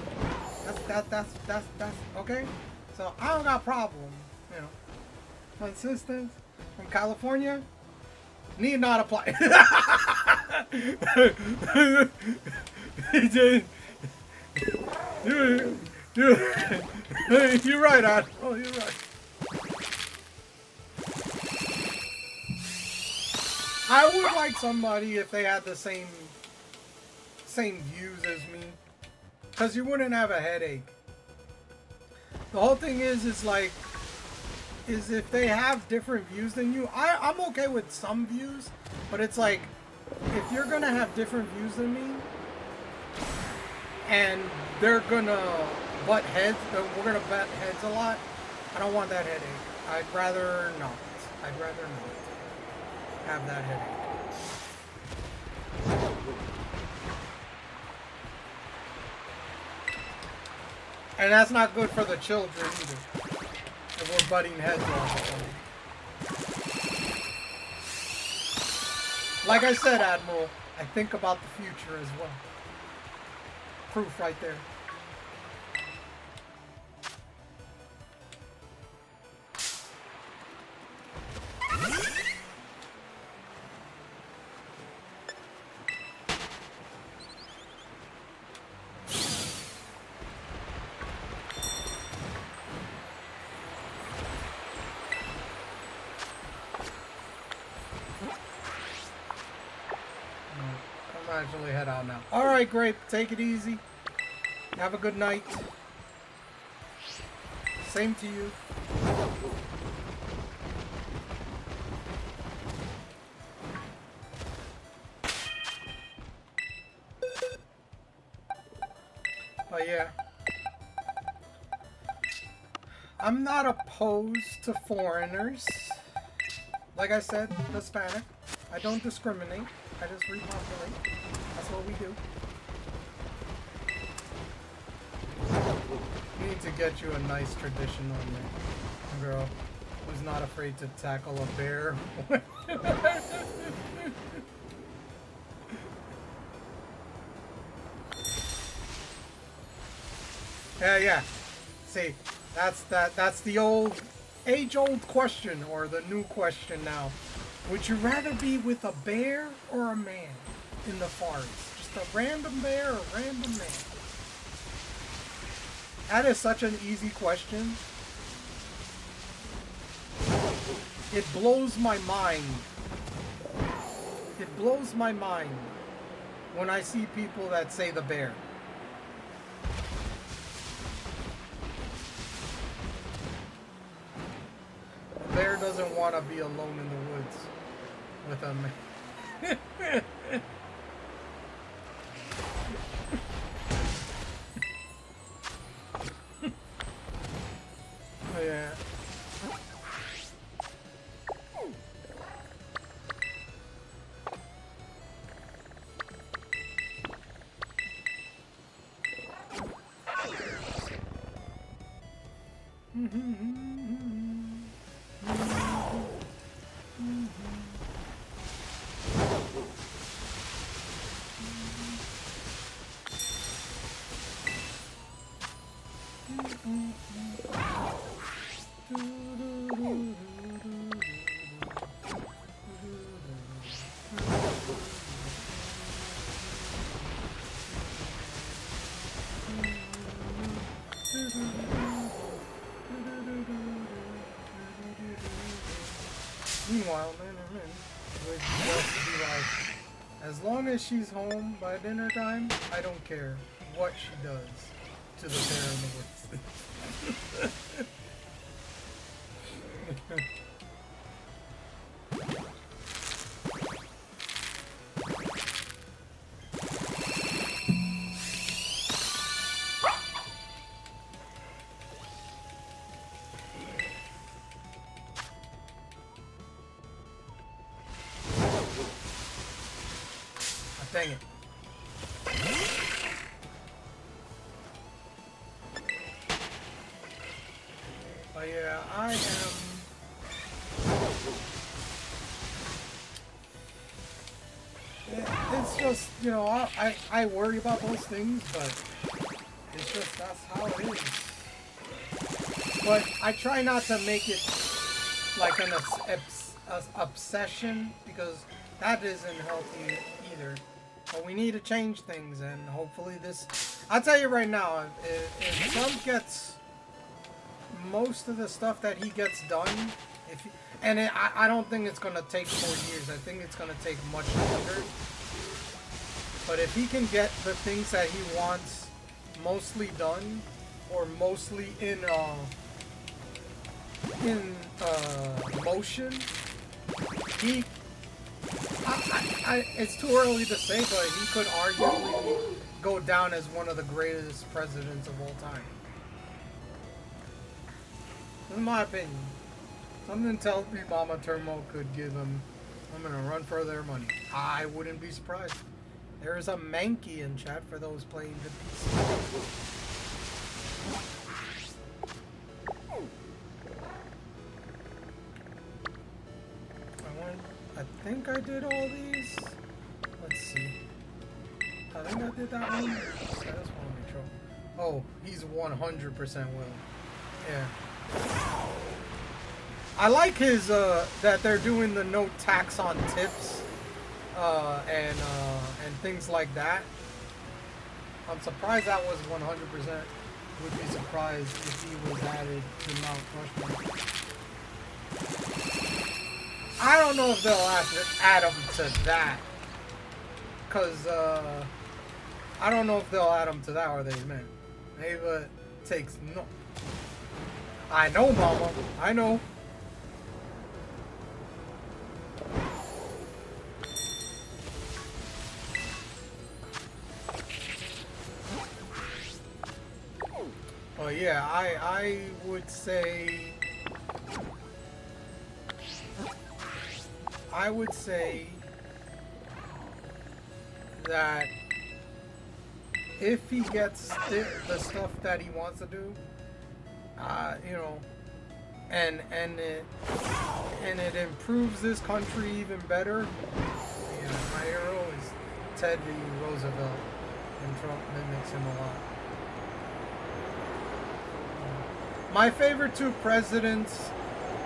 That's okay? So I don't got a problem, you know. My sisters from California need not apply. You're right, Ad. Oh, you're right. I would like somebody if they had the same views as me, because you wouldn't have a headache. The whole thing is if they have different views than you, I'm okay with some views, but it's like, if you're gonna have different views than me, and they're gonna butt heads. We're gonna butt heads a lot. I don't want that headache. I'd rather not. I'd rather not have that headache. And that's not good for the children either. If we're butting heads all the time. Like I said, Admiral, I think about the future as well. Proof right there. Actually head out now. Alright, Grape, take it easy. Have a good night. Same to you. But yeah. I'm not opposed to foreigners. Like I said, Hispanic. I don't discriminate. I just repopulate. That's what we do. We need to get you a nice traditional girl who's not afraid to tackle a bear. Yeah. See, that's the old age-old question, or the new question now. Would you rather be with a bear or a man in the forest? Just a random bear or a random man? That is such an easy question. It blows my mind. It blows my mind when I see people that say the bear. The bear doesn't want to be alone in the woods with a man. Oh, yeah. Meanwhile, man, would just be like, as long as she's home by dinner time, I don't care what she does to the bear in the woods. Dang it. But yeah, I am... It's just, you know, I worry about those things, but it's just, that's how it is. But I try not to make it like an obsession, because that isn't healthy either. But we need to change things, and hopefully this... I'll tell you right now, if Trump gets most of the stuff that he gets done, I don't think it's going to take 4 years. I think it's going to take much longer. But if he can get the things that he wants mostly done, or mostly in motion, he... it's too early to say, but he could arguably go down as one of the greatest presidents of all time. In my opinion. Something tells me Mama Turmo could give them. I'm gonna run for their money. I wouldn't be surprised. There is a Mankey in chat for those playing the PC. I think I did all these. Let's see. I think I did that one. I just want to make sure. Oh, he's 100% willing. Yeah. I like his, that they're doing the no tax on tips, and things like that. I'm surprised that was 100%. Would be surprised if he was added to Mount Rushmore. I don't know if they'll add him to that. Because, I don't know if they'll add him to that or they meant. Ava takes no. I know, Mama. I know. Well, yeah, I would say. I would say that if he gets the stuff that he wants to do, you know, and it improves this country even better. Yeah, my hero is Teddy Roosevelt, and Trump mimics him a lot. My favorite two presidents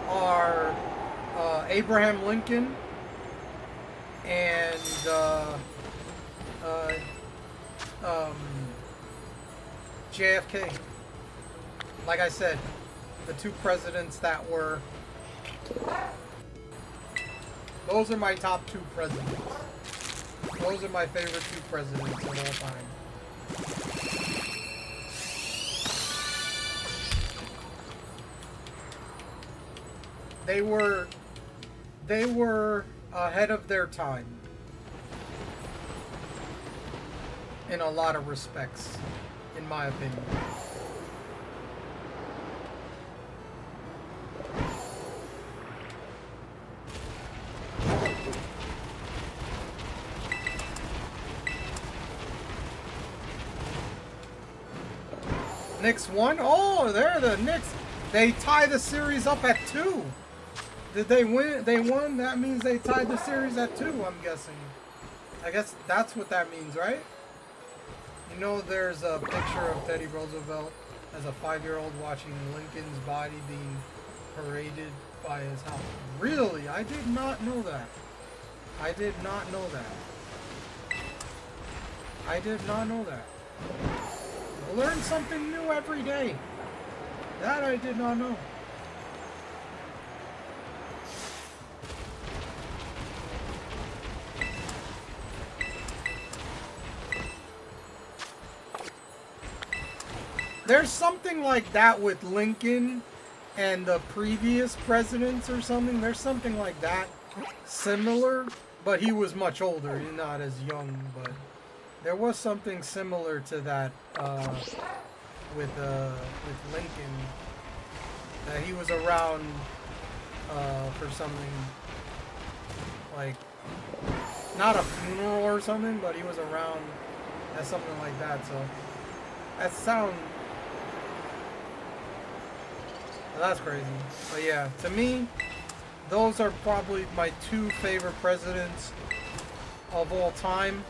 are Abraham Lincoln and JFK. Like I said, the two presidents that were... Those are my top two presidents. Those are my favorite two presidents of all time. They were ahead of their time in a lot of respects, in my opinion. Knicks won? Oh, they're the Knicks. They tie the series up at 2. Did they win? They won? That means they tied the series at 2, I'm guessing. I guess that's what that means, right? You know, there's a picture of Teddy Roosevelt as a 5-year-old watching Lincoln's body being paraded by his house. Really? I did not know that. I did not know that. I did not know that. I learn something new every day. That I did not know. There's something like that with Lincoln and the previous presidents or something. There's something like that. Similar, but he was much older. He's not as young, but there was something similar to that with Lincoln. That he was around for something like, not a funeral or something, but he was around at something like that. So that sounds... That's crazy. But yeah, to me, those are probably my two favorite presidents of all time.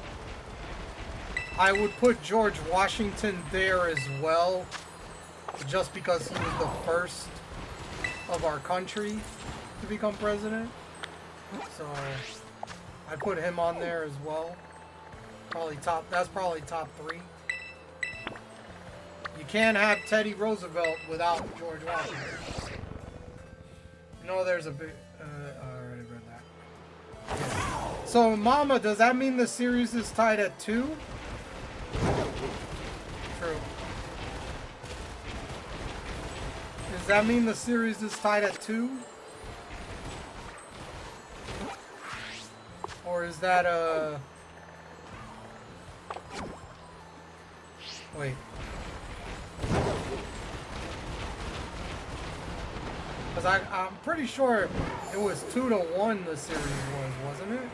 I would put George Washington there as well, just because he was the first of our country to become president. So I put him on there as well. That's probably top 3. You can't have Teddy Roosevelt without George Washington. You know, there's a big... I already read that. Yeah. So, Mama, does that mean the series is tied at 2? True. Does that mean the series is tied at 2? Or is that a... Wait. Because I'm pretty sure it was 2-1 the series was, wasn't it?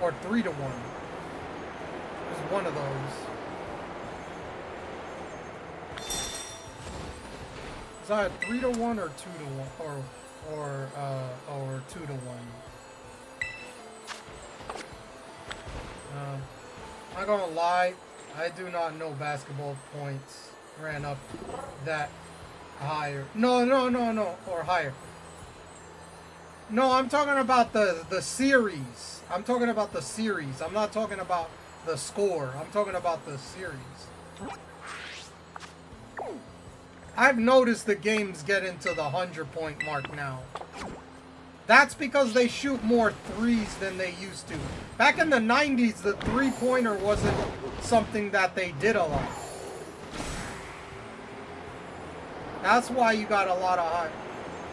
Or 3-1. It was one of those. Was that 3-1 or 2-1 or 2-1? Not gonna lie, I do not know basketball points ran up that higher. No, or higher. No, I'm talking about the series. I'm talking about the series. I'm not talking about the score. I'm talking about the series. I've noticed the games get into the 100-point mark now. That's because they shoot more threes than they used to. Back in the 90s, the three-pointer wasn't something that they did a lot. That's why you got a lot of high.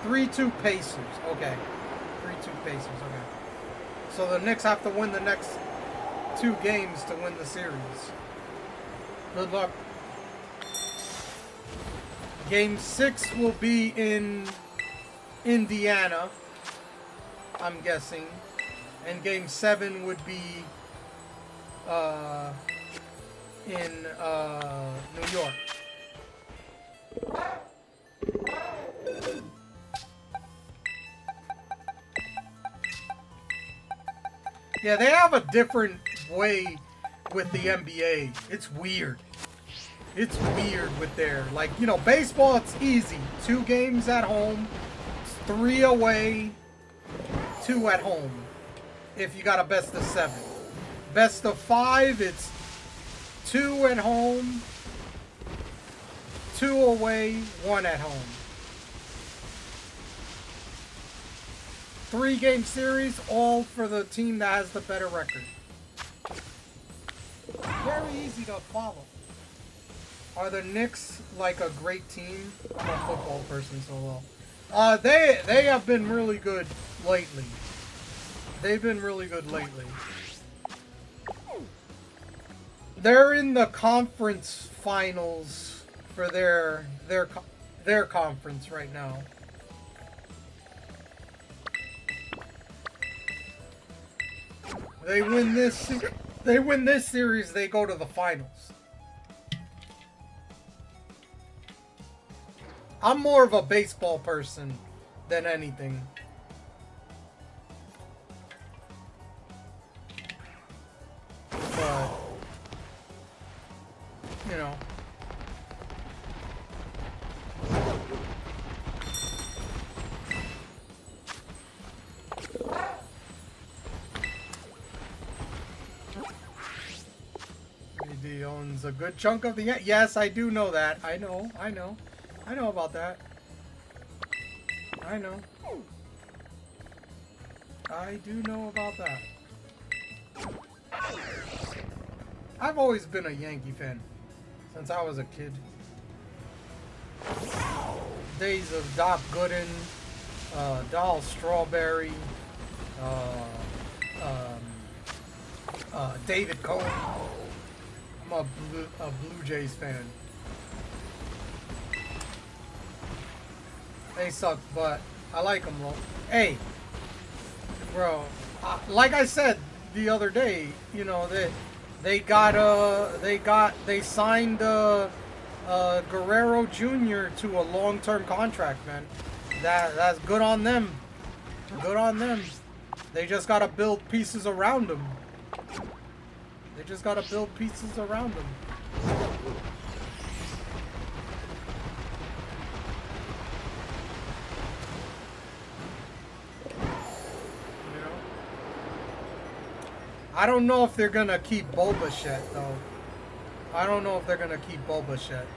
3-2 Pacers. Okay. 3-2 Pacers. Okay. So the Knicks have to win the next 2 games to win the series. Good luck. Game 6 will be in Indiana, I'm guessing. And Game 7 would be in New York. Yeah, they have a different way with the NBA. It's weird. It's weird with their, like, you know, baseball, it's easy. 2 games at home, 3 away, 2 at home. If you got a best of 7. Best of 5, it's 2 at home, 2 away, 1 at home. 3-game series, all for the team that has the better record. Very easy to follow. Are the Knicks like a great team? I'm a football person, so well. They have been really good lately. They've been really good lately. They're in the conference finals for their conference right now. They win this series, they go to the finals. I'm more of a baseball person than anything. But, you know. AD owns a good chunk of the... Yes, I do know that. I know about that. I know. I do know about that. I've always been a Yankee fan since I was a kid. Days of Doc Gooden, Darryl Strawberry, David Cone. I'm a Blue Jays fan. They suck, but I like them. Hey, bro, like I said the other day, you know, they signed Guerrero Jr. to a long-term contract, man. That's good on them. Good on them. They just gotta build pieces around him. They just gotta build pieces around him. I don't know if they're gonna keep Bo Bichette, though. I don't know if they're gonna keep Bo Bichette.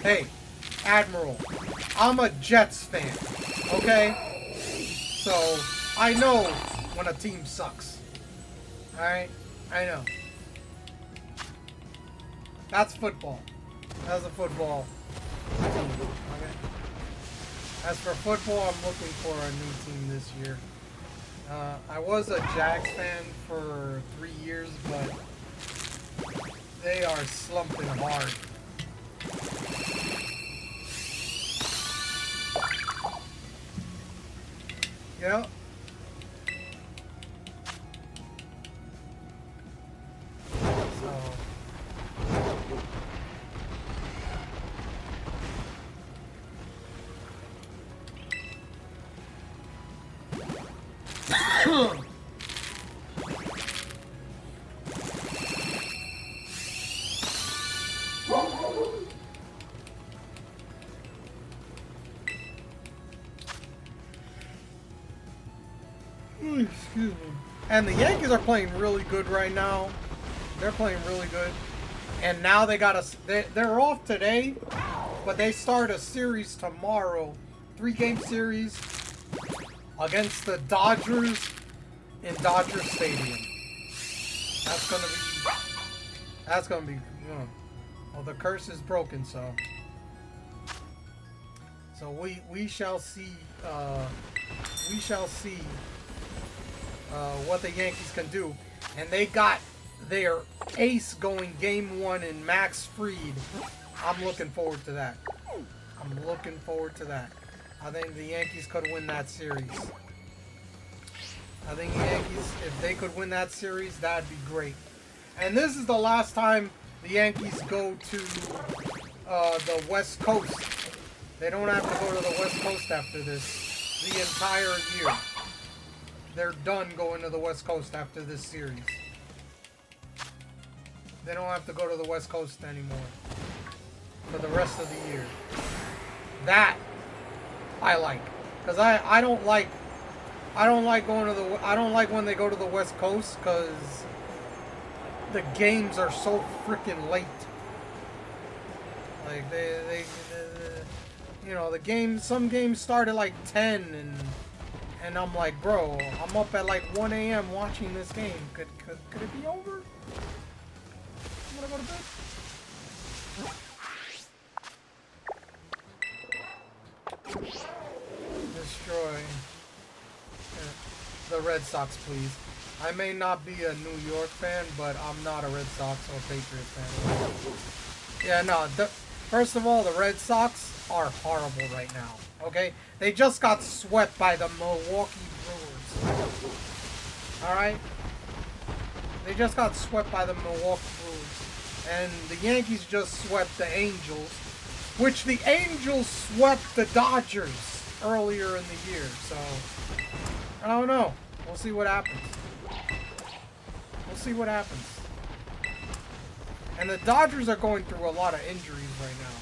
Hey, Admiral, I'm a Jets fan, okay? So, I know when a team sucks. Alright? I know. That's football. That's a football team. Okay? As for football, I'm looking for a new team this year. I was a Jags fan for 3 years, but they are slumping hard. Yep. Excuse me. And the Yankees are playing really good right now. They're playing really good. And now they got they're off today, but they start a series tomorrow. 3-game series against the Dodgers in Dodger Stadium. That's gonna be, well, the curse is broken, so we shall see, what the Yankees can do. And they got their ace going game 1 in Max Fried. I'm looking forward to that. I think the Yankees could win that series. I think the Yankees, if they could win that series, that'd be great. And this is the last time the Yankees go to the West Coast. They don't have to go to the West Coast after this. The entire year. They're done going to the West Coast after this series. They don't have to go to the West Coast anymore for the rest of the year. That I like, because I don't like going to the, I don't like when they go to the West Coast, because the games are so freaking late. Like they you know, the game, some games start at like 10, and I'm like, bro, I'm up at like 1 a.m. watching this game. Could it be over? I'm gonna go to bed. Destroy the Red Sox, please. I may not be a New York fan, but I'm not a Red Sox or Patriots fan. Yeah, no. First of all, the Red Sox are horrible right now. Okay? They just got swept by the Milwaukee Brewers. Alright? They just got swept by the Milwaukee Brewers. And the Yankees just swept the Angels, which the Angels swept the Dodgers earlier in the year. So, I don't know. We'll see what happens. We'll see what happens. And the Dodgers are going through a lot of injuries right now.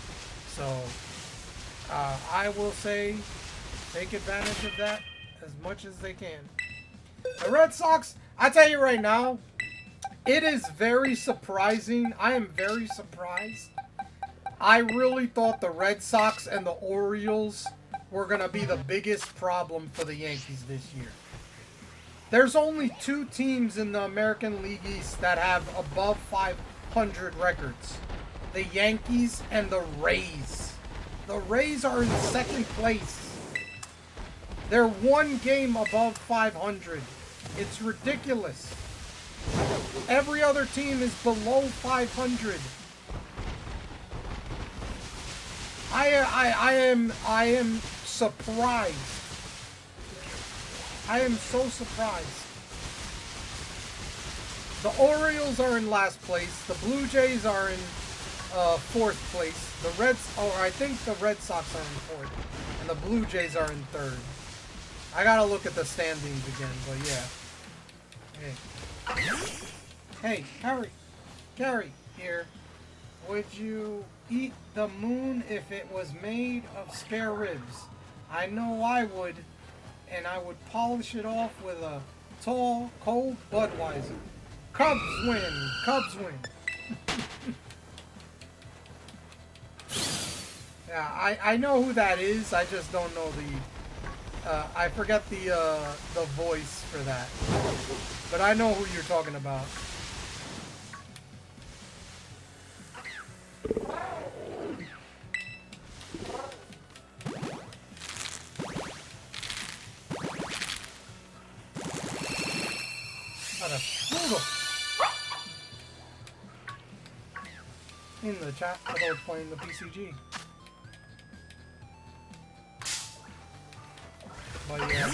So, I will say, take advantage of that as much as they can. The Red Sox, I tell you right now, it is very surprising. I am very surprised. I really thought the Red Sox and the Orioles were going to be the biggest problem for the Yankees this year. There's only 2 teams in the American League East that have above 500 records. The Yankees and the Rays. The Rays are in second place. They're 1 game above 500. It's ridiculous. Every other team is below 500. I am surprised. I am so surprised. The Orioles are in last place. The Blue Jays are in 4th place. I think the Red Sox are in 4th. And the Blue Jays are in 3rd. I gotta look at the standings again, but yeah. Hey, Carrie, here. Would you eat the moon if it was made of spare ribs? I know I would, and I would polish it off with a tall, cold Budweiser. Cubs win! Cubs win! Yeah, I know who that is. I just don't know I forget the voice for that, but I know who you're talking about. In the chat, I was playing the PCG. But yeah.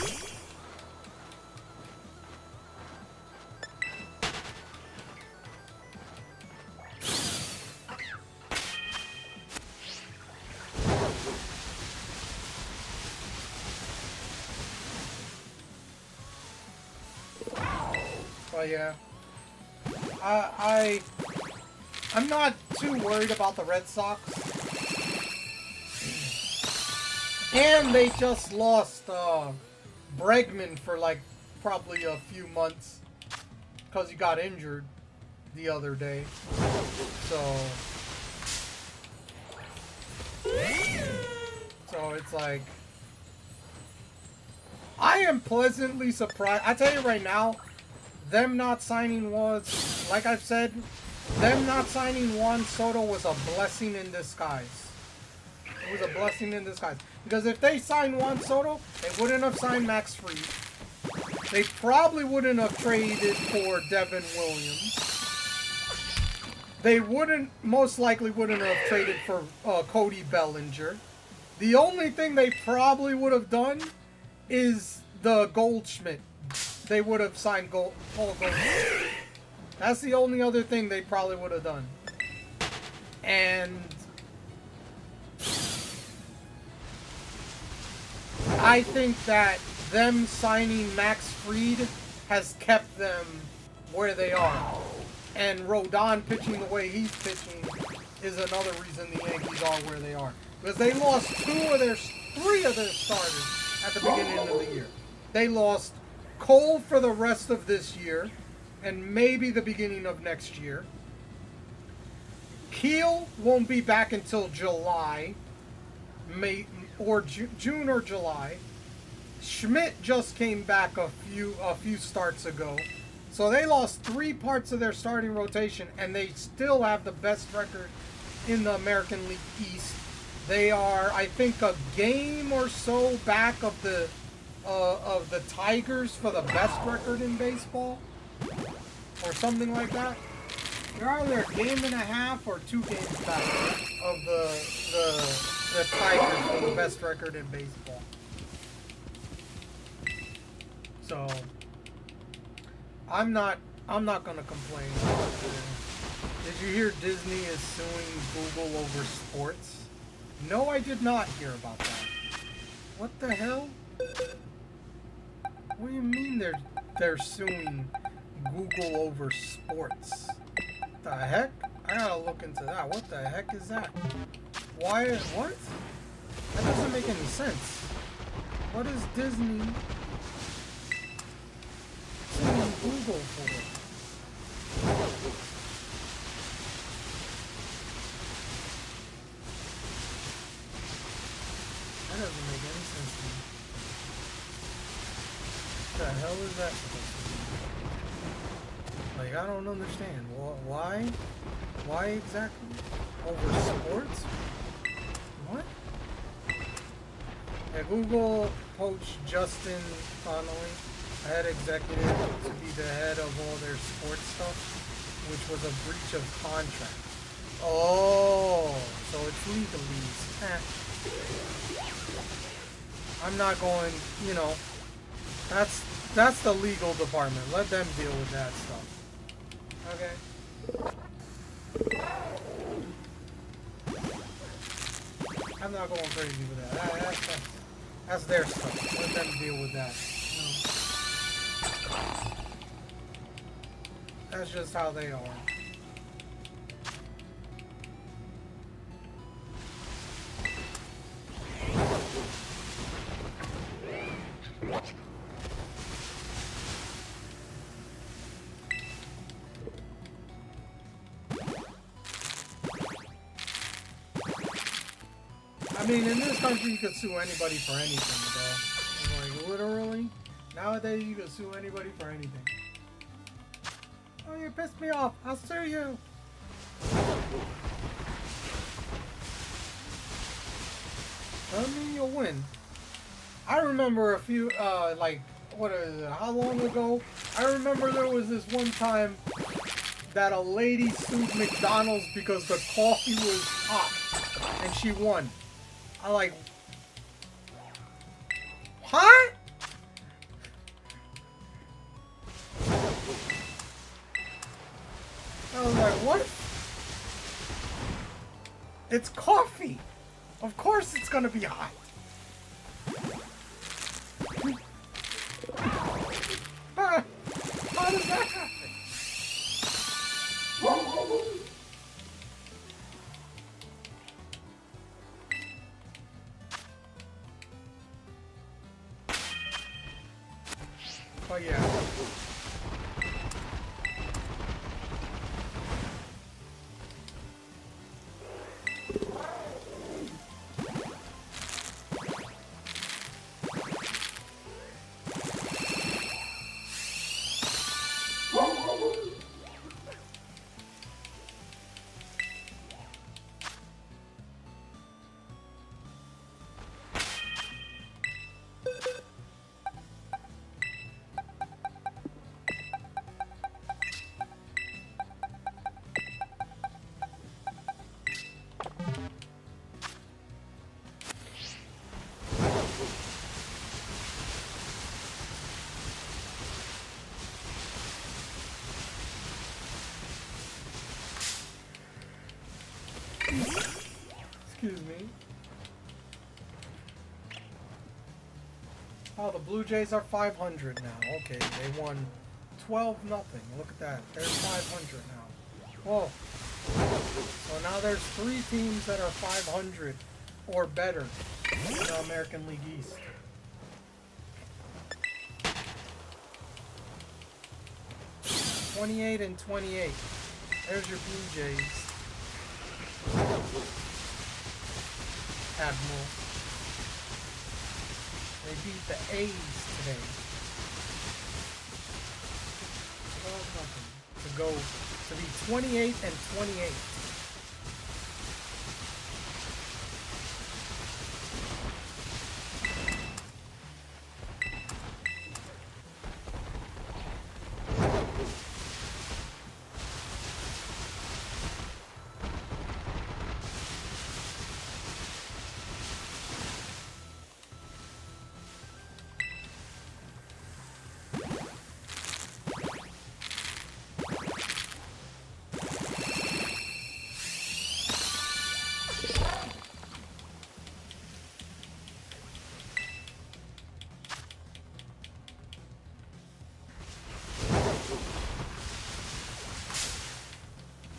But yeah. I'm not too worried about the Red Sox. And they just lost Bregman for like probably a few months because he got injured the other day. So it's like, I am pleasantly surprised. I tell you right now, them not signing was, like I've said, them not signing Juan Soto was a blessing in disguise. It was a blessing in disguise. Because if they signed Juan Soto, they wouldn't have signed Max Fried. They probably wouldn't have traded for Devin Williams. They most likely wouldn't have traded for Cody Bellinger. The only thing they probably would have done is the Goldschmidt. They would have signed Paul Goldschmidt. That's the only other thing they probably would have done. And I think that them signing Max Fried has kept them where they are. And Rodon pitching the way he's pitching is another reason the Yankees are where they are. Because they lost three of their starters at the beginning of the year. They lost Cole for the rest of this year and maybe the beginning of next year. Keel won't be back until July, June or July. Schmidt just came back a few starts ago. So they lost 3 parts of their starting rotation, and they still have the best record in the American League East. They are, I think, a game or so back of the Tigers for the best record in baseball, or something like that. They're either a game and a half or 2 games back of the Tigers for the best record in baseball. So I'm not gonna complain. Did you hear Disney is suing Google over sports? No, I did not hear about that. What the hell? What do you mean they're suing Google over sports? The heck? I gotta look into that. What the heck is that? Why? What? That doesn't make any sense. What is Disney suing Google for? That doesn't make any sense to me. What the hell is that supposed to be? Like, I don't understand. Why? Why exactly? Over sports? What? Yeah, Google poached Justin Connolly, a head executive, to be the head of all their sports stuff, which was a breach of contract. Oh, so it's legalese. I'm not going, you know, that's the legal department. Let them deal with that stuff. Okay. I'm not going crazy with that. That's their stuff. Let them deal with that. You know? That's just how they are. I mean, in this country, you could sue anybody for anything, bro. Nowadays, you can sue anybody for anything. Oh, you pissed me off. I'll sue you. I mean, you'll win. I remember a few, like, what is it, how long ago? I remember there was this one time that a lady sued McDonald's because the coffee was hot, and she won. I like, huh? I was like, what? It's coffee. Of course it's gonna be hot. Huh? How does that happen? Oh yeah. Excuse me. Oh, the Blue Jays are 500 now. Okay, they won 12-0. Look at that. They're 500 now. Whoa. So now there's 3 teams that are 500 or better in the American League East. (28 and 28). There's your Blue Jays. Admiral. They beat the A's today. 12-0 to go to be 28 and 28.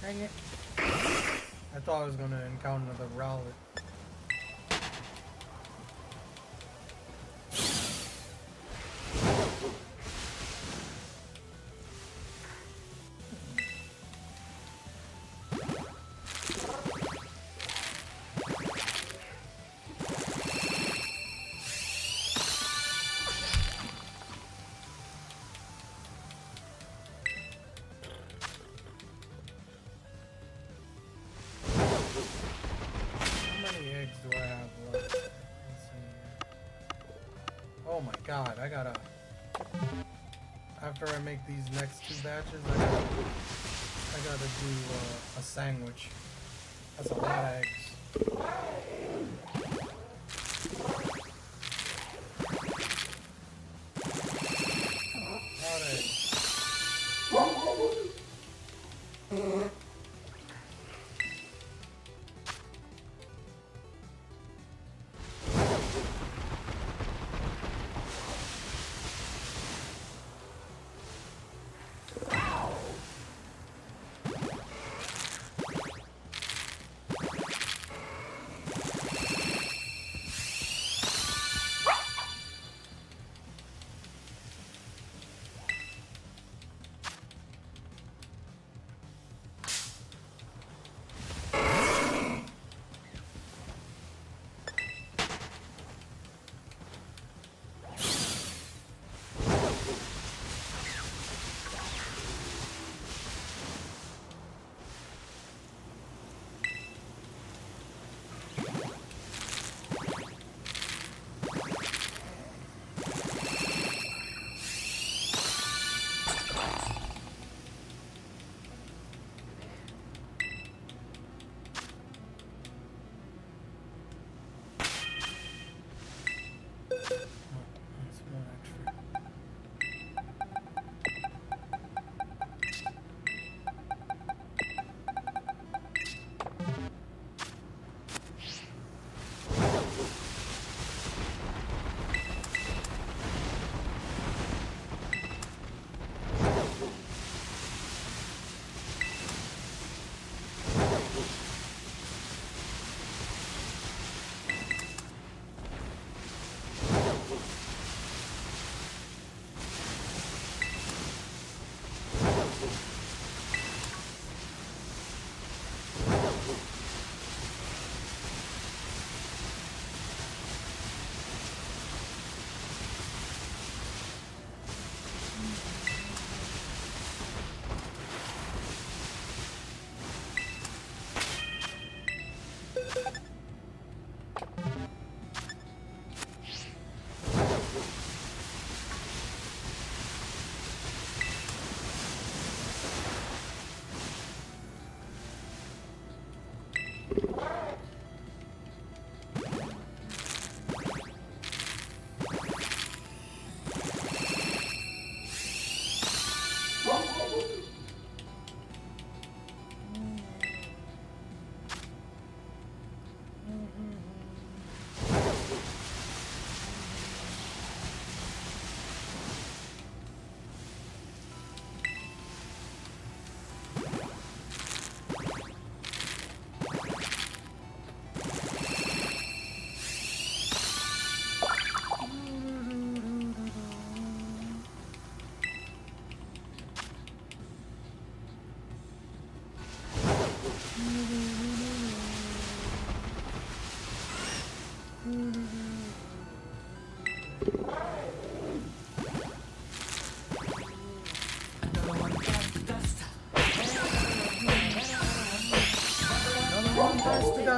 Dang it. I thought I was going to encounter the Rowlet. Do I have left? Let's see. Oh my god, I gotta... After I make these next 2 batches, I gotta do a sandwich. That's a lot of eggs. A lot of eggs.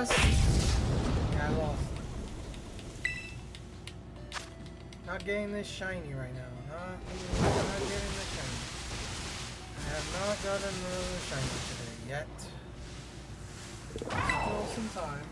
lost. Yeah, I lost. Not getting this shiny right now. Not getting this shiny. I have not gotten another shiny today yet. Still some time.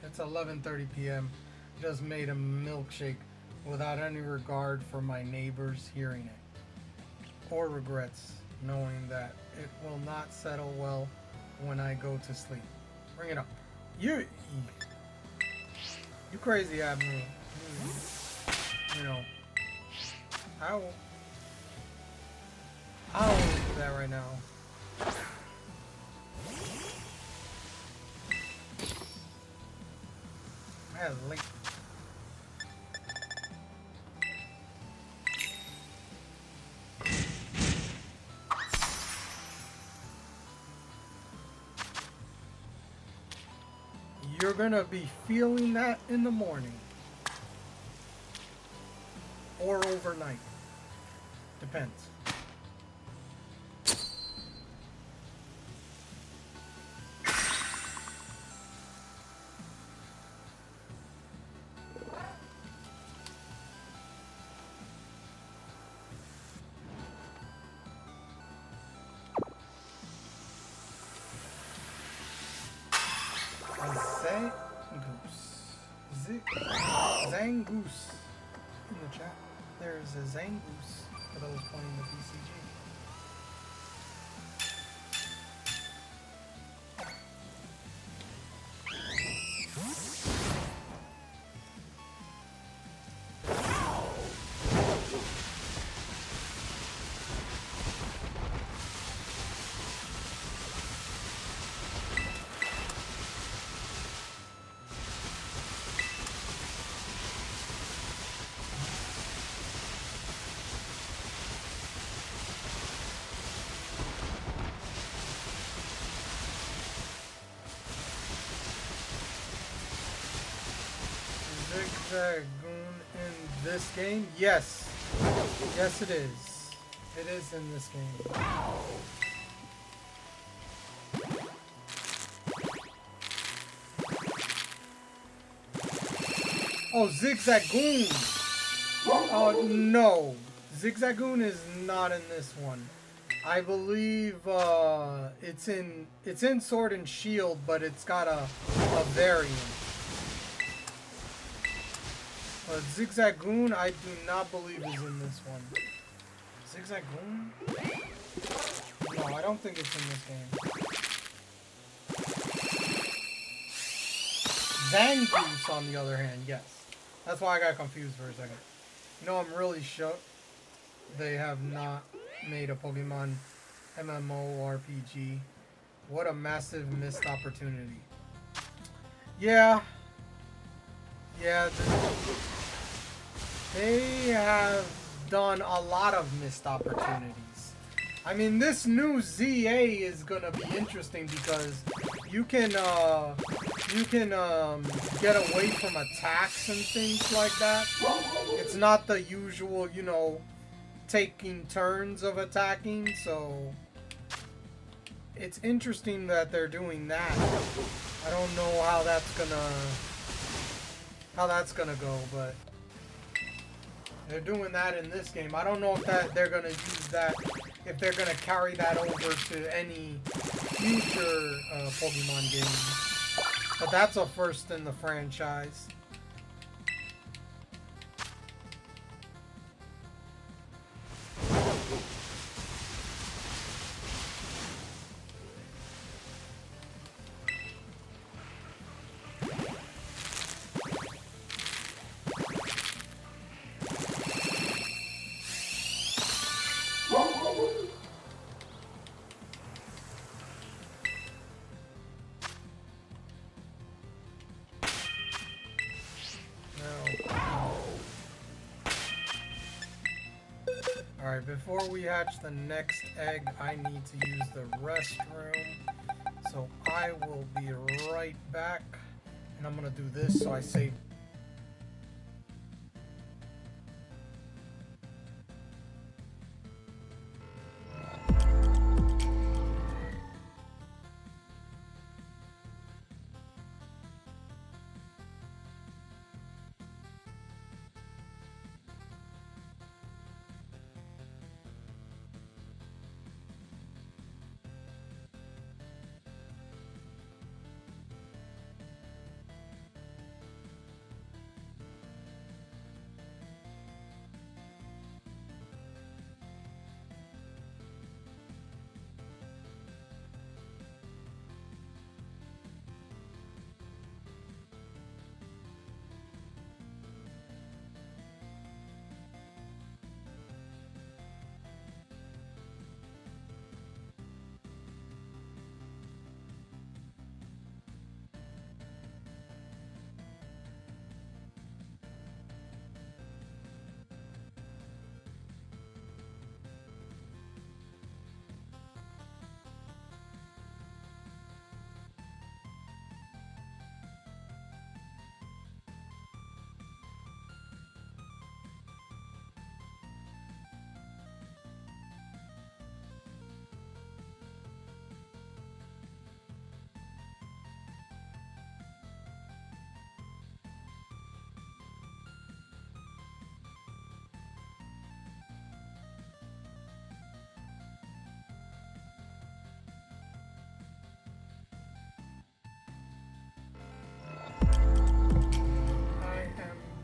It's 11:30 p.m. Just made a milkshake without any regard for my neighbors hearing it, or regrets knowing that it will not settle well when I go to sleep. Bring it up. You crazy Admiral. You know, I won't do that right now. Link. You're gonna be feeling that in the morning or overnight. Depends. Zangoose in the chat. There's a Zangoose for those playing the BCG. Zigzagoon in this game? Yes. Yes, it is. It is in this game. Oh, Zigzagoon! Oh, no. Zigzagoon is not in this one. I believe it's in Sword and Shield, but it's got a variant. Zigzagoon, I do not believe is in this one. Zigzagoon? No, I don't think it's in this game. Zangoose, on the other hand, yes. That's why I got confused for a second. You know, I'm really shook they have not made a Pokemon MMORPG. What a massive missed opportunity. Yeah. Yeah, they have done a lot of missed opportunities. I mean, this new ZA is gonna be interesting because you can get away from attacks and things like that. It's not the usual, you know, taking turns of attacking, so it's interesting that they're doing that. I don't know how that's gonna go, but they're doing that in this game. I don't know if they're gonna use that, if they're gonna carry that over to any future Pokemon games. But that's a first in the franchise. Alright, before we hatch the next egg, I need to use the restroom. So I will be right back. And I'm gonna do this so I save.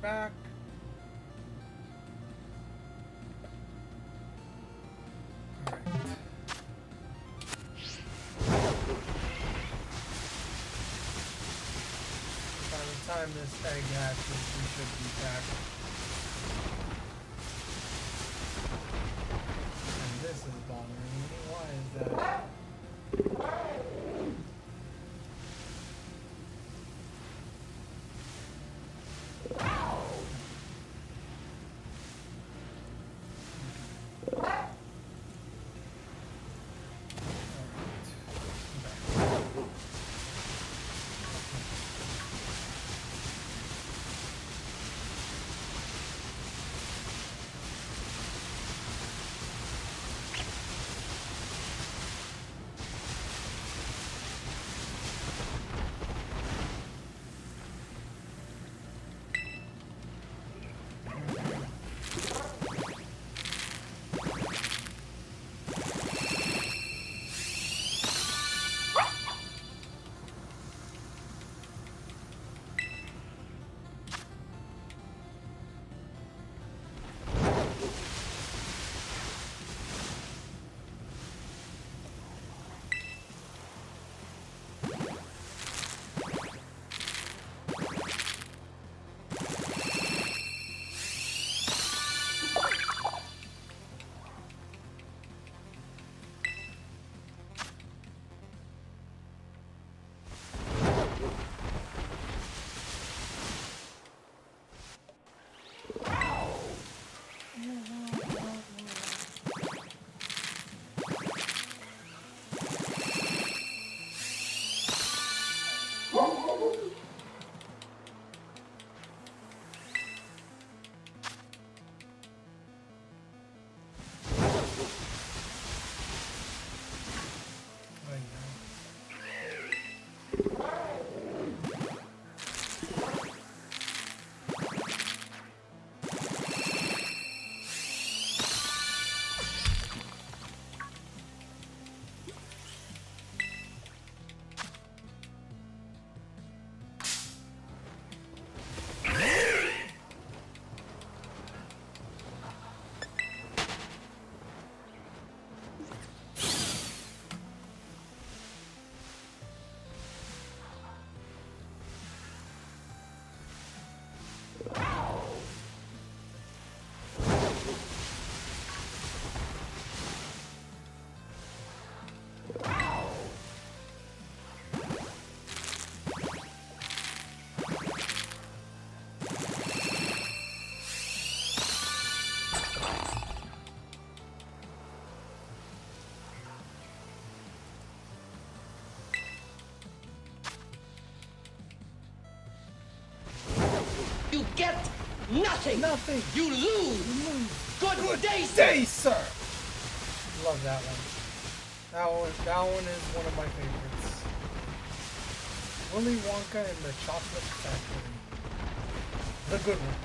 Back. All right. By the time this egg hatches, we should be back. And this is bothering me. Why is that? Nothing. Nothing. You lose. Good day, sir. Day, sir. Love that one. That one is one of my favorites. Willy Wonka and the Chocolate Factory. The good one.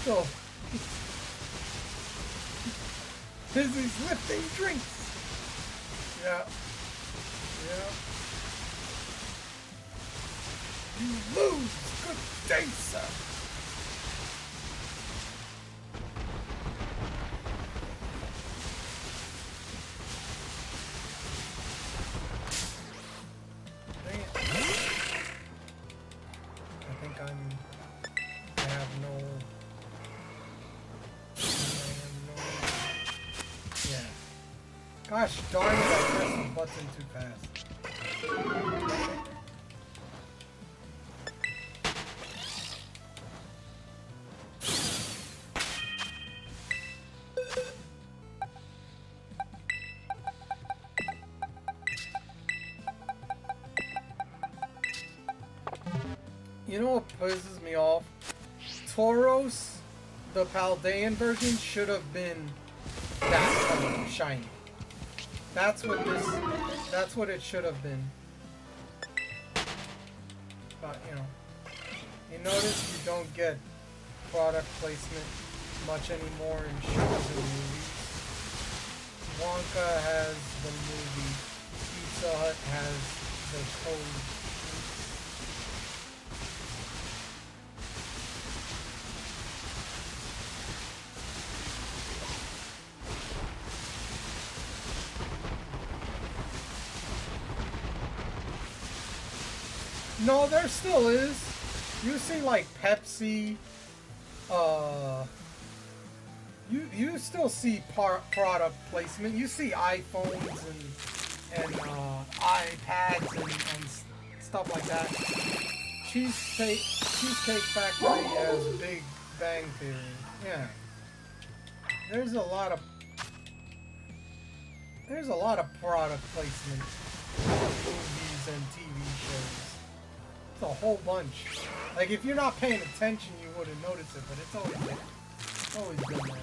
Still. He's lifting drinks. Yeah. Yeah. You lose. Good day, sir. Dang it. I think I have no... Yeah. Gosh darn it, I pressed the button too fast. You know what pisses me off? Tauros, the Paldean version, should have been that color, shiny. That's what it should have been. But, you know. You notice you don't get product placement much anymore in shows and movies. Wonka has the movie. Pizza Hut has the code. No, there still is. You see, like Pepsi. You still see product placement. You see iPhones and iPads and stuff like that. Cheesecake Factory has Big Bang Theory. Yeah. There's a lot of product placement in movies and TV shows. A whole bunch. Like, if you're not paying attention, you wouldn't notice it, but it's always there. It's always been there.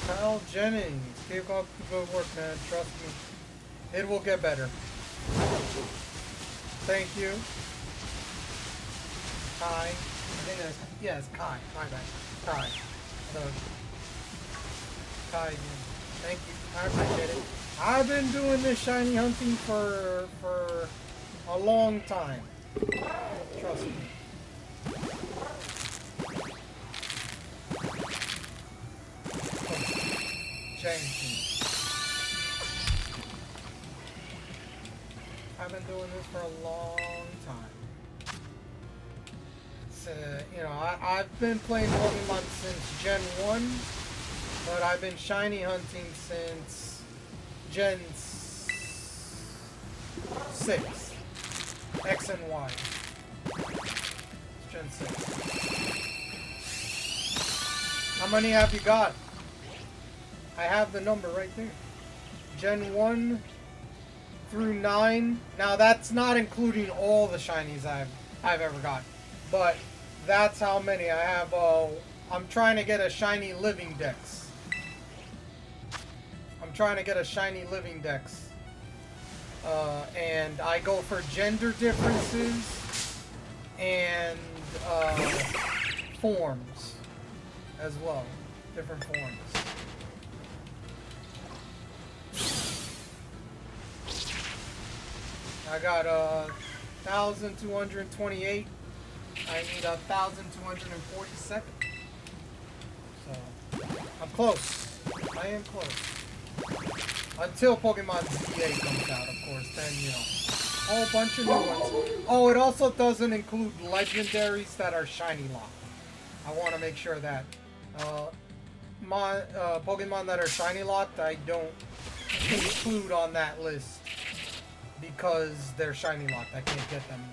Kyle Jennings, keep up the good work, man. Trust me, it will get better. Thank you, Kai. I think that's yes, Kai. My bad, Kai. So, Kai, thank you. I appreciate it. I've been doing this shiny hunting for a long time. Trust me. Jenkins. I've been doing this for a long time. You know, I've been playing Pokemon since Gen 1, but I've been shiny hunting since Gen 6. X and Y. It's Gen 6. How many have you got? I have the number right there. Gen 1 through 9. Now that's not including all the shinies I've ever got. But that's how many I have. I'm trying to get a shiny living dex. I'm trying to get a shiny living dex. And I go for gender differences and forms as well. Different forms. I got 1,228. I need 1,247. So I'm close. I am close. Until Pokemon ZA comes out, of course. Then, you know, a whole bunch of new ones. Oh, it also doesn't include legendaries that are shiny locked. I want to make sure that Pokemon that are shiny locked, I don't include on that list because they're shiny locked. I can't get them.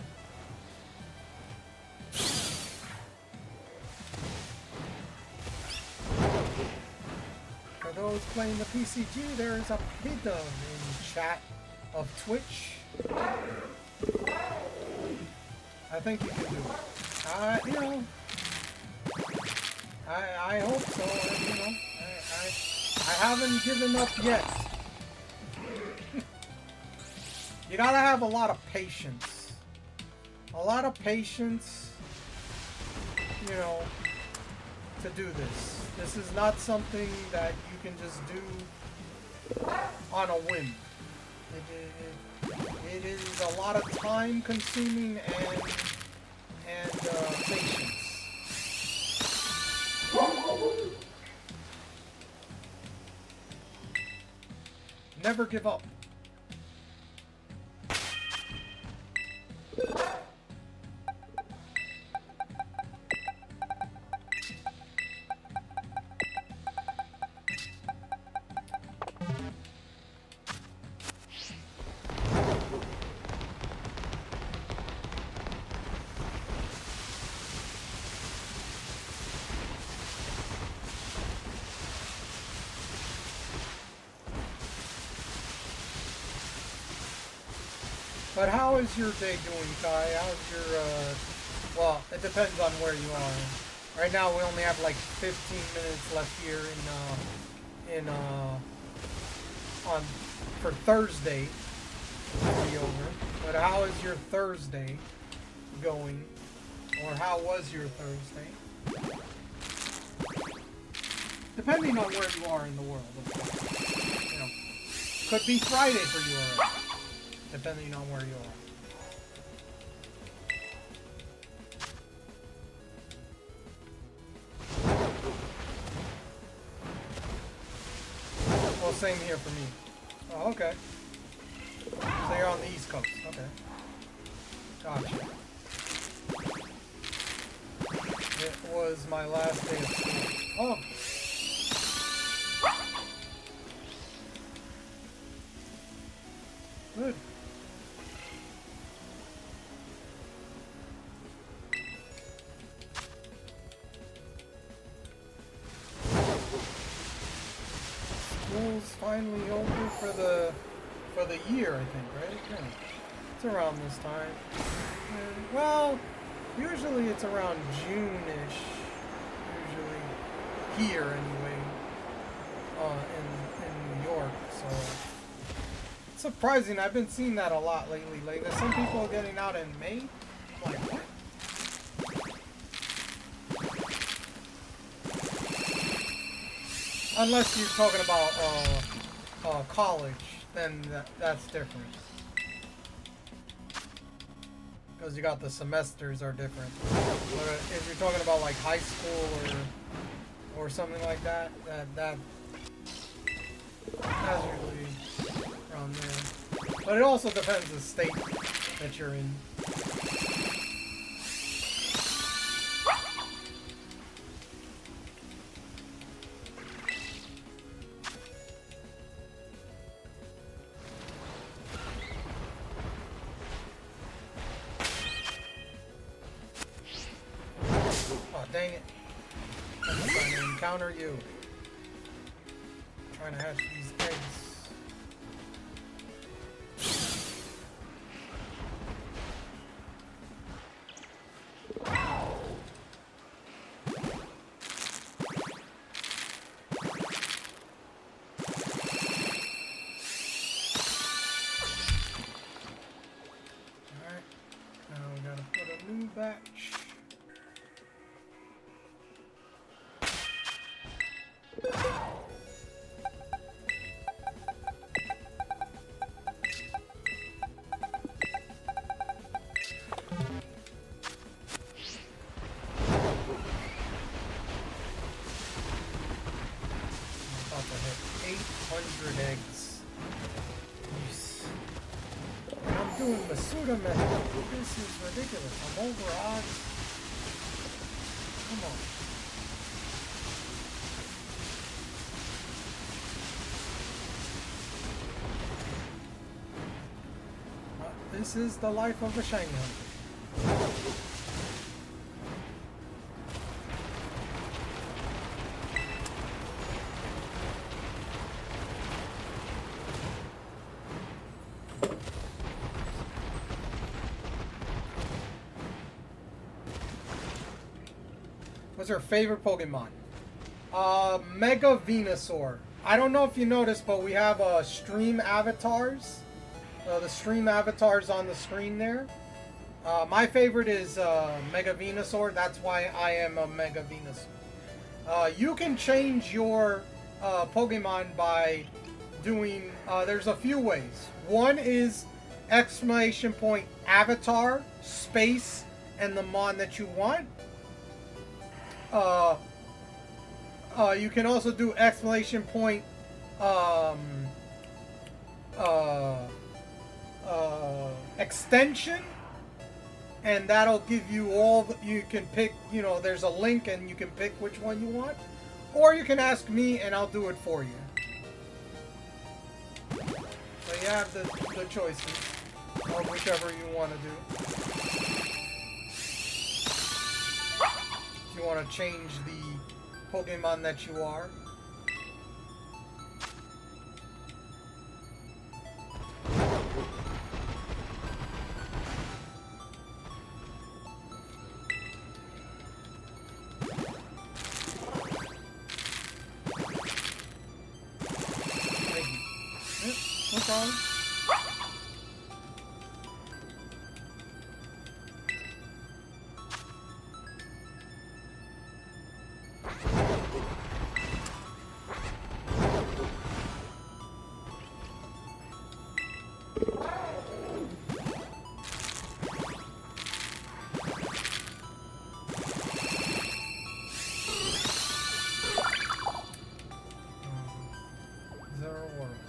For those playing the PCG, there is a Pidum in chat of Twitch. I think you can do it. You know, I hope so. You know, I haven't given up yet. You gotta have a lot of patience. A lot of patience, you know, to do this. This is not something that you can just do on a whim. It is a lot of time consuming and patience. Never give up. But how is your day doing, Kai? How's your, well, it depends on where you are. Right now we only have like 15 minutes left here for Thursday. It'll be over. But how is your Thursday going? Or how was your Thursday? Depending on where you are in the world, of course. You know, could be Friday for you already. Depending on where you are. Well, same here for me. Oh, okay. So you're on the East Coast. Okay. Gotcha. It was my last day of school. Oh! Good. School's finally over for the year, I think, right? Yeah. It's around this time. Well, usually it's around June-ish. Usually here, anyway. In New York, so it's surprising. I've been seeing that a lot lately. Like, there's some people getting out in May. I'm like, what? Unless you're talking about college. then that's different. Because you got the semesters are different. But if you're talking about like high school or something like that, that's usually around there. But it also depends the state that you're in. Dang it. I'm trying to encounter you. I'm trying to hatch these eggs. Alright. Now we gotta put a new batch. About to hit 800 eggs. Jeez. And I'm doing Masuda method. This is ridiculous. I'm over odds. Come on. This is the life of a shiny hunter. What's your favorite Pokemon? Mega Venusaur. I don't know if you noticed, but we have stream avatars. The stream avatars on the screen there. My favorite is Mega Venusaur. That's why I am a Mega Venusaur. You can change your Pokemon by doing... there's a few ways. One is exclamation point avatar, space, and the mon that you want. You can also do exclamation point extension, and that'll give you all the, you can pick, you know, there's a link and you can pick which one you want, or you can ask me and I'll do it for you. So you have the choices of whichever you want to do. If you want to change the Pokemon that you are. No problem.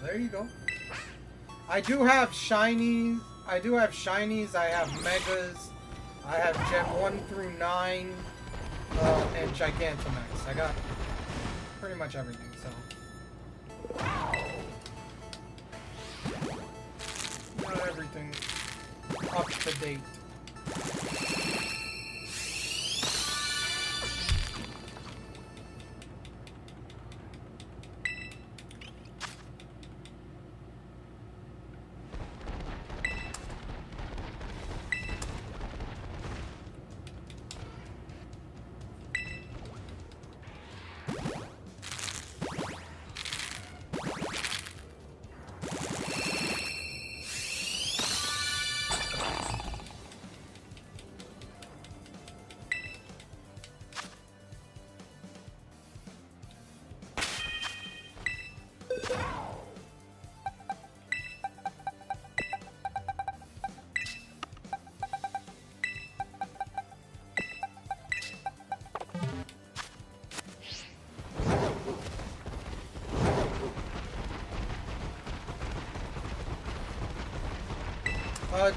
There you go. I do have shinies. I have megas. I have Gen 1 through 9 and Gigantamax. I got pretty much everything, so. Not everything up to date.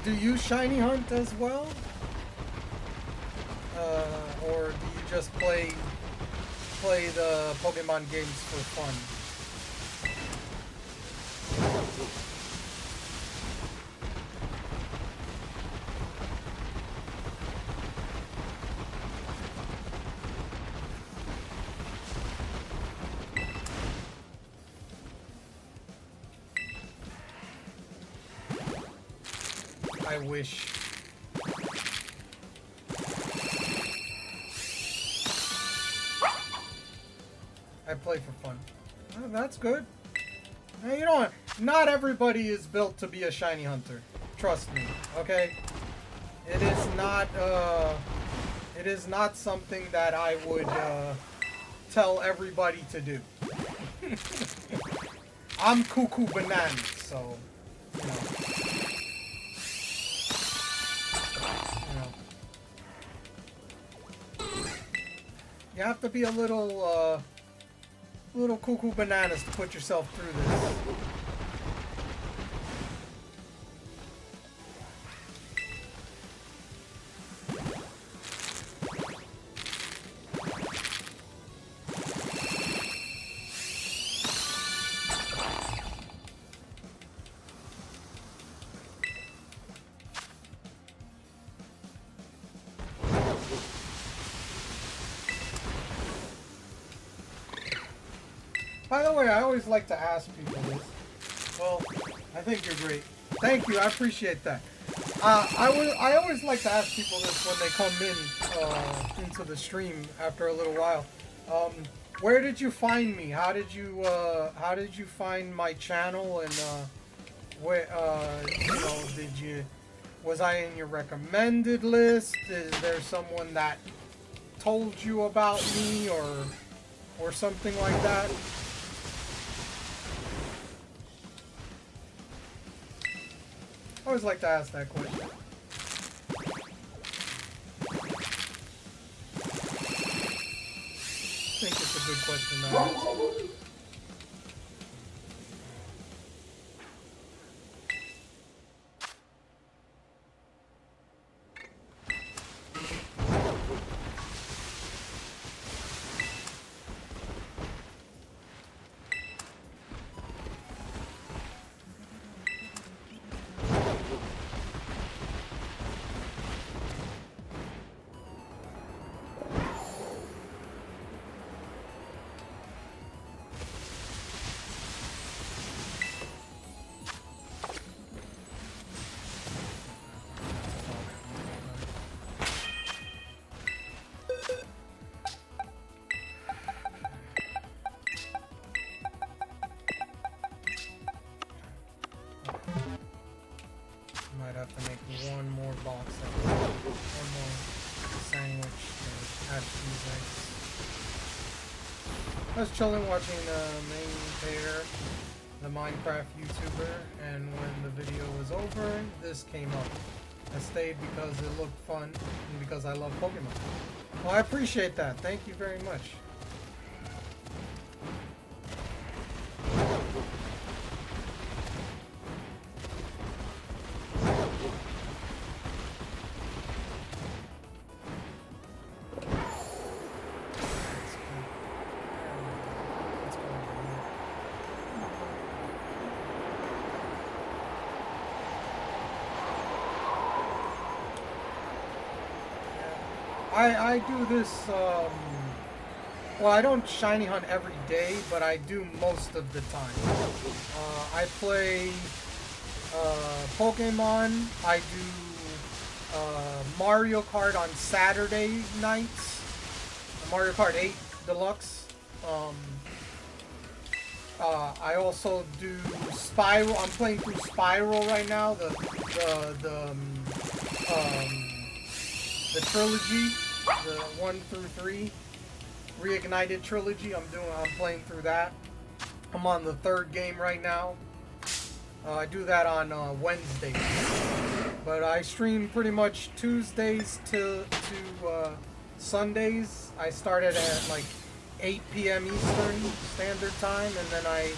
Do you shiny hunt as well? Or do you just play the Pokemon games for fun? I wish. I play for fun. Oh, that's good. Hey, you know what? Not everybody is built to be a shiny hunter. Trust me, okay? It is not something that I would tell everybody to do. I'm cuckoo bananas, so you know. You have to be a little cuckoo bananas to put yourself through this. By the way, I always like to ask people this. Well, I think you're great. Thank you, I appreciate that. I always like to ask people this when they come in into the stream after a little while. Where did you find me? How did you find my channel? And where you know, was I in your recommended list? Is there someone that told you about me or something like that? I always like to ask that question. I think it's a good question to ask. Might have to make one more box of one more sandwich and add cheese eggs. I was chilling watching the main pair, the Minecraft YouTuber, and when the video was over, this came up. I stayed because it looked fun and because I love Pokemon. Well, I appreciate that. Thank you very much. I do this, well, I don't shiny hunt every day, but I do most of the time. I play Pokemon, I do Mario Kart on Saturday nights, Mario Kart 8 Deluxe. I also do Spiral. I'm playing through Spiral right now, the trilogy, the 1 through 3 Reignited trilogy. I'm playing through that. I'm on the 3rd game right now. I do that on Wednesdays, but I stream pretty much Tuesdays to Sundays. I started at like 8 p.m. Eastern Standard Time, and then I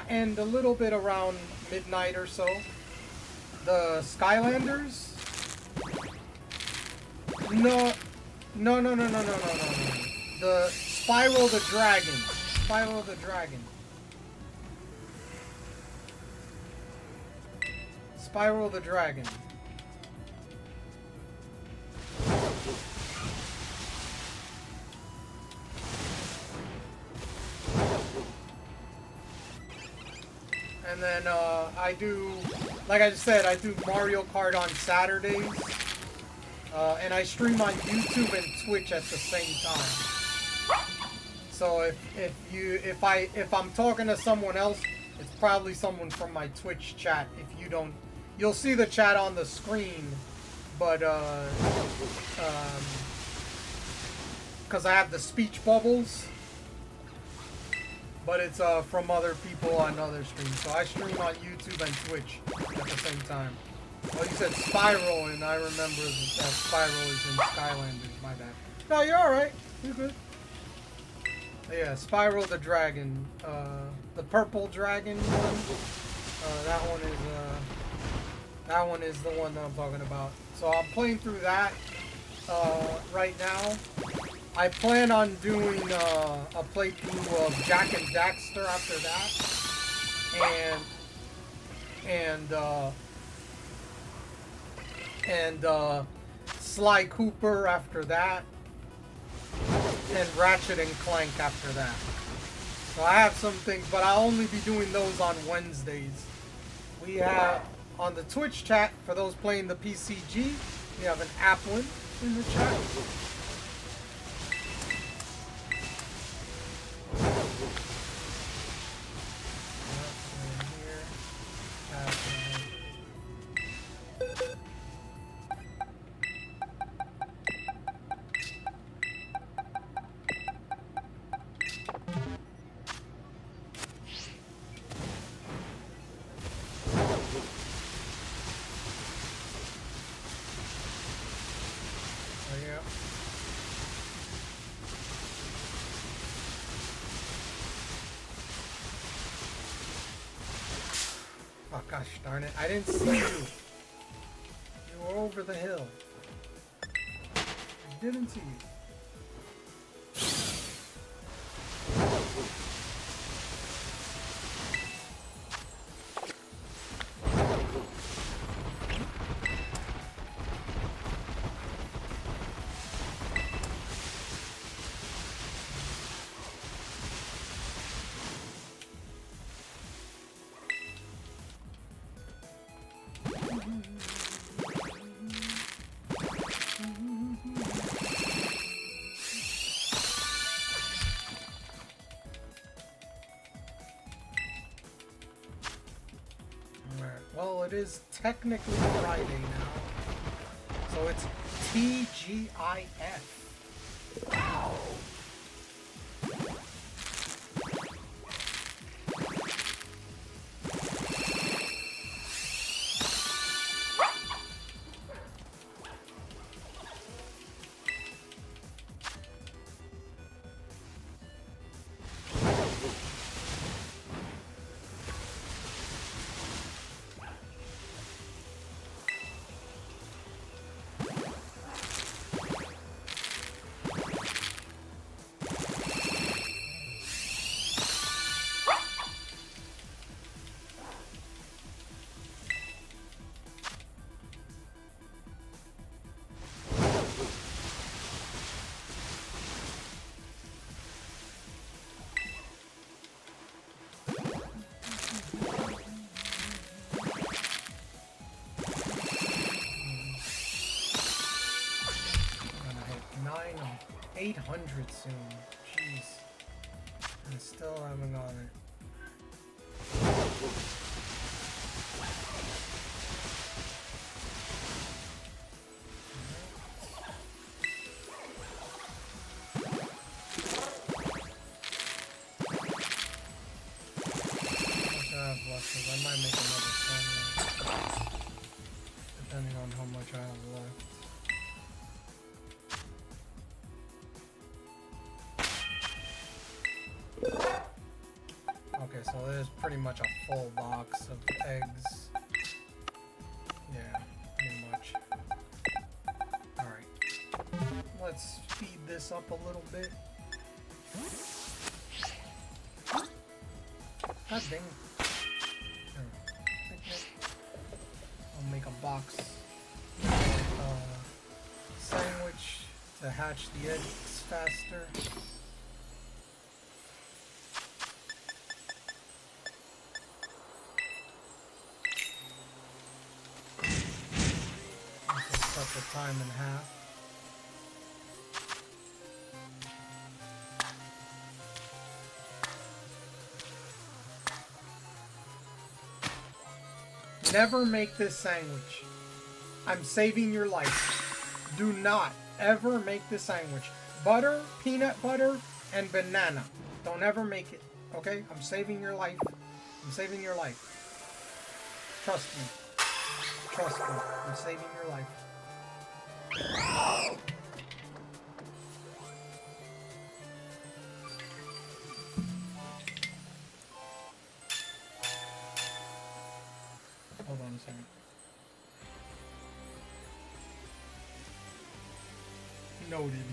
end a little bit around midnight or so. The Skylanders? No. No, no, no, no, no, no, no, no. The Spyro the Dragon. Spyro the Dragon. Spyro the Dragon. And then I do, like I said, I do Mario Kart on Saturdays. And I stream on YouTube and Twitch at the same time. So if I'm talking to someone else, it's probably someone from my Twitch chat. If you don't, you'll see the chat on the screen, but because I have the speech bubbles, but it's from other people on other streams. So I stream on YouTube and Twitch at the same time. Well, you said Spyro, and I remember that Spyro is in Skylanders. My bad. No, you're all right. You're good. Yeah, Spyro the Dragon, the purple dragon one. That one is the one that I'm talking about. So I'm playing through that right now. I plan on doing a playthrough of Jak and Daxter after that, and Sly Cooper after that, and Ratchet and Clank after that. So I have some things, but I'll only be doing those on Wednesdays. We have on the Twitch chat, for those playing the PCG, we have an Applin in the chat. Oh gosh darn it, I didn't see you. You were over the hill. I didn't see you. Well, it is technically Friday now, so it's TGIF. I'm gonna hit 800 soon. Jeez. I still haven't got it. I might make another song, depending on how much I have left. Okay, so there's pretty much a full box of eggs. this up a little bit. God dang it. I'll make a box sandwich to hatch the eggs faster. Cut the time in half. Never make this sandwich. I'm saving your life. Do not ever make this sandwich. Butter, peanut butter, and banana. Don't ever make it. Okay? I'm saving your life. I'm saving your life. Trust me. Trust me. I'm saving your life. Hold on a second. Noted.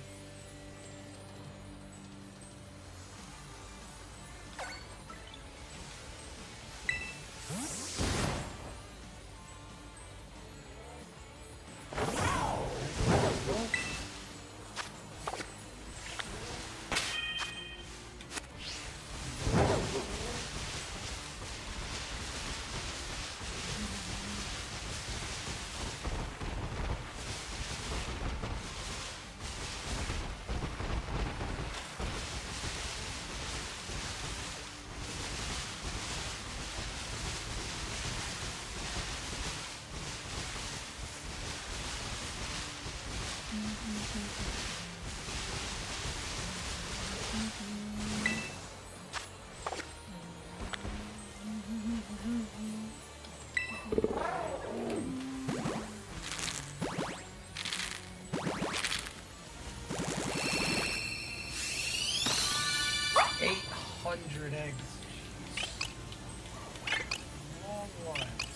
Eggs. Long ones.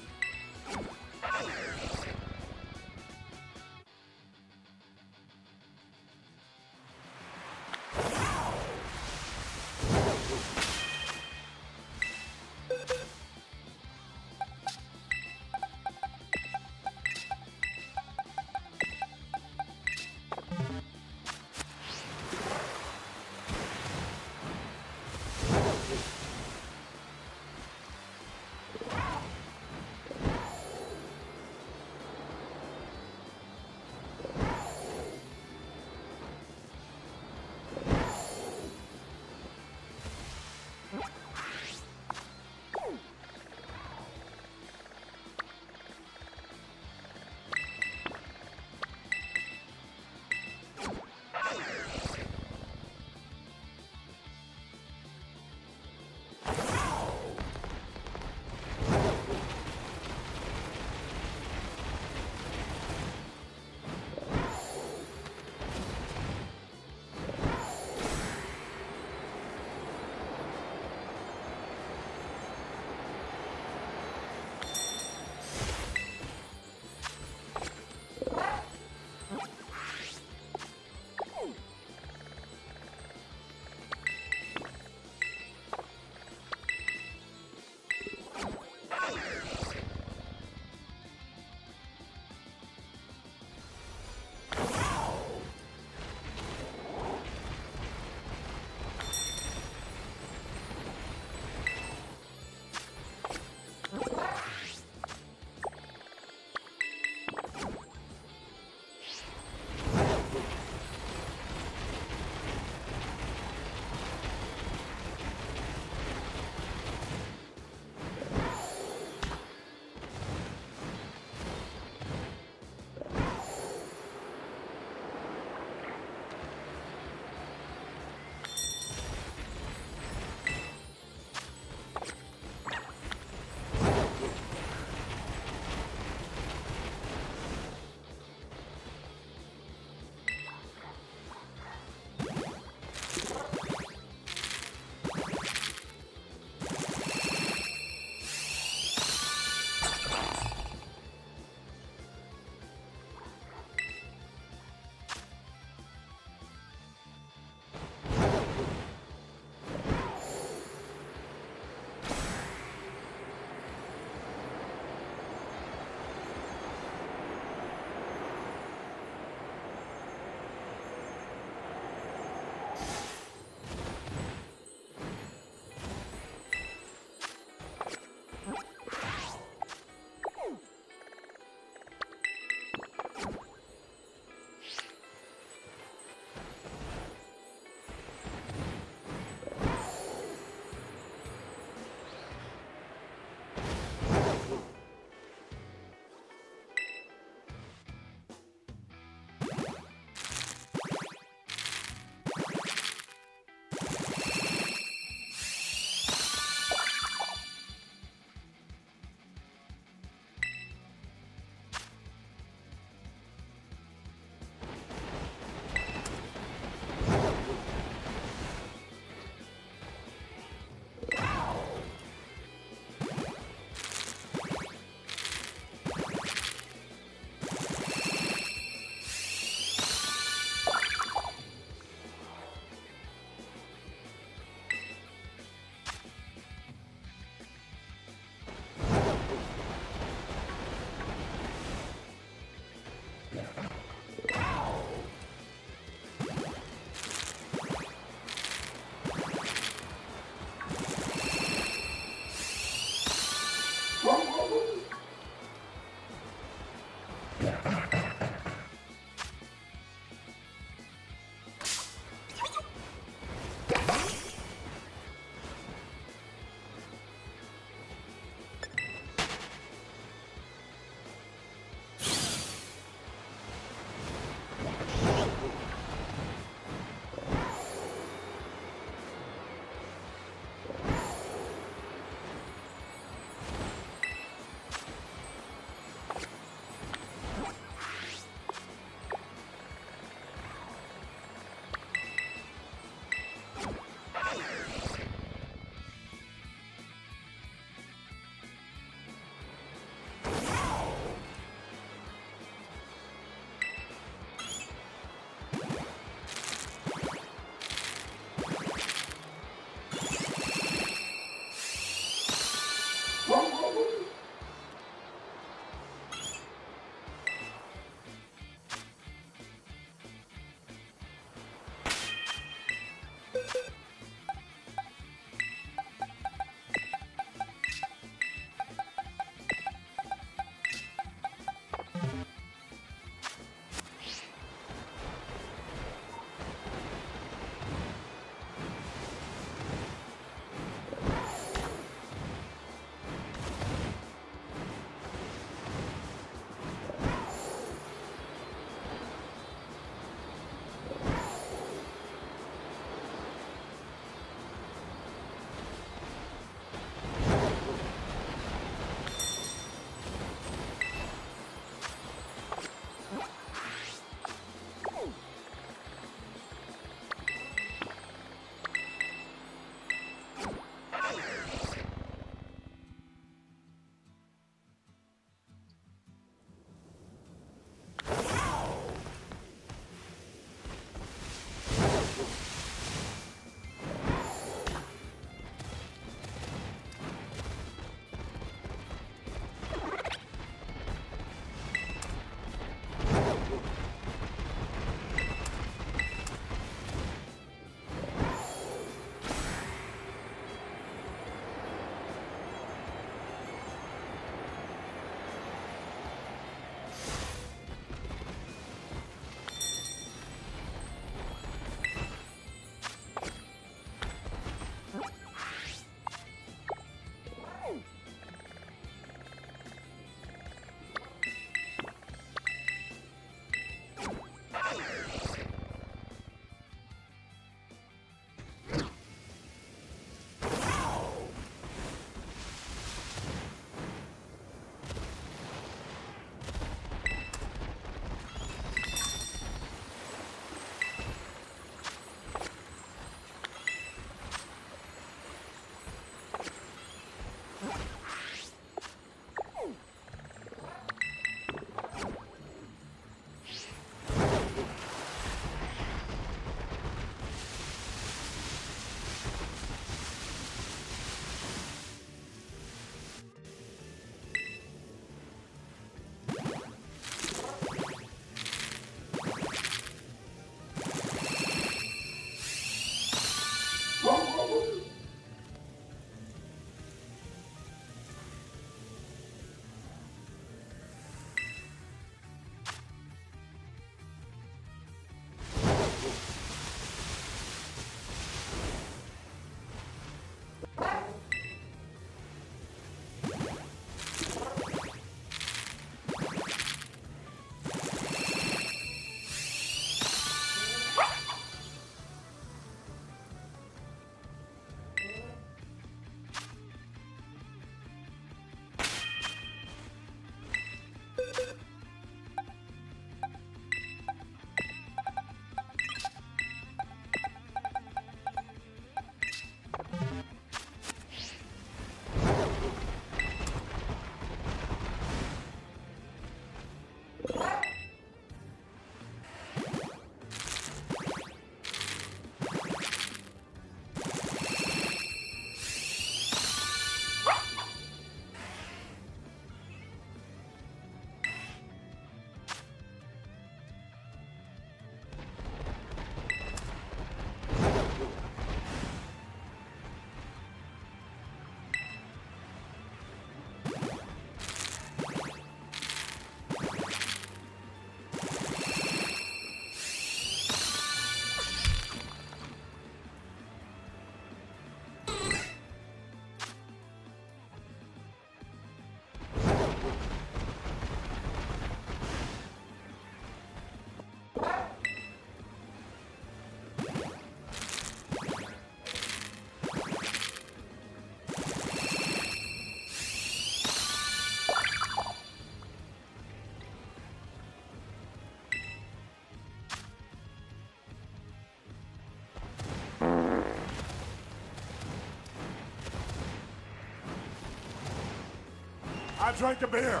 I drank a beer.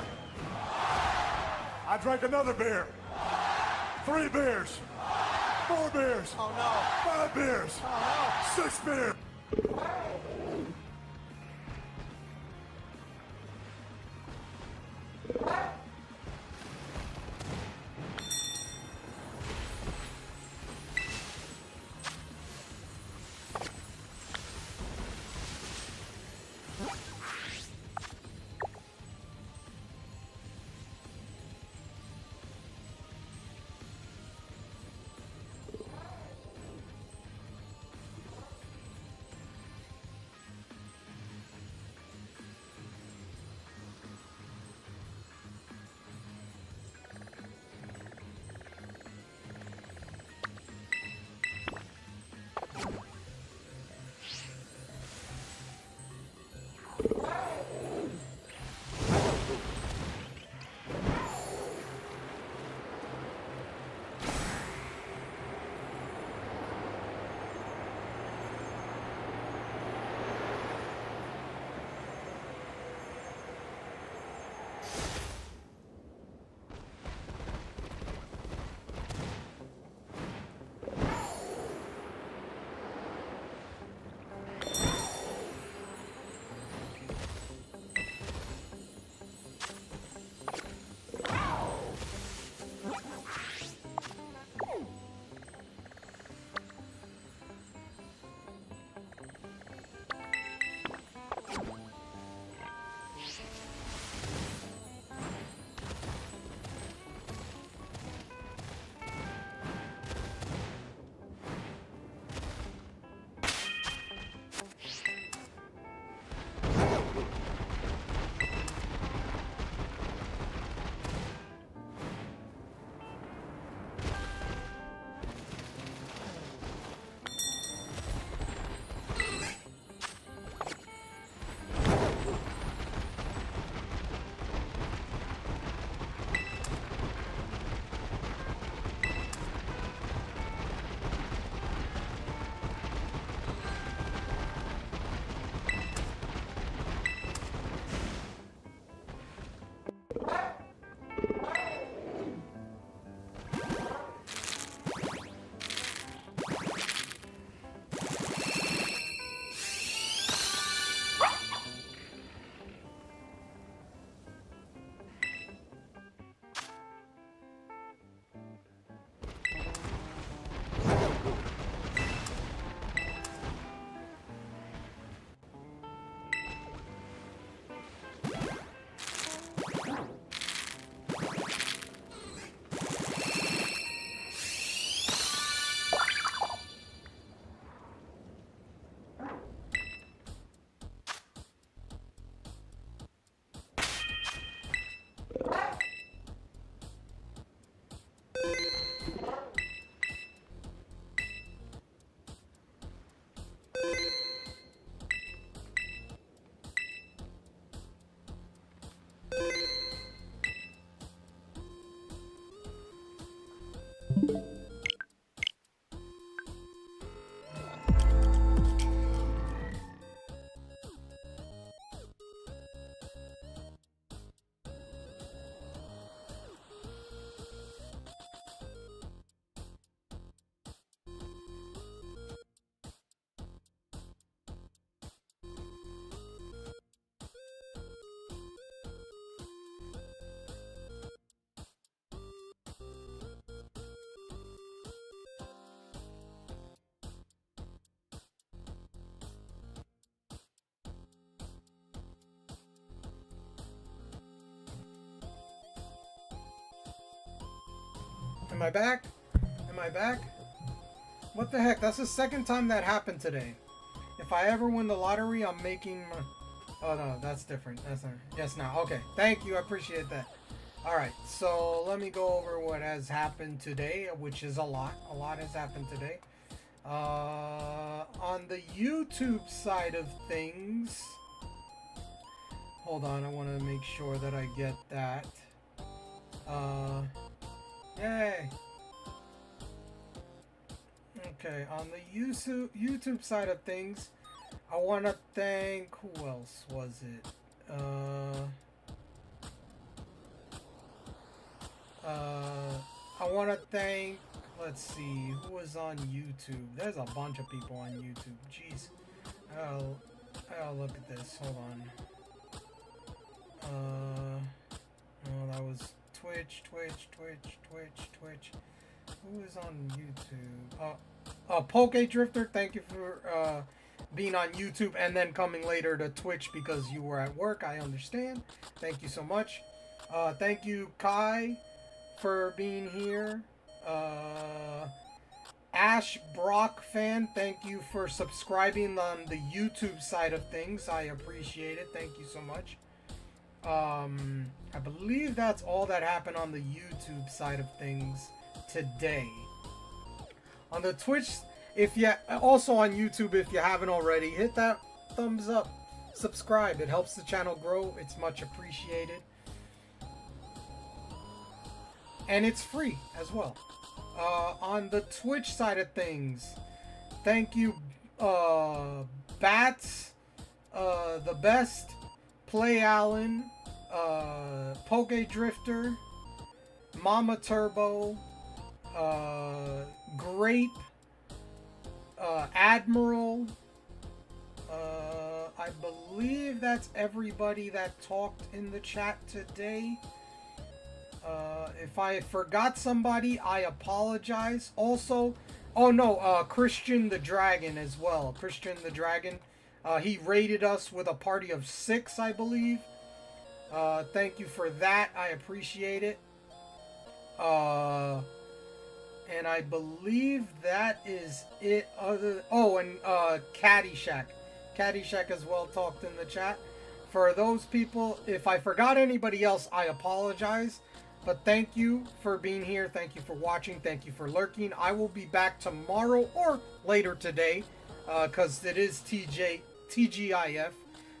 I drank another beer. 3 beers. 4 beers. Oh no. 5 beers. Oh 6 beers. Am I back? Am I back? What the heck? That's the second time that happened today. If I ever win the lottery, I'm making... Oh, no, that's different. That's not... Yes, now. Okay. Thank you. I appreciate that. Alright, so let me go over what has happened today, which is a lot. A lot has happened today. On the YouTube side of things... Hold on, I want to make sure that I get that. Yay! Okay, on the YouTube side of things, I want to thank... Who else was it? want to thank, let's see, who was on YouTube? There's a bunch of people on YouTube. Jeez. I'll look at this. Hold on. No, that was Twitch. Who is on YouTube? Poke Drifter, thank you for being on YouTube and then coming later to Twitch because you were at work. I understand. Thank you so much. Thank you, Kai, for being here. Ash Brock fan, thank you for subscribing on the YouTube side of things. I appreciate it. Thank you so much. I believe that's all that happened on the YouTube side of things today. On the Twitch, also on YouTube, if you haven't already, hit that thumbs up, subscribe. It helps the channel grow. It's much appreciated. And it's free as well. On the Twitch side of things, thank you, Bats, the best, Play Allen, Poke Drifter, Mama Turbo, Grape, Admiral. I believe that's everybody that talked in the chat today. If I forgot somebody, I apologize. Also, Christian the Dragon as well. Christian the Dragon. He raided us with a party of 6, I believe. Thank you for that. I appreciate it. And I believe that is it. And Caddyshack. Caddyshack as well talked in the chat. For those people, if I forgot anybody else, I apologize. But thank you for being here. Thank you for watching. Thank you for lurking. I will be back tomorrow or later today because it is TGIF.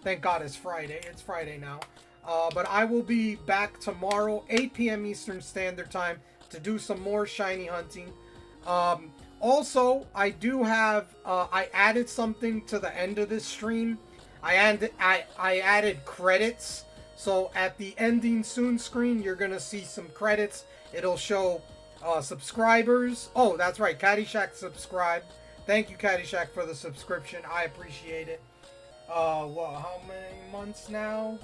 Thank God it's Friday. It's Friday now. But I will be back tomorrow, 8 p.m. Eastern Standard Time, to do some more shiny hunting. Also, I do have, I added something to the end of this stream. I added credits. So at the ending soon screen, you're going to see some credits. It'll show subscribers. Oh, that's right. Caddyshack subscribed. Thank you, Caddyshack, for the subscription. I appreciate it. How many months now?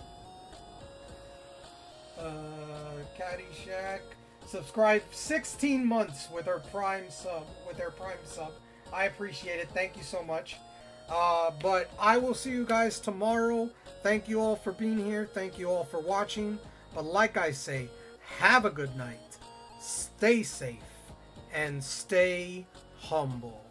Caddyshack subscribed 16 months with her prime sub. I appreciate it. Thank you so much. But I will see you guys tomorrow. Thank you all for being here. Thank you all for watching. But like I say, have a good night. Stay safe and stay humble.